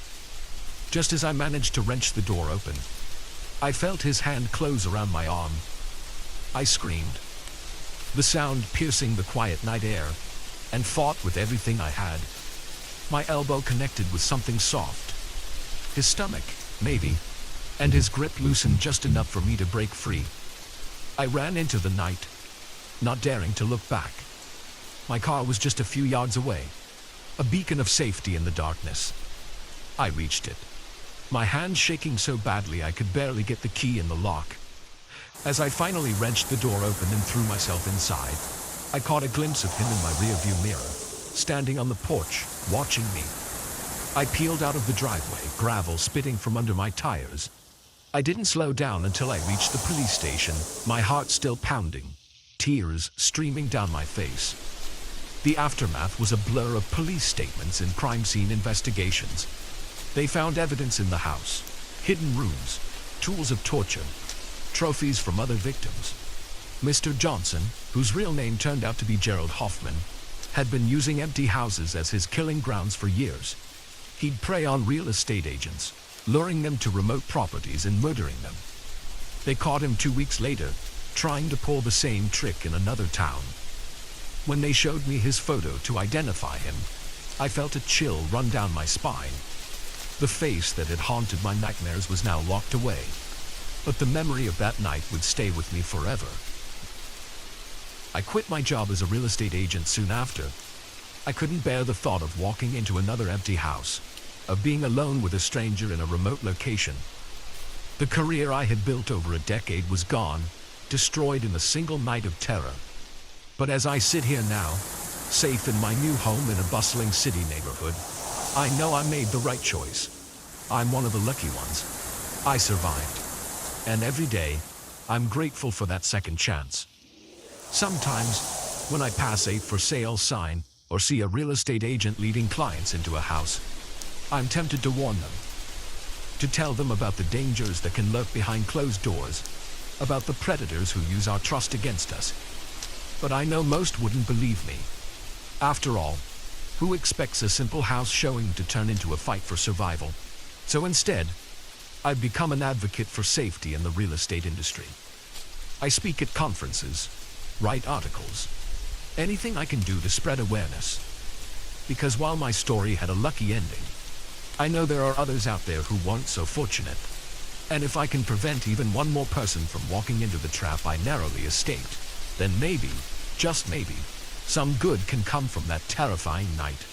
Just as I managed to wrench the door open, I felt his hand close around my arm. I screamed, the sound piercing the quiet night air, and fought with everything I had. My elbow connected with something soft. His stomach, maybe, and his grip loosened just enough for me to break free. I ran into the night, not daring to look back. My car was just a few yards away, a beacon of safety in the darkness. I reached it, my hand shaking so badly I could barely get the key in the lock. As I finally wrenched the door open and threw myself inside, I caught a glimpse of him in my rearview mirror, standing on the porch, watching me. I peeled out of the driveway, gravel spitting from under my tires. I didn't slow down until I reached the police station, my heart still pounding, tears streaming down my face. The aftermath was a blur of police statements and crime scene investigations. They found evidence in the house, hidden rooms, tools of torture, trophies from other victims. Mr. Johnson, whose real name turned out to be Gerald Hoffman, had been using empty houses as his killing grounds for years. He'd prey on real estate agents, luring them to remote properties and murdering them. They caught him 2 weeks later, trying to pull the same trick in another town. When they showed me his photo to identify him, I felt a chill run down my spine. The face that had haunted my nightmares was now locked away, but the memory of that night would stay with me forever. I quit my job as a real estate agent soon after. I couldn't bear the thought of walking into another empty house, of being alone with a stranger in a remote location. The career I had built over a decade was gone, destroyed in a single night of terror. But as I sit here now, safe in my new home in a bustling city neighborhood, I know I made the right choice. I'm one of the lucky ones. I survived. And every day, I'm grateful for that second chance. Sometimes, when I pass a for sale sign or see a real estate agent leading clients into a house, I'm tempted to warn them, to tell them about the dangers that can lurk behind closed doors, about the predators who use our trust against us. But I know most wouldn't believe me. After all, who expects a simple house showing to turn into a fight for survival? So instead, I've become an advocate for safety in the real estate industry. I speak at conferences, write articles, anything I can do to spread awareness. Because while my story had a lucky ending, I know there are others out there who weren't so fortunate. And if I can prevent even one more person from walking into the trap I narrowly escaped, then maybe, just maybe, some good can come from that terrifying night.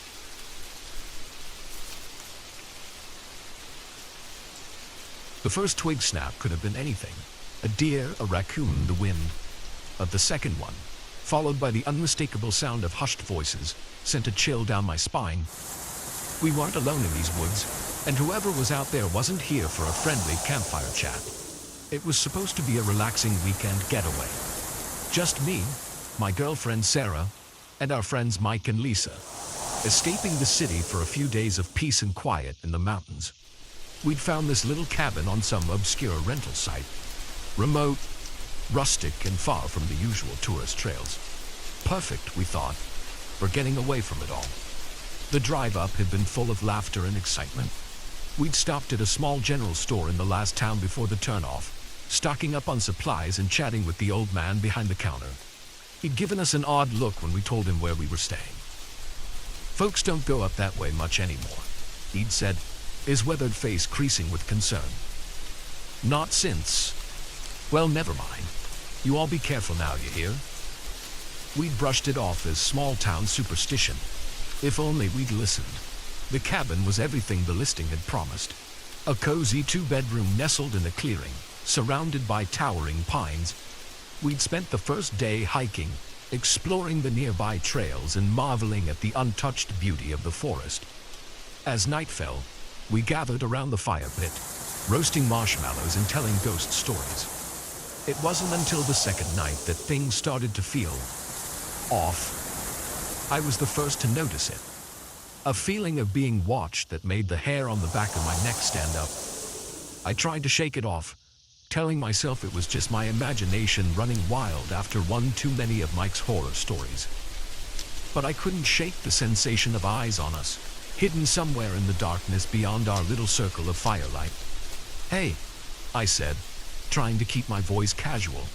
The first twig snap could have been anything. A deer, a raccoon, the wind. But the second one, followed by the unmistakable sound of hushed voices, sent a chill down my spine. We weren't alone in these woods, and whoever was out there wasn't here for a friendly campfire chat. It was supposed to be a relaxing weekend getaway. Just me, my girlfriend Sarah, and our friends Mike and Lisa, escaping the city for a few days of peace and quiet in the mountains. We'd found this little cabin on some obscure rental site, remote, rustic, and far from the usual tourist trails. Perfect, we thought, for getting away from it all. The drive up had been full of laughter and excitement. We'd stopped at a small general store in the last town before the turnoff, stocking up on supplies and chatting with the old man behind the counter. He'd given us an odd look when we told him where we were staying. Folks don't go up that way much anymore, he'd said, his weathered face creasing with concern. Not since. Well, never mind. You all be careful now, you hear? We'd brushed it off as small-town superstition. If only we'd listened. The cabin was everything the listing had promised. A cozy 2-bedroom nestled in a clearing, surrounded by towering pines. We'd spent the first day hiking, exploring the nearby trails and marveling at the untouched beauty of the forest. As night fell, we gathered around the fire pit, roasting marshmallows and telling ghost stories. It wasn't until the second night that things started to feel off. I was the first to notice it. A feeling of being watched that made the hair on the back of my neck stand up. I tried to shake it off, telling myself it was just my imagination running wild after one too many of Mike's horror stories. But I couldn't shake the sensation of eyes on us, hidden somewhere in the darkness beyond our little circle of firelight. "Hey," I said, trying to keep my voice casual.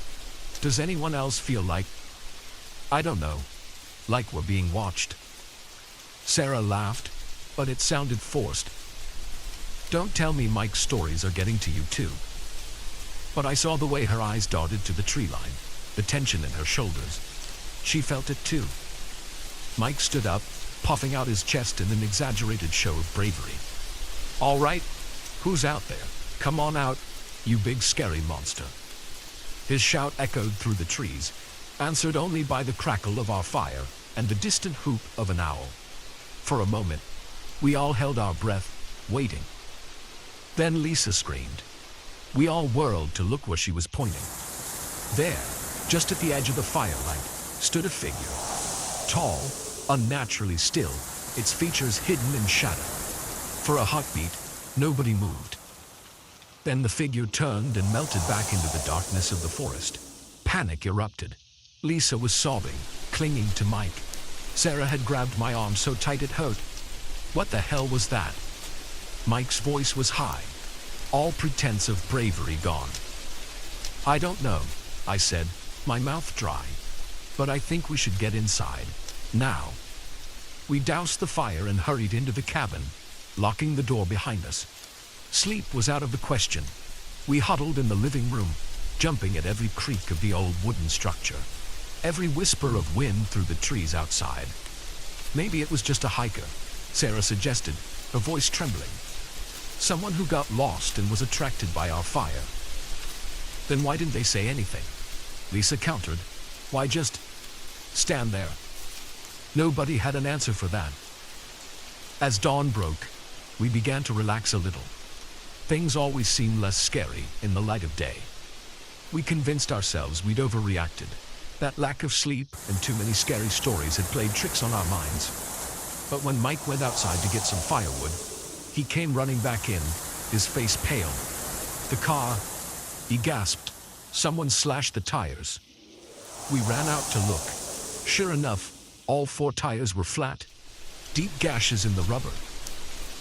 "Does anyone else feel like, I don't know, like we're being watched?" Sarah laughed, but it sounded forced. "Don't tell me Mike's stories are getting to you too." But I saw the way her eyes darted to the tree line, the tension in her shoulders. She felt it too. Mike stood up, puffing out his chest in an exaggerated show of bravery. All right, who's out there? Come on out, you big scary monster. His shout echoed through the trees, answered only by the crackle of our fire and the distant hoop of an owl. For a moment, we all held our breath, waiting. Then Lisa screamed. We all whirled to look where she was pointing. There, just at the edge of the firelight, stood a figure. Tall, unnaturally still, its features hidden in shadow. For a heartbeat, nobody moved. Then the figure turned and melted back into the darkness of the forest. Panic erupted. Lisa was sobbing, clinging to Mike. Sarah had grabbed my arm so tight it hurt. What the hell was that? Mike's voice was high, all pretense of bravery gone. I don't know, I said, my mouth dry. But I think we should get inside, now. We doused the fire and hurried into the cabin, locking the door behind us. Sleep was out of the question. We huddled in the living room, jumping at every creak of the old wooden structure, every whisper of wind through the trees outside. Maybe it was just a hiker, Sarah suggested, her voice trembling. Someone who got lost and was attracted by our fire. Then why didn't they say anything? Lisa countered. Why just stand there? Nobody had an answer for that. As dawn broke, we began to relax a little. Things always seem less scary in the light of day. We convinced ourselves we'd overreacted. That lack of sleep and too many scary stories had played tricks on our minds. But when Mike went outside to get some firewood, he came running back in, his face pale. The car, he gasped. Someone slashed the tires. We ran out to look. Sure enough, all 4 tires were flat, deep gashes in the rubber.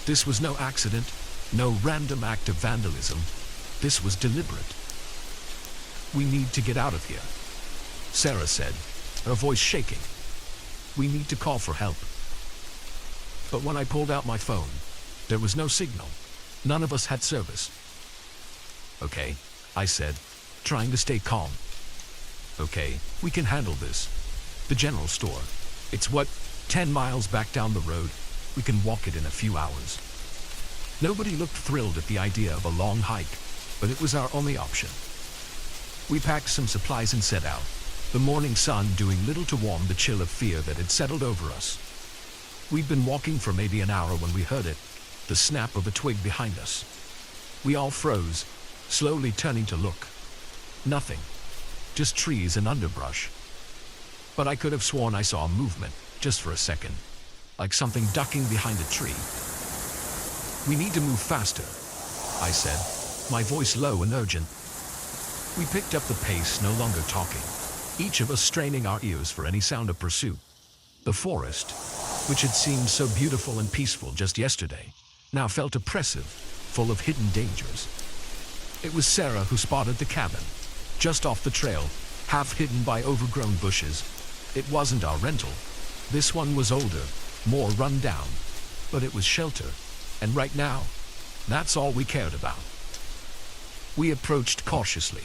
This was no accident, no random act of vandalism. This was deliberate. We need to get out of here, Sarah said, her voice shaking. We need to call for help. But when I pulled out my phone, there was no signal. None of us had service. Okay, I said, trying to stay calm. Okay, we can handle this. The general store. It's 10 miles back down the road. We can walk it in a few hours. Nobody looked thrilled at the idea of a long hike, but it was our only option. We packed some supplies and set out, the morning sun doing little to warm the chill of fear that had settled over us. We'd been walking for maybe an hour when we heard it, the snap of a twig behind us. We all froze, slowly turning to look. Nothing. Just trees and underbrush. But I could have sworn I saw a movement, just for a second, like something ducking behind a tree. We need to move faster, I said, my voice low and urgent. We picked up the pace, no longer talking, each of us straining our ears for any sound of pursuit. The forest, which had seemed so beautiful and peaceful just yesterday, now felt oppressive, full of hidden dangers. It was Sarah who spotted the cabin, just off the trail, half hidden by overgrown bushes. It wasn't our rental. This one was older, more run down, but it was shelter, and right now, that's all we cared about. We approached cautiously.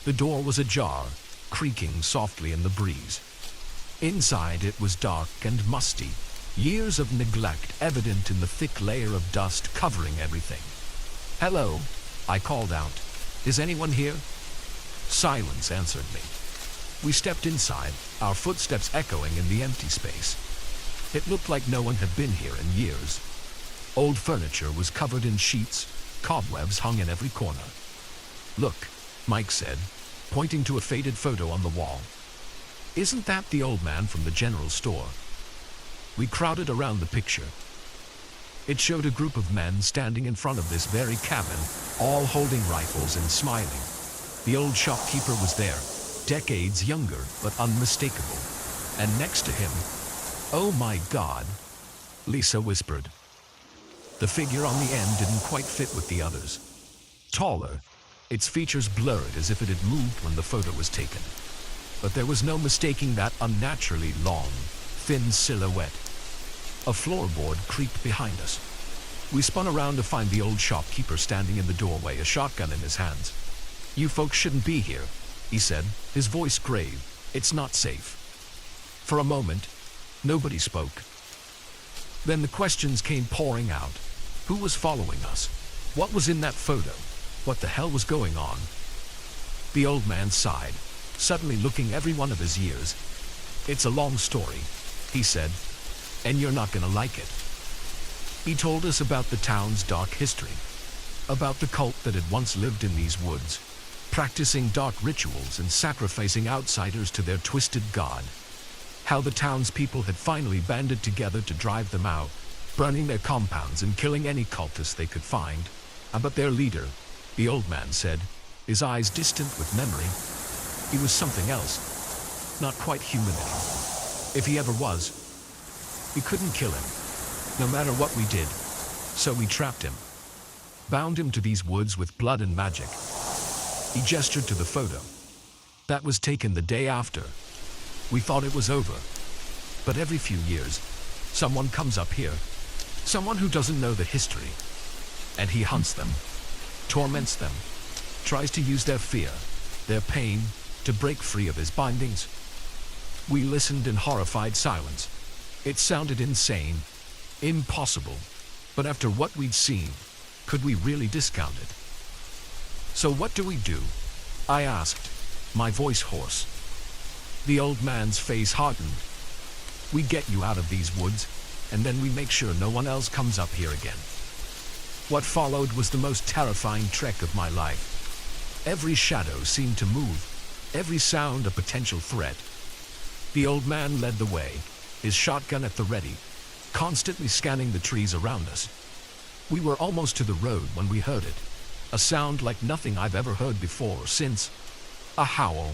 The door was ajar, creaking softly in the breeze. Inside it was dark and musty, years of neglect evident in the thick layer of dust covering everything. Hello, I called out. Is anyone here? Silence answered me. We stepped inside, our footsteps echoing in the empty space. It looked like no one had been here in years. Old furniture was covered in sheets, cobwebs hung in every corner. Look, Mike said, pointing to a faded photo on the wall. Isn't that the old man from the general store? We crowded around the picture. It showed a group of men standing in front of this very cabin, all holding rifles and smiling. The old shopkeeper was there, decades younger but unmistakable. And next to him, oh my God, Lisa whispered. The figure on the end didn't quite fit with the others. Taller, its features blurred as if it had moved when the photo was taken. But there was no mistaking that unnaturally long, thin silhouette. A floorboard creaked behind us. We spun around to find the old shopkeeper standing in the doorway, a shotgun in his hands. You folks shouldn't be here, he said, his voice grave. It's not safe. For a moment, nobody spoke. Then the questions came pouring out. Who was following us? What was in that photo? What the hell was going on? The old man sighed, suddenly looking every one of his years. It's a long story, he said, and you're not gonna like it. He told us about the town's dark history, about the cult that had once lived in these woods, practicing dark rituals and sacrificing outsiders to their twisted god. How the townspeople had finally banded together to drive them out, burning their compounds and killing any cultists they could find. But their leader, the old man said, his eyes distant with memory, he was something else, not quite human anymore. If he ever was, we couldn't kill him, no matter what we did. So we trapped him, bound him to these woods with blood and magic. He gestured to the photo. That was taken the day after. We thought it was over. But every few years, someone comes up here, someone who doesn't know the history, and he hunts them, torments them, tries to use their fear, their pain, to break free of his bindings. We listened in horrified silence. It sounded insane, impossible, but after what we'd seen, could we really discount it? So what do we do? I asked, my voice hoarse. The old man's face hardened. We get you out of these woods, and then we make sure no one else comes up here again. What followed was the most terrifying trek of my life. Every shadow seemed to move, every sound a potential threat. The old man led the way, his shotgun at the ready, constantly scanning the trees around us. We were almost to the road when we heard it, a sound like nothing I've ever heard before or since. A howl,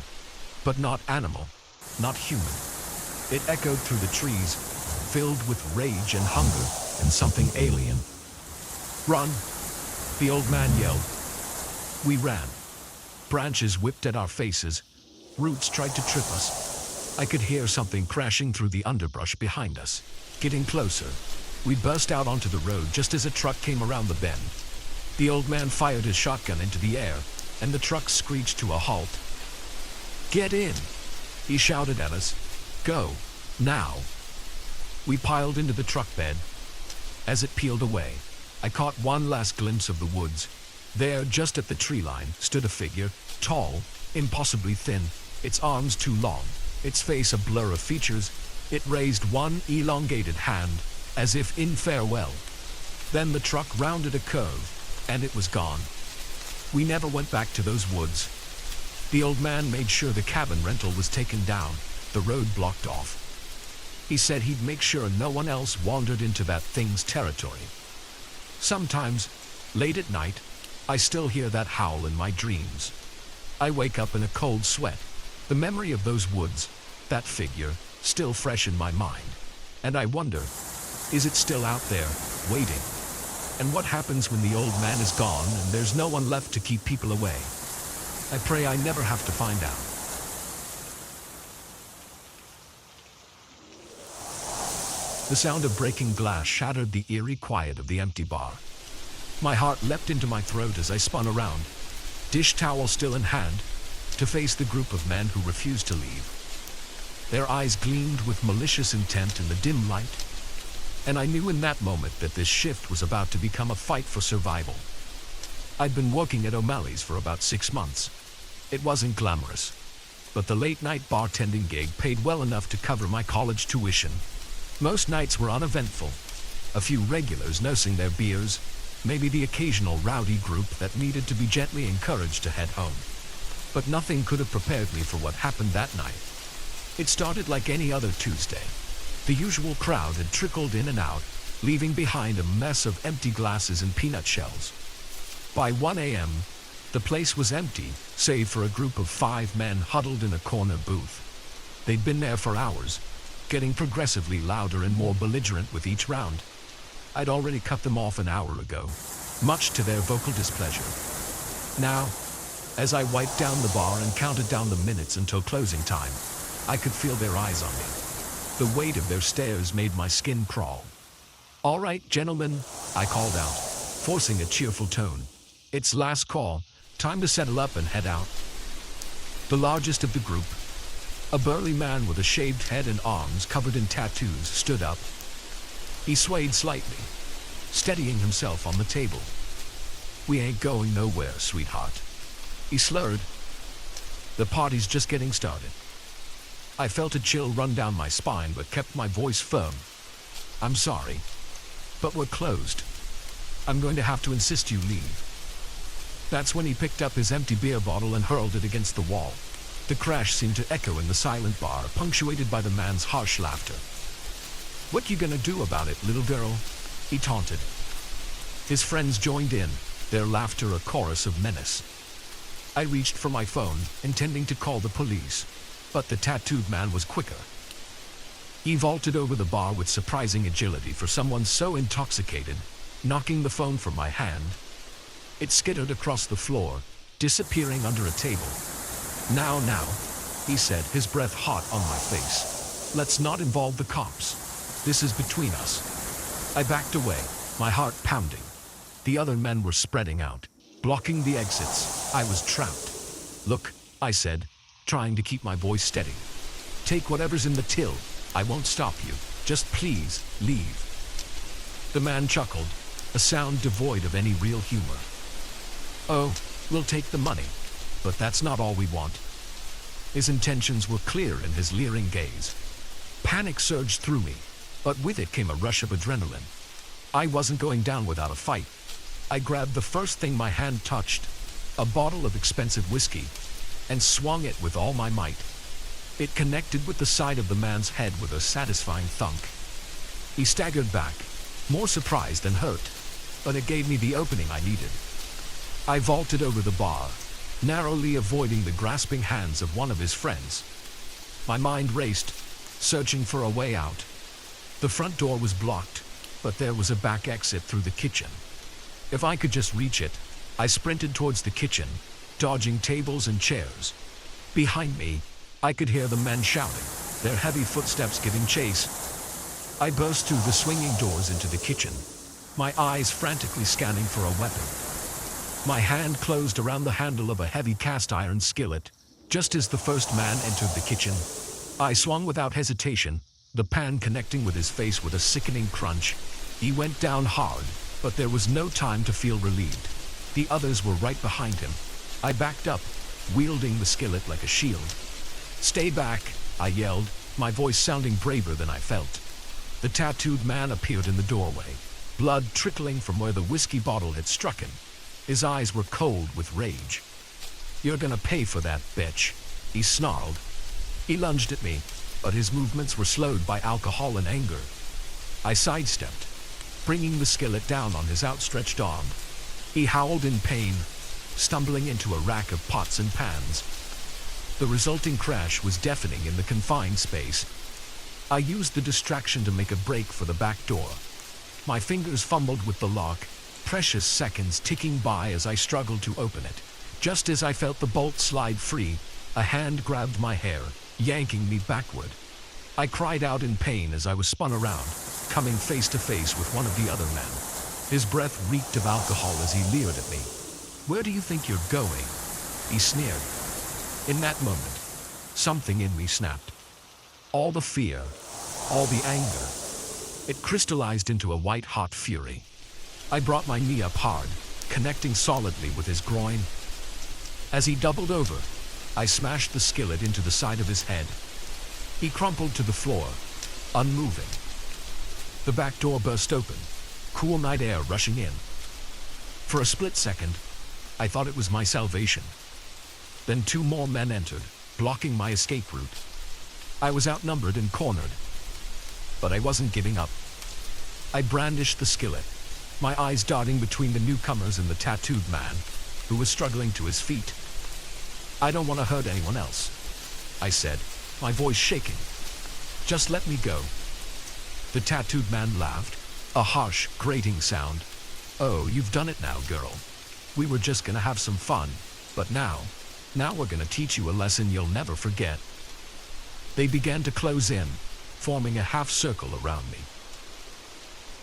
but not animal, not human. It echoed through the trees, filled with rage and hunger and something alien. Run, the old man yelled. We ran. Branches whipped at our faces. Roots tried to trip us. I could hear something crashing through the underbrush behind us. Getting closer, we burst out onto the road just as a truck came around the bend. The old man fired his shotgun into the air, and the truck screeched to a halt. Get in, he shouted at us. Go, now. We piled into the truck bed. As it peeled away, I caught one last glimpse of the woods. There, just at the tree line, stood a figure, tall, impossibly thin, its arms too long, its face a blur of features. It raised one elongated hand, as if in farewell. Then the truck rounded a curve, and it was gone. We never went back to those woods. The old man made sure the cabin rental was taken down, the road blocked off. He said he'd make sure no one else wandered into that thing's territory. Sometimes, late at night, I still hear that howl in my dreams. I wake up in a cold sweat, the memory of those woods, that figure, still fresh in my mind. And I wonder, is it still out there, waiting? And what happens when the old man is gone and there's no one left to keep people away? I pray I never have to find out. The sound of breaking glass shattered the eerie quiet of the empty bar. My heart leapt into my throat as I spun around, dish towel still in hand, to face the group of men who refused to leave. Their eyes gleamed with malicious intent in the dim light, and I knew in that moment that this shift was about to become a fight for survival. I'd been working at O'Malley's for about 6 months. It wasn't glamorous, but the late-night bartending gig paid well enough to cover my college tuition. Most nights were uneventful, a few regulars nursing their beers, maybe the occasional rowdy group that needed to be gently encouraged to head home. But nothing could have prepared me for what happened that night. It started like any other Tuesday. The usual crowd had trickled in and out, leaving behind a mess of empty glasses and peanut shells. By 1 a.m., the place was empty, save for a group of 5 men huddled in a corner booth. They'd been there for hours, getting progressively louder and more belligerent with each round. I'd already cut them off an hour ago, much to their vocal displeasure. Now, as I wiped down the bar and counted down the minutes until closing time, I could feel their eyes on me. The weight of their stares made my skin crawl. "All right, gentlemen," I called out, forcing a cheerful tone. "It's last call. Time to settle up and head out." The largest of the group, a burly man with a shaved head and arms covered in tattoos, stood up. He swayed slightly, steadying himself on the table. "We ain't going nowhere, sweetheart," he slurred. "The party's just getting started." I felt a chill run down my spine but kept my voice firm. "I'm sorry, but we're closed. I'm going to have to insist you leave." That's when he picked up his empty beer bottle and hurled it against the wall. The crash seemed to echo in the silent bar, punctuated by the man's harsh laughter. "What you gonna do about it, little girl?" he taunted. His friends joined in, their laughter a chorus of menace. I reached for my phone, intending to call the police, but the tattooed man was quicker. He vaulted over the bar with surprising agility for someone so intoxicated, knocking the phone from my hand. It skittered across the floor, disappearing under a table. Now, he said, his breath hot on my face. "Let's not involve the cops. This is between us." I backed away, my heart pounding. The other men were spreading out, blocking the exits. I was trapped. "Look," I said, trying to keep my voice steady. "Take whatever's in the till. I won't stop you. Just please, leave." The man chuckled, a sound devoid of any real humor. "Oh, we'll take the money, but that's not all we want." His intentions were clear in his leering gaze. Panic surged through me, but with it came a rush of adrenaline. I wasn't going down without a fight. I grabbed the first thing my hand touched, a bottle of expensive whiskey, and swung it with all my might. It connected with the side of the man's head with a satisfying thunk. He staggered back, more surprised than hurt, but it gave me the opening I needed. I vaulted over the bar, narrowly avoiding the grasping hands of one of his friends. My mind raced, searching for a way out. The front door was blocked, but there was a back exit through the kitchen. If I could just reach it, I sprinted towards the kitchen, dodging tables and chairs. Behind me, I could hear the men shouting, their heavy footsteps giving chase. I burst through the swinging doors into the kitchen, my eyes frantically scanning for a weapon. My hand closed around the handle of a heavy cast-iron skillet, just as the first man entered the kitchen. I swung without hesitation, the pan connecting with his face with a sickening crunch. He went down hard, but there was no time to feel relieved. The others were right behind him. I backed up, wielding the skillet like a shield. "Stay back," I yelled, my voice sounding braver than I felt. The tattooed man appeared in the doorway, blood trickling from where the whiskey bottle had struck him. His eyes were cold with rage. "You're gonna pay for that, bitch," he snarled. He lunged at me, but his movements were slowed by alcohol and anger. I sidestepped, bringing the skillet down on his outstretched arm. He howled in pain, stumbling into a rack of pots and pans. The resulting crash was deafening in the confined space. I used the distraction to make a break for the back door. My fingers fumbled with the lock, precious seconds ticking by as I struggled to open it. Just as I felt the bolt slide free, a hand grabbed my hair, yanking me backward. I cried out in pain as I was spun around, coming face to face with one of the other men. His breath reeked of alcohol as he leered at me. "Where do you think you're going?" he sneered. In that moment, something in me snapped. All the fear, all the anger, it crystallized into a white-hot fury. I brought my knee up hard, connecting solidly with his groin. As he doubled over, I smashed the skillet into the side of his head. He crumpled to the floor, unmoving. The back door burst open, cool night air rushing in. For a split second, I thought it was my salvation. Then 2 more men entered, blocking my escape route. I was outnumbered and cornered, but I wasn't giving up. I brandished the skillet, my eyes darting between the newcomers and the tattooed man, who was struggling to his feet. "I don't want to hurt anyone else," I said, my voice shaking. "Just let me go." The tattooed man laughed, a harsh, grating sound. "Oh, you've done it now, girl. We were just gonna have some fun, but now we're gonna teach you a lesson you'll never forget." They began to close in, forming a half circle around me.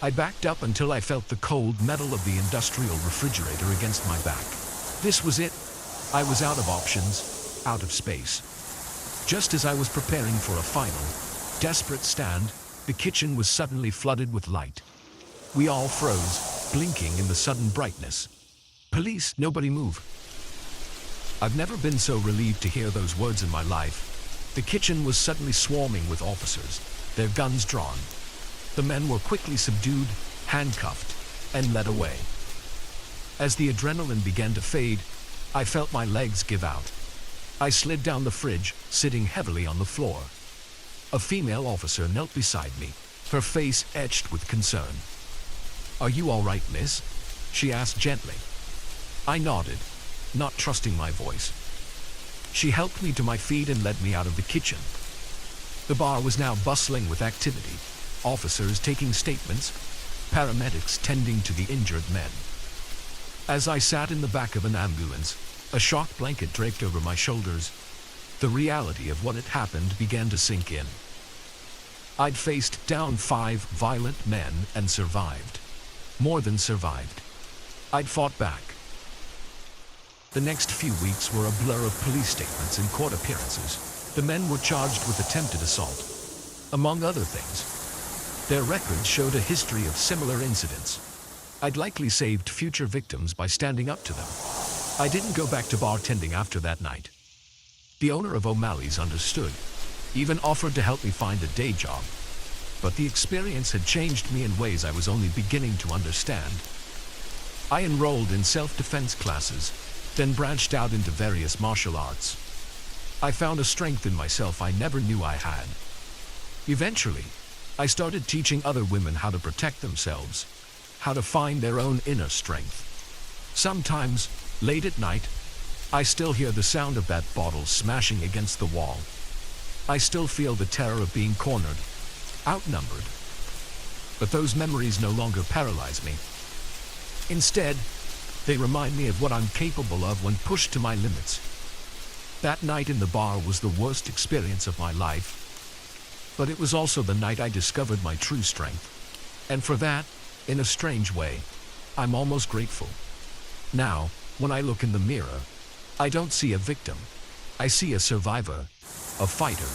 I backed up until I felt the cold metal of the industrial refrigerator against my back. This was it. I was out of options, out of space. Just as I was preparing for a final, desperate stand, the kitchen was suddenly flooded with light. We all froze, blinking in the sudden brightness. Police, nobody move. I've never been so relieved to hear those words in my life. The kitchen was suddenly swarming with officers, their guns drawn. The men were quickly subdued, handcuffed, and led away. As the adrenaline began to fade, I felt my legs give out. I slid down the fridge, sitting heavily on the floor. A female officer knelt beside me, her face etched with concern. "Are you all right, miss?" she asked gently. I nodded, not trusting my voice. She helped me to my feet and led me out of the kitchen. The bar was now bustling with activity, officers taking statements, paramedics tending to the injured men. As I sat in the back of an ambulance, a shock blanket draped over my shoulders, the reality of what had happened began to sink in. I'd faced down 5 violent men and survived. More than survived. I'd fought back. The next few weeks were a blur of police statements and court appearances. The men were charged with attempted assault, among other things. Their records showed a history of similar incidents. I'd likely saved future victims by standing up to them. I didn't go back to bartending after that night. The owner of O'Malley's understood, even offered to help me find a day job. But the experience had changed me in ways I was only beginning to understand. I enrolled in self-defense classes, then branched out into various martial arts. I found a strength in myself I never knew I had. Eventually, I started teaching other women how to protect themselves, how to find their own inner strength. Sometimes, late at night, I still hear the sound of that bottle smashing against the wall. I still feel the terror of being cornered, outnumbered. But those memories no longer paralyze me. Instead, they remind me of what I'm capable of when pushed to my limits. That night in the bar was the worst experience of my life, but it was also the night I discovered my true strength. And for that, in a strange way, I'm almost grateful. Now, when I look in the mirror, I don't see a victim. I see a survivor, a fighter.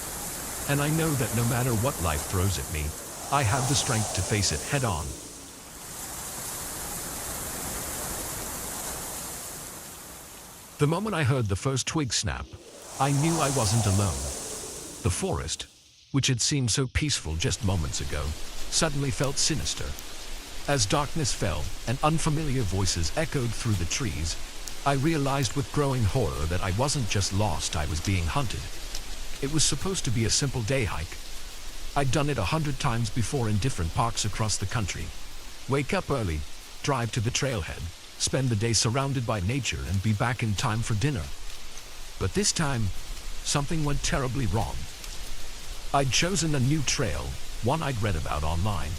And I know that no matter what life throws at me, I have the strength to face it head on. The moment I heard the first twig snap, I knew I wasn't alone. The forest, which had seemed so peaceful just moments ago, suddenly felt sinister. As darkness fell and unfamiliar voices echoed through the trees, I realized with growing horror that I wasn't just lost, I was being hunted. It was supposed to be a simple day hike. I'd done it 100 times before in different parks across the country. Wake up early, drive to the trailhead, spend the day surrounded by nature and be back in time for dinner. But this time, something went terribly wrong. I'd chosen a new trail, one I'd read about online.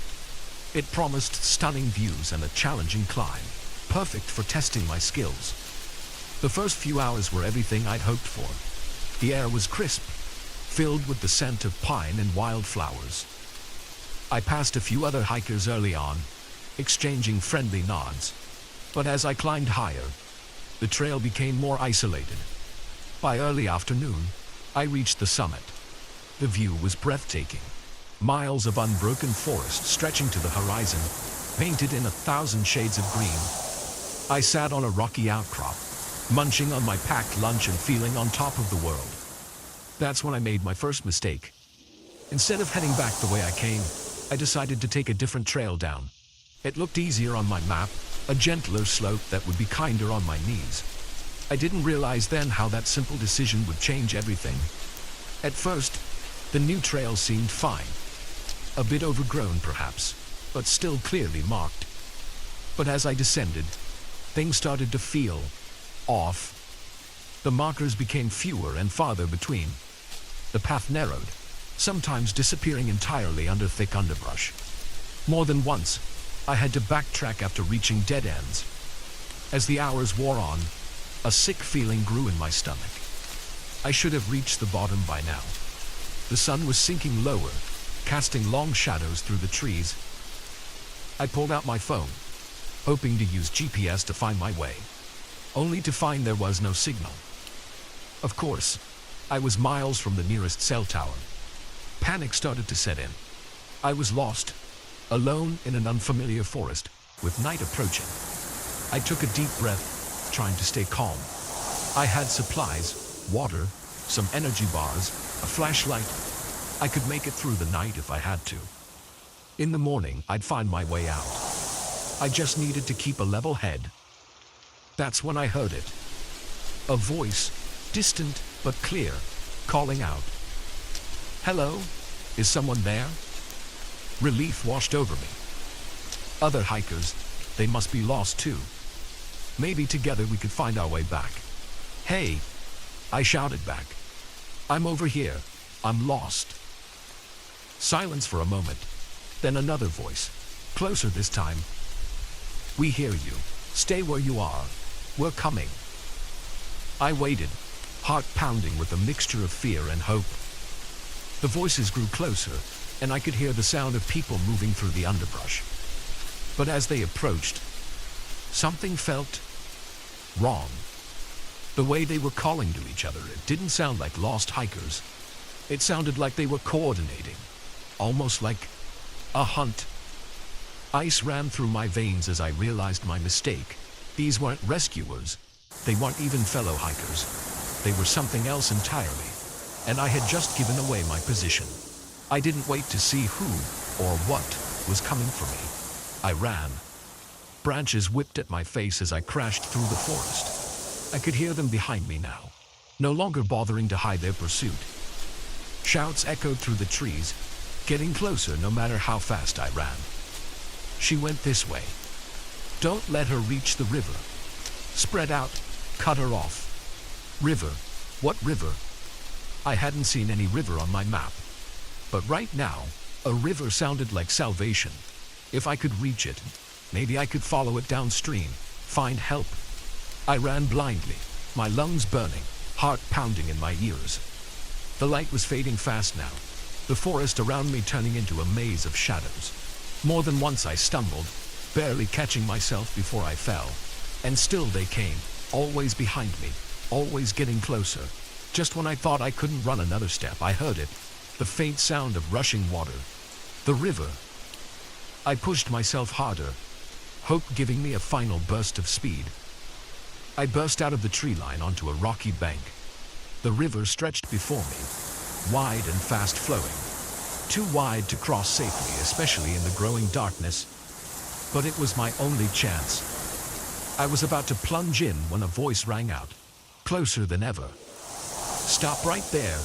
It promised stunning views and a challenging climb, perfect for testing my skills. The first few hours were everything I'd hoped for. The air was crisp, filled with the scent of pine and wildflowers. I passed a few other hikers early on, exchanging friendly nods. But as I climbed higher, the trail became more isolated. By early afternoon, I reached the summit. The view was breathtaking. Miles of unbroken forest stretching to the horizon, painted in 1,000 shades of green. I sat on a rocky outcrop, munching on my packed lunch and feeling on top of the world. That's when I made my first mistake. Instead of heading back the way I came, I decided to take a different trail down. It looked easier on my map, a gentler slope that would be kinder on my knees. I didn't realize then how that simple decision would change everything. At first, the new trail seemed fine. A bit overgrown perhaps, but still clearly marked. But as I descended, things started to feel off. The markers became fewer and farther between. The path narrowed, sometimes disappearing entirely under thick underbrush. More than once, I had to backtrack after reaching dead ends. As the hours wore on, a sick feeling grew in my stomach. I should have reached the bottom by now. The sun was sinking lower, casting long shadows through the trees. I pulled out my phone, hoping to use GPS to find my way, only to find there was no signal. Of course, I was miles from the nearest cell tower. Panic started to set in. I was lost. alone in an unfamiliar forest with night approaching. I took a deep breath, trying to stay calm. I had supplies, water, some energy bars, a flashlight. I could make it through the night if I had to. In the morning, I'd find my way out. I just needed to keep a level head. That's when I heard it. A voice, distant but clear, calling out. "Hello? Is someone there?" Relief washed over me. Other hikers, they must be lost too. Maybe together we could find our way back. "Hey," I shouted back. "I'm over here. I'm lost." Silence for a moment, then another voice, closer this time. "We hear you. Stay where you are. We're coming." I waited, heart pounding with a mixture of fear and hope. The voices grew closer, and I could hear the sound of people moving through the underbrush. But as they approached, something felt wrong. The way they were calling to each other, it didn't sound like lost hikers. It sounded like they were coordinating, almost like a hunt. Ice ran through my veins as I realized my mistake. These weren't rescuers. They weren't even fellow hikers. They were something else entirely, and I had just given away my position. I didn't wait to see who or what was coming for me. I ran. Branches whipped at my face as I crashed through the forest. I could hear them behind me now, no longer bothering to hide their pursuit. Shouts echoed through the trees, getting closer no matter how fast I ran. "She went this way. Don't let her reach the river. Spread out, cut her off." River? What river? I hadn't seen any river on my map. But right now, a river sounded like salvation. If I could reach it, maybe I could follow it downstream, find help. I ran blindly, my lungs burning, heart pounding in my ears. The light was fading fast now, the forest around me turning into a maze of shadows. More than once I stumbled, barely catching myself before I fell. And still they came, always behind me, always getting closer. Just when I thought I couldn't run another step, I heard it, the faint sound of rushing water. The river. I pushed myself harder, hope giving me a final burst of speed. I burst out of the tree line onto a rocky bank. The river stretched before me, wide and fast flowing. Too wide to cross safely, especially in the growing darkness. But it was my only chance. I was about to plunge in when a voice rang out, closer than ever. "Stop right there."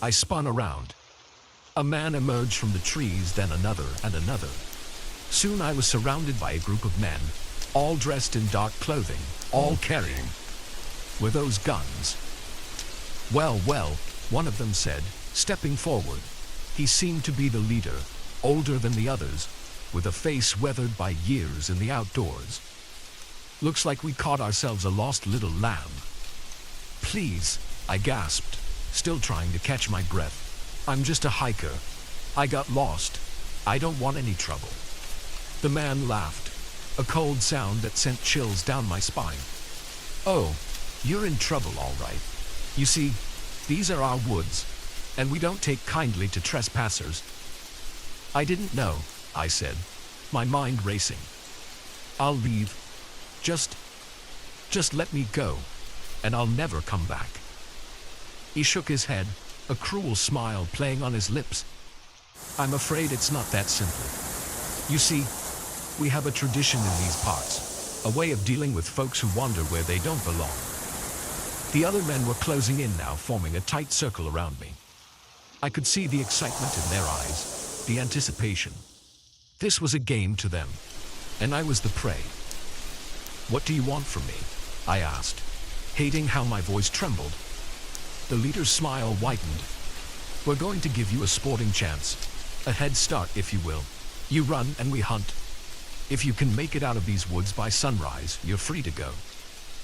I spun around. A man emerged from the trees, then another and another. Soon I was surrounded by a group of men, all dressed in dark clothing, all carrying. Were those guns? Well, one of them said, stepping forward. He seemed to be the leader, older than the others, with a face weathered by years in the outdoors. "Looks like we caught ourselves a lost little lamb." "Please," I gasped, still trying to catch my breath. "I'm just a hiker. I got lost. I don't want any trouble." The man laughed, a cold sound that sent chills down my spine. "Oh, you're in trouble, all right. You see, these are our woods, and we don't take kindly to trespassers." "I didn't know," I said, my mind racing. "I'll leave. Just let me go, and I'll never come back." He shook his head, a cruel smile playing on his lips. "I'm afraid it's not that simple. You see, we have a tradition in these parts, a way of dealing with folks who wander where they don't belong." The other men were closing in now, forming a tight circle around me. I could see the excitement in their eyes, the anticipation. This was a game to them, and I was the prey. "What do you want from me?" I asked, hating how my voice trembled. The leader's smile widened. "We're going to give you a sporting chance, a head start, if you will. You run and we hunt. If you can make it out of these woods by sunrise, you're free to go.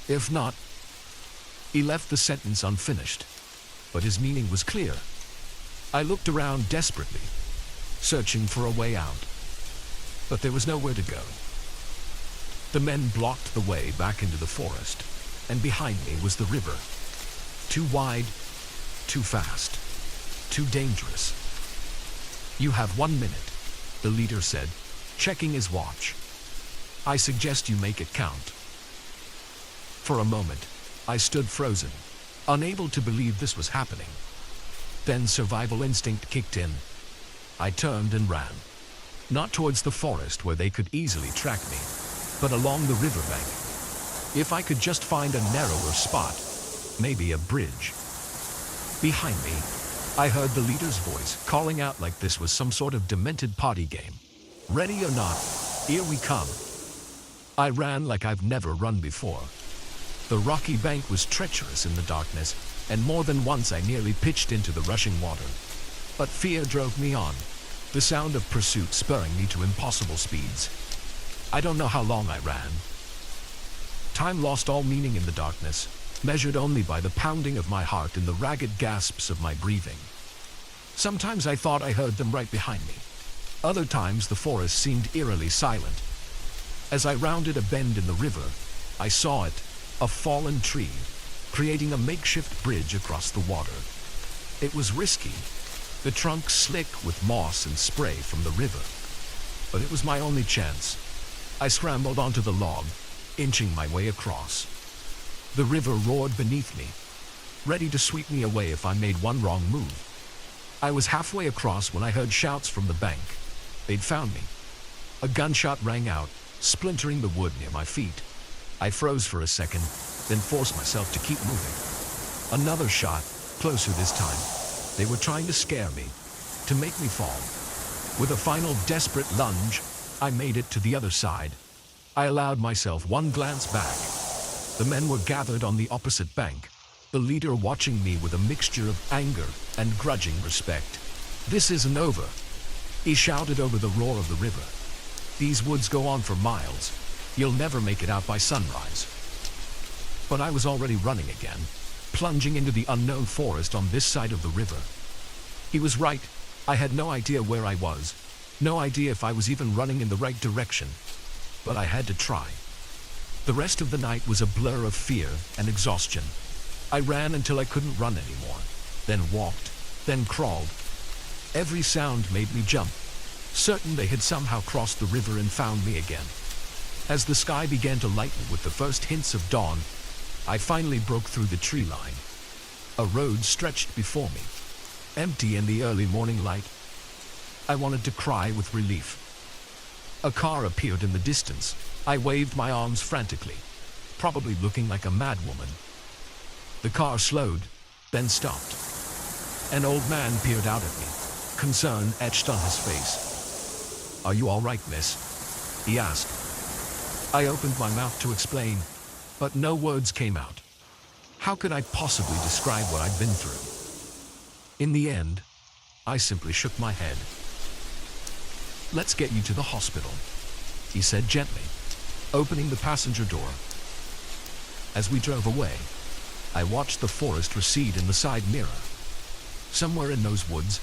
If not..." He left the sentence unfinished, but his meaning was clear. I looked around desperately, searching for a way out. But there was nowhere to go. The men blocked the way back into the forest, and behind me was the river. Too wide, too fast, too dangerous. "You have 1 minute," the leader said, checking his watch. I suggest you make it count. For a moment, I stood frozen, unable to believe this was happening. Then survival instinct kicked in. I turned and ran. Not towards the forest where they could easily track me, but along the riverbank. If I could just find a narrower spot, maybe a bridge. Behind me, I heard the leader's voice calling out like this was some sort of demented party game. Ready or not, here we come. I ran like I've never run before. The rocky bank was treacherous in the darkness, and more than once I nearly pitched into the rushing water. But fear drove me on, the sound of pursuit spurring me to impossible speeds. I don't know how long I ran. Time lost all meaning in the darkness, measured only by the pounding of my heart and the ragged gasps of my breathing. Sometimes I thought I heard them right behind me. Other times the forest seemed eerily silent. As I rounded a bend in the river, I saw it, a fallen tree, creating a makeshift bridge across the water. It was risky, the trunk slick with moss and spray from the river. But it was my only chance. I scrambled onto the log, inching my way across. The river roared beneath me, ready to sweep me away if I made one wrong move. I was halfway across when I heard shouts from the bank. They'd found me. A gunshot rang out, splintering the wood near my feet. I froze for a second, then forced myself to keep moving. Another shot, closer this time. They were trying to scare me, to make me fall. With a final desperate lunge, I made it to the other side. I allowed myself one glance back. The men were gathered on the opposite bank, the leader watching me with a mixture of anger and grudging respect. "This isn't over," he shouted over the roar of the river. "These woods go on for miles. You'll never make it out by sunrise." But I was already running again, plunging into the unknown forest on this side of the river. He was right. I had no idea where I was, no idea if I was even running in the right direction. But I had to try. The rest of the night was a blur of fear and exhaustion. I ran until I couldn't run anymore, then walked, then crawled. Every sound made me jump, certain they had somehow crossed the river and found me again. As the sky began to lighten with the first hints of dawn, I finally broke through the tree line. A road stretched before me, empty in the early morning light. I wanted to cry with relief. A car appeared in the distance. I waved my arms frantically, probably looking like a madwoman. The car slowed, then stopped. An old man peered out at me, concern etched on his face. "Are you all right, miss?" he asked. I opened my mouth to explain, but no words came out. How could I possibly describe what I'd been through? In the end, I simply shook my head. "Let's get you to the hospital," he said gently, opening the passenger door. As we drove away, I watched the forest recede in the side mirror. Somewhere in those woods,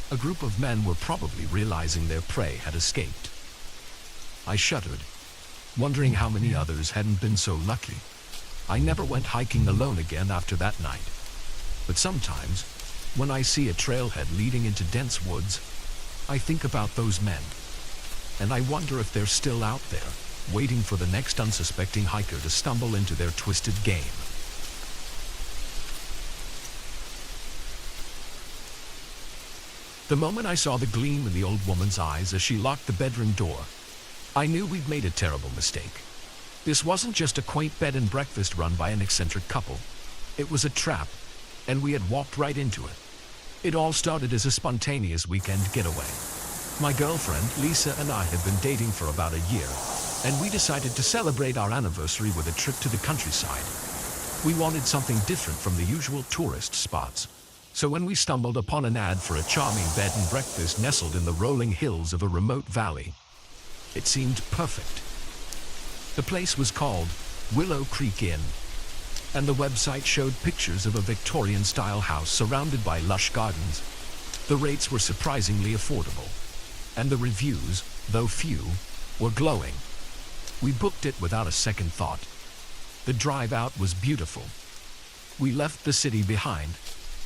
a group of men were probably realizing their prey had escaped. I shuddered, wondering how many others hadn't been so lucky. I never went hiking alone again after that night. But sometimes, when I see a trailhead leading into dense woods, I think about those men. And I wonder if they're still out there, waiting for the next unsuspecting hiker to stumble into their twisted game. The moment I saw the gleam in the old woman's eyes as she locked the bedroom door, I knew we'd made a terrible mistake. This wasn't just a quaint bed and breakfast run by an eccentric couple. It was a trap, and we had walked right into it. It all started as a spontaneous weekend getaway. My girlfriend, Lisa, and I had been dating for about a year, and we decided to celebrate our anniversary with a trip to the countryside. We wanted something different from the usual tourist spots. So when we stumbled upon an ad for a charming bed and breakfast nestled in the rolling hills of a remote valley, it seemed perfect. The place was called Willow Creek Inn, and the website showed pictures of a Victorian-style house surrounded by lush gardens. The rates were surprisingly affordable, and the reviews, though few, were glowing. We booked it without a second thought. The drive out was beautiful. We left the city behind,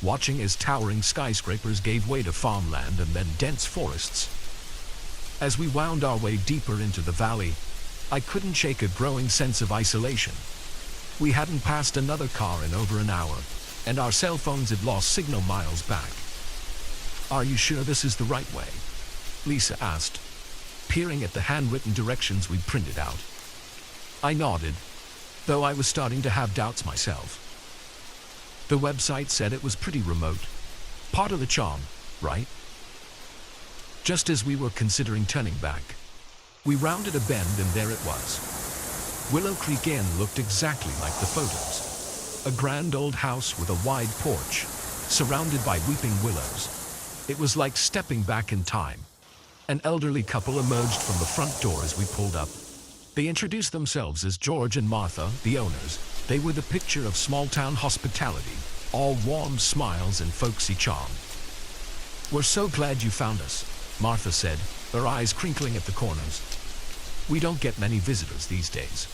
watching as towering skyscrapers gave way to farmland and then dense forests. As we wound our way deeper into the valley, I couldn't shake a growing sense of isolation. We hadn't passed another car in over an hour, and our cell phones had lost signal miles back. "Are you sure this is the right way?" Lisa asked, peering at the handwritten directions we'd printed out. I nodded, though I was starting to have doubts myself. The website said it was pretty remote. Part of the charm, right? Just as we were considering turning back, we rounded a bend and there it was. Willow Creek Inn looked exactly like the photos. A grand old house with a wide porch, surrounded by weeping willows. It was like stepping back in time. An elderly couple emerged from the front door as we pulled up. They introduced themselves as George and Martha, the owners. They were the picture of small-town hospitality, all warm smiles and folksy charm. "We're so glad you found us," Martha said, her eyes crinkling at the corners. "We don't get many visitors these days."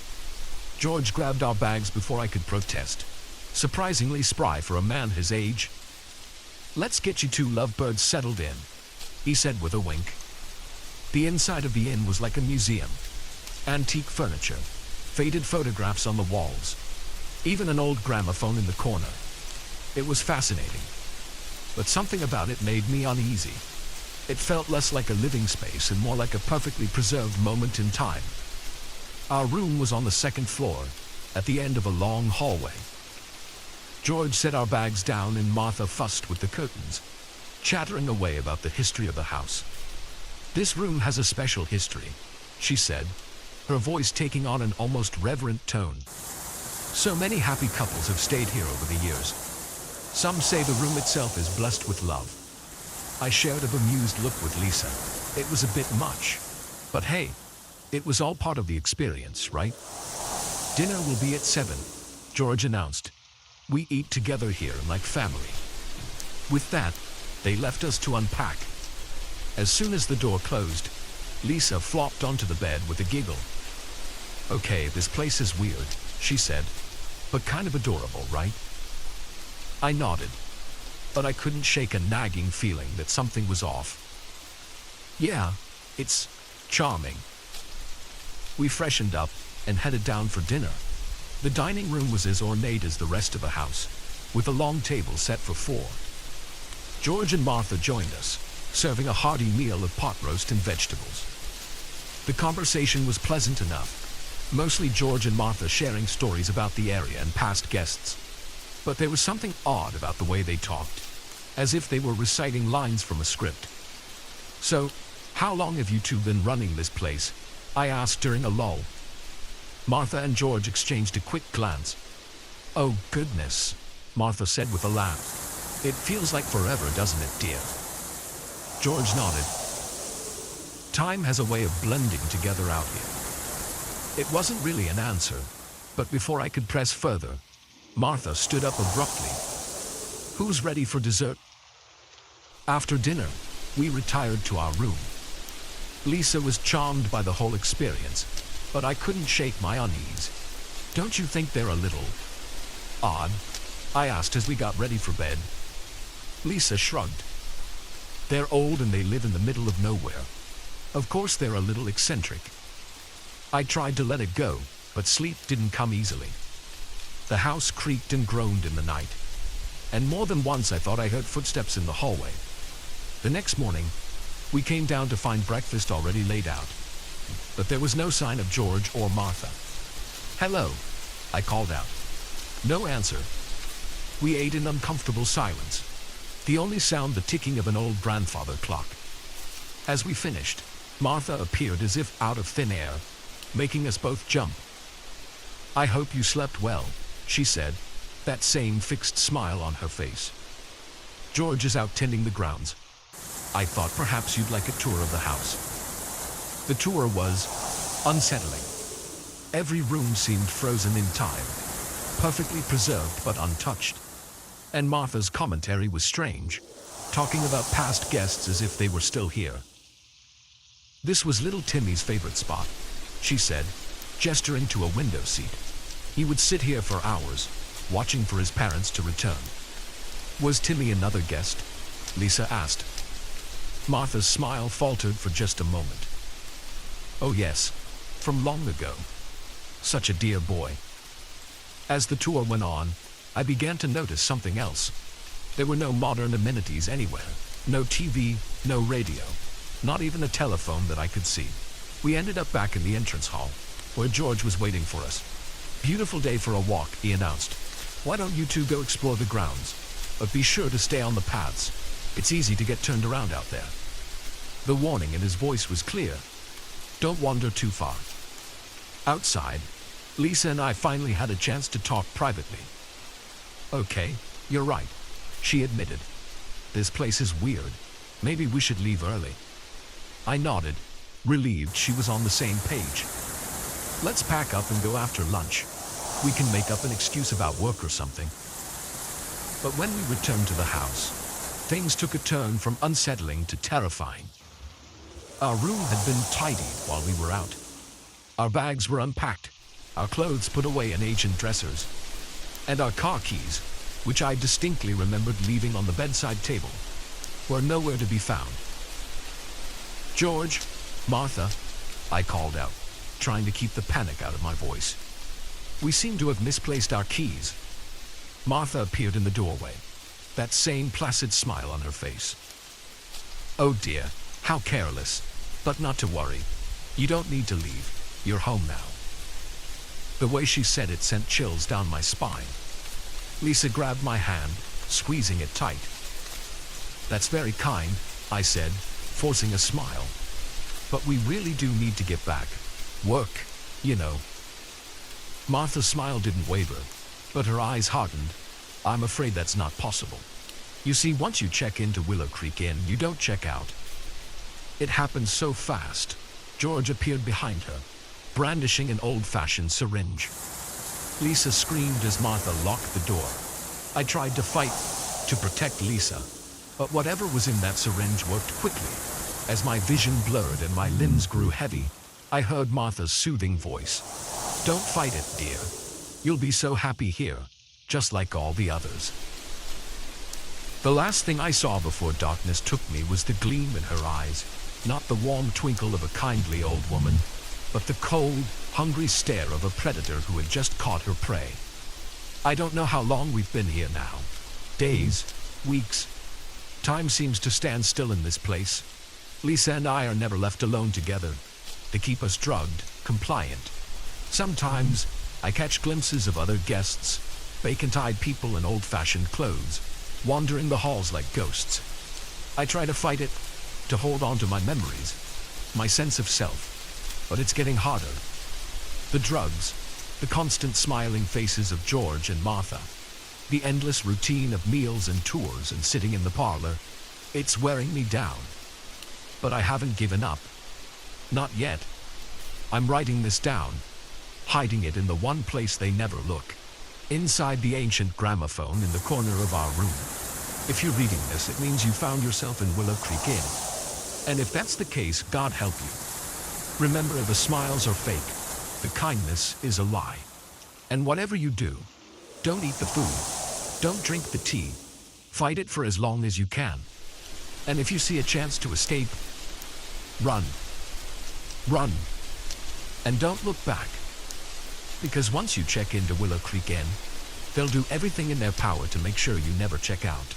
George grabbed our bags before I could protest. Surprisingly spry for a man his age. "Let's get you two lovebirds settled in," he said with a wink. The inside of the inn was like a museum. Antique furniture, faded photographs on the walls, even an old gramophone in the corner. It was fascinating, but something about it made me uneasy. It felt less like a living space and more like a perfectly preserved moment in time. Our room was on the second floor, at the end of a long hallway. George set our bags down and Martha fussed with the curtains, chattering away about the history of the house. "This room has a special history," she said, her voice taking on an almost reverent tone. "So many happy couples have stayed here over the years. Some say the room itself is blessed with love." I shared a bemused look with Lisa. It was a bit much. But hey, it was all part of the experience, right? "Dinner will be at 7, George announced. "We eat together here like family." With that, they left us to unpack. As soon as the door closed, Lisa flopped onto the bed with a giggle. "Okay, this place is weird," she said, "but kind of adorable, right?" I nodded, but I couldn't shake a nagging feeling that something was off. "Yeah, it's charming." We freshened up and headed down for dinner. The dining room was as ornate as the rest of the house, with a long table set for 4. George and Martha joined us, serving a hearty meal of pot roast and vegetables. The conversation was pleasant enough, mostly George and Martha sharing stories about the area and past guests. But there was something odd about the way they talked, as if they were reciting lines from a script. "So, how long have you two been running this place?" I asked during a lull. Martha and George exchanged a quick glance. "Oh goodness," Martha said with a laugh. "It feels like forever, doesn't it, dear?" George nodded. Time has a way of blending together out here. It wasn't really an answer, but before I could press further, Martha stood up abruptly. "Who's ready for dessert?" After dinner, we retired to our room. Lisa was charmed by the whole experience, but I couldn't shake my unease. "Don't you think they're a little odd?" I asked as we got ready for bed. Lisa shrugged. "They're old and they live in the middle of nowhere. Of course they're a little eccentric." I tried to let it go, but sleep didn't come easily. The house creaked and groaned in the night, and more than once I thought I heard footsteps in the hallway. The next morning, we came down to find breakfast already laid out, but there was no sign of George or Martha. "Hello," I called out. No answer. We ate in uncomfortable silence, the only sound the ticking of an old grandfather clock. As we finished, Martha appeared as if out of thin air, making us both jump. "I hope you slept well," she said, that same fixed smile on her face. "George is out tending the grounds. I thought perhaps you'd like a tour of the house." The tour was unsettling. Every room seemed frozen in time, perfectly preserved but untouched. And Martha's commentary was strange, talking about past guests as if they were still here. "This was little Timmy's favorite spot," she said, gesturing to a window seat. "He would sit here for hours, watching for his parents to return." "Was Timmy another guest?" Lisa asked. Martha's smile faltered for just a moment. Oh yes, from long ago. Such a dear boy. As the tour went on, I began to notice something else. There were no modern amenities anywhere. No TV, no radio, not even a telephone that I could see. We ended up back in the entrance hall, where George was waiting for us. Beautiful day for a walk, he announced. Why don't you two go explore the grounds? But be sure to stay on the paths. It's easy to get turned around out there. The warning in his voice was clear. Don't wander too far. Outside, Lisa and I finally had a chance to talk privately. Okay, you're right, she admitted. This place is weird. Maybe we should leave early. I nodded, relieved she was on the same page. Let's pack up and go after lunch. We can make up an excuse about work or something. But when we returned to the house, things took a turn from unsettling to terrifying. Our room had been tidied while we were out. Our bags were unpacked, our clothes put away in ancient dressers, and our car keys, which I distinctly remembered leaving on the bedside table, were nowhere to be found. George, Martha, I called out, trying to keep the panic out of my voice. We seem to have misplaced our keys. Martha appeared in the doorway, that same placid smile on her face. Oh dear, how careless, but not to worry. You don't need to leave. You're home now. The way she said it sent chills down my spine. Lisa grabbed my hand, squeezing it tight. That's very kind, I said, forcing a smile. But we really do need to get back. Work, you know. Martha's smile didn't waver, but her eyes hardened. I'm afraid that's not possible. You see, once you check into Willow Creek Inn, you don't check out. It happened so fast. George appeared behind her, brandishing an old-fashioned syringe. Lisa screamed as Martha locked the door. I tried to fight, to protect Lisa, but whatever was in that syringe worked quickly. As my vision blurred and my limbs grew heavy, I heard Martha's soothing voice. Don't fight it, dear. You'll be so happy here, just like all the others. The last thing I saw before darkness took me was the gleam in her eyes, not the warm twinkle of a kindly old woman, but the cold, hungry stare of a predator who had just caught her prey. I don't know how long we've been here now. Days, weeks. Time seems to stand still in this place. Lisa and I are never left alone together, to keep us drugged, compliant. Sometimes I catch glimpses of other guests, vacant-eyed people in old-fashioned clothes, wandering the halls like ghosts. I try to fight it, to hold on to my memories, my sense of self, but it's getting harder. The drugs, the constant smiling faces of George and Martha, the endless routine of meals and tours and sitting in the parlor, it's wearing me down. But I haven't given up. Not yet. I'm writing this down, hiding it in the one place they never look, inside the ancient gramophone in the corner of our room. If you're reading this, it means you found yourself in Willow Creek Inn. And if that's the case, God help you. Remember, the smiles are fake. The kindness is a lie. And whatever you do, don't eat the food. Don't drink the tea. Fight it for as long as you can. And if you see a chance to escape, run. Run. And don't look back. Because once you check into Willow Creek Inn, they'll do everything in their power to make sure you never check out.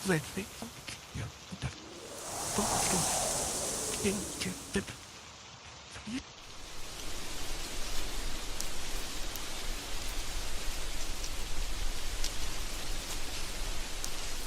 Let's see.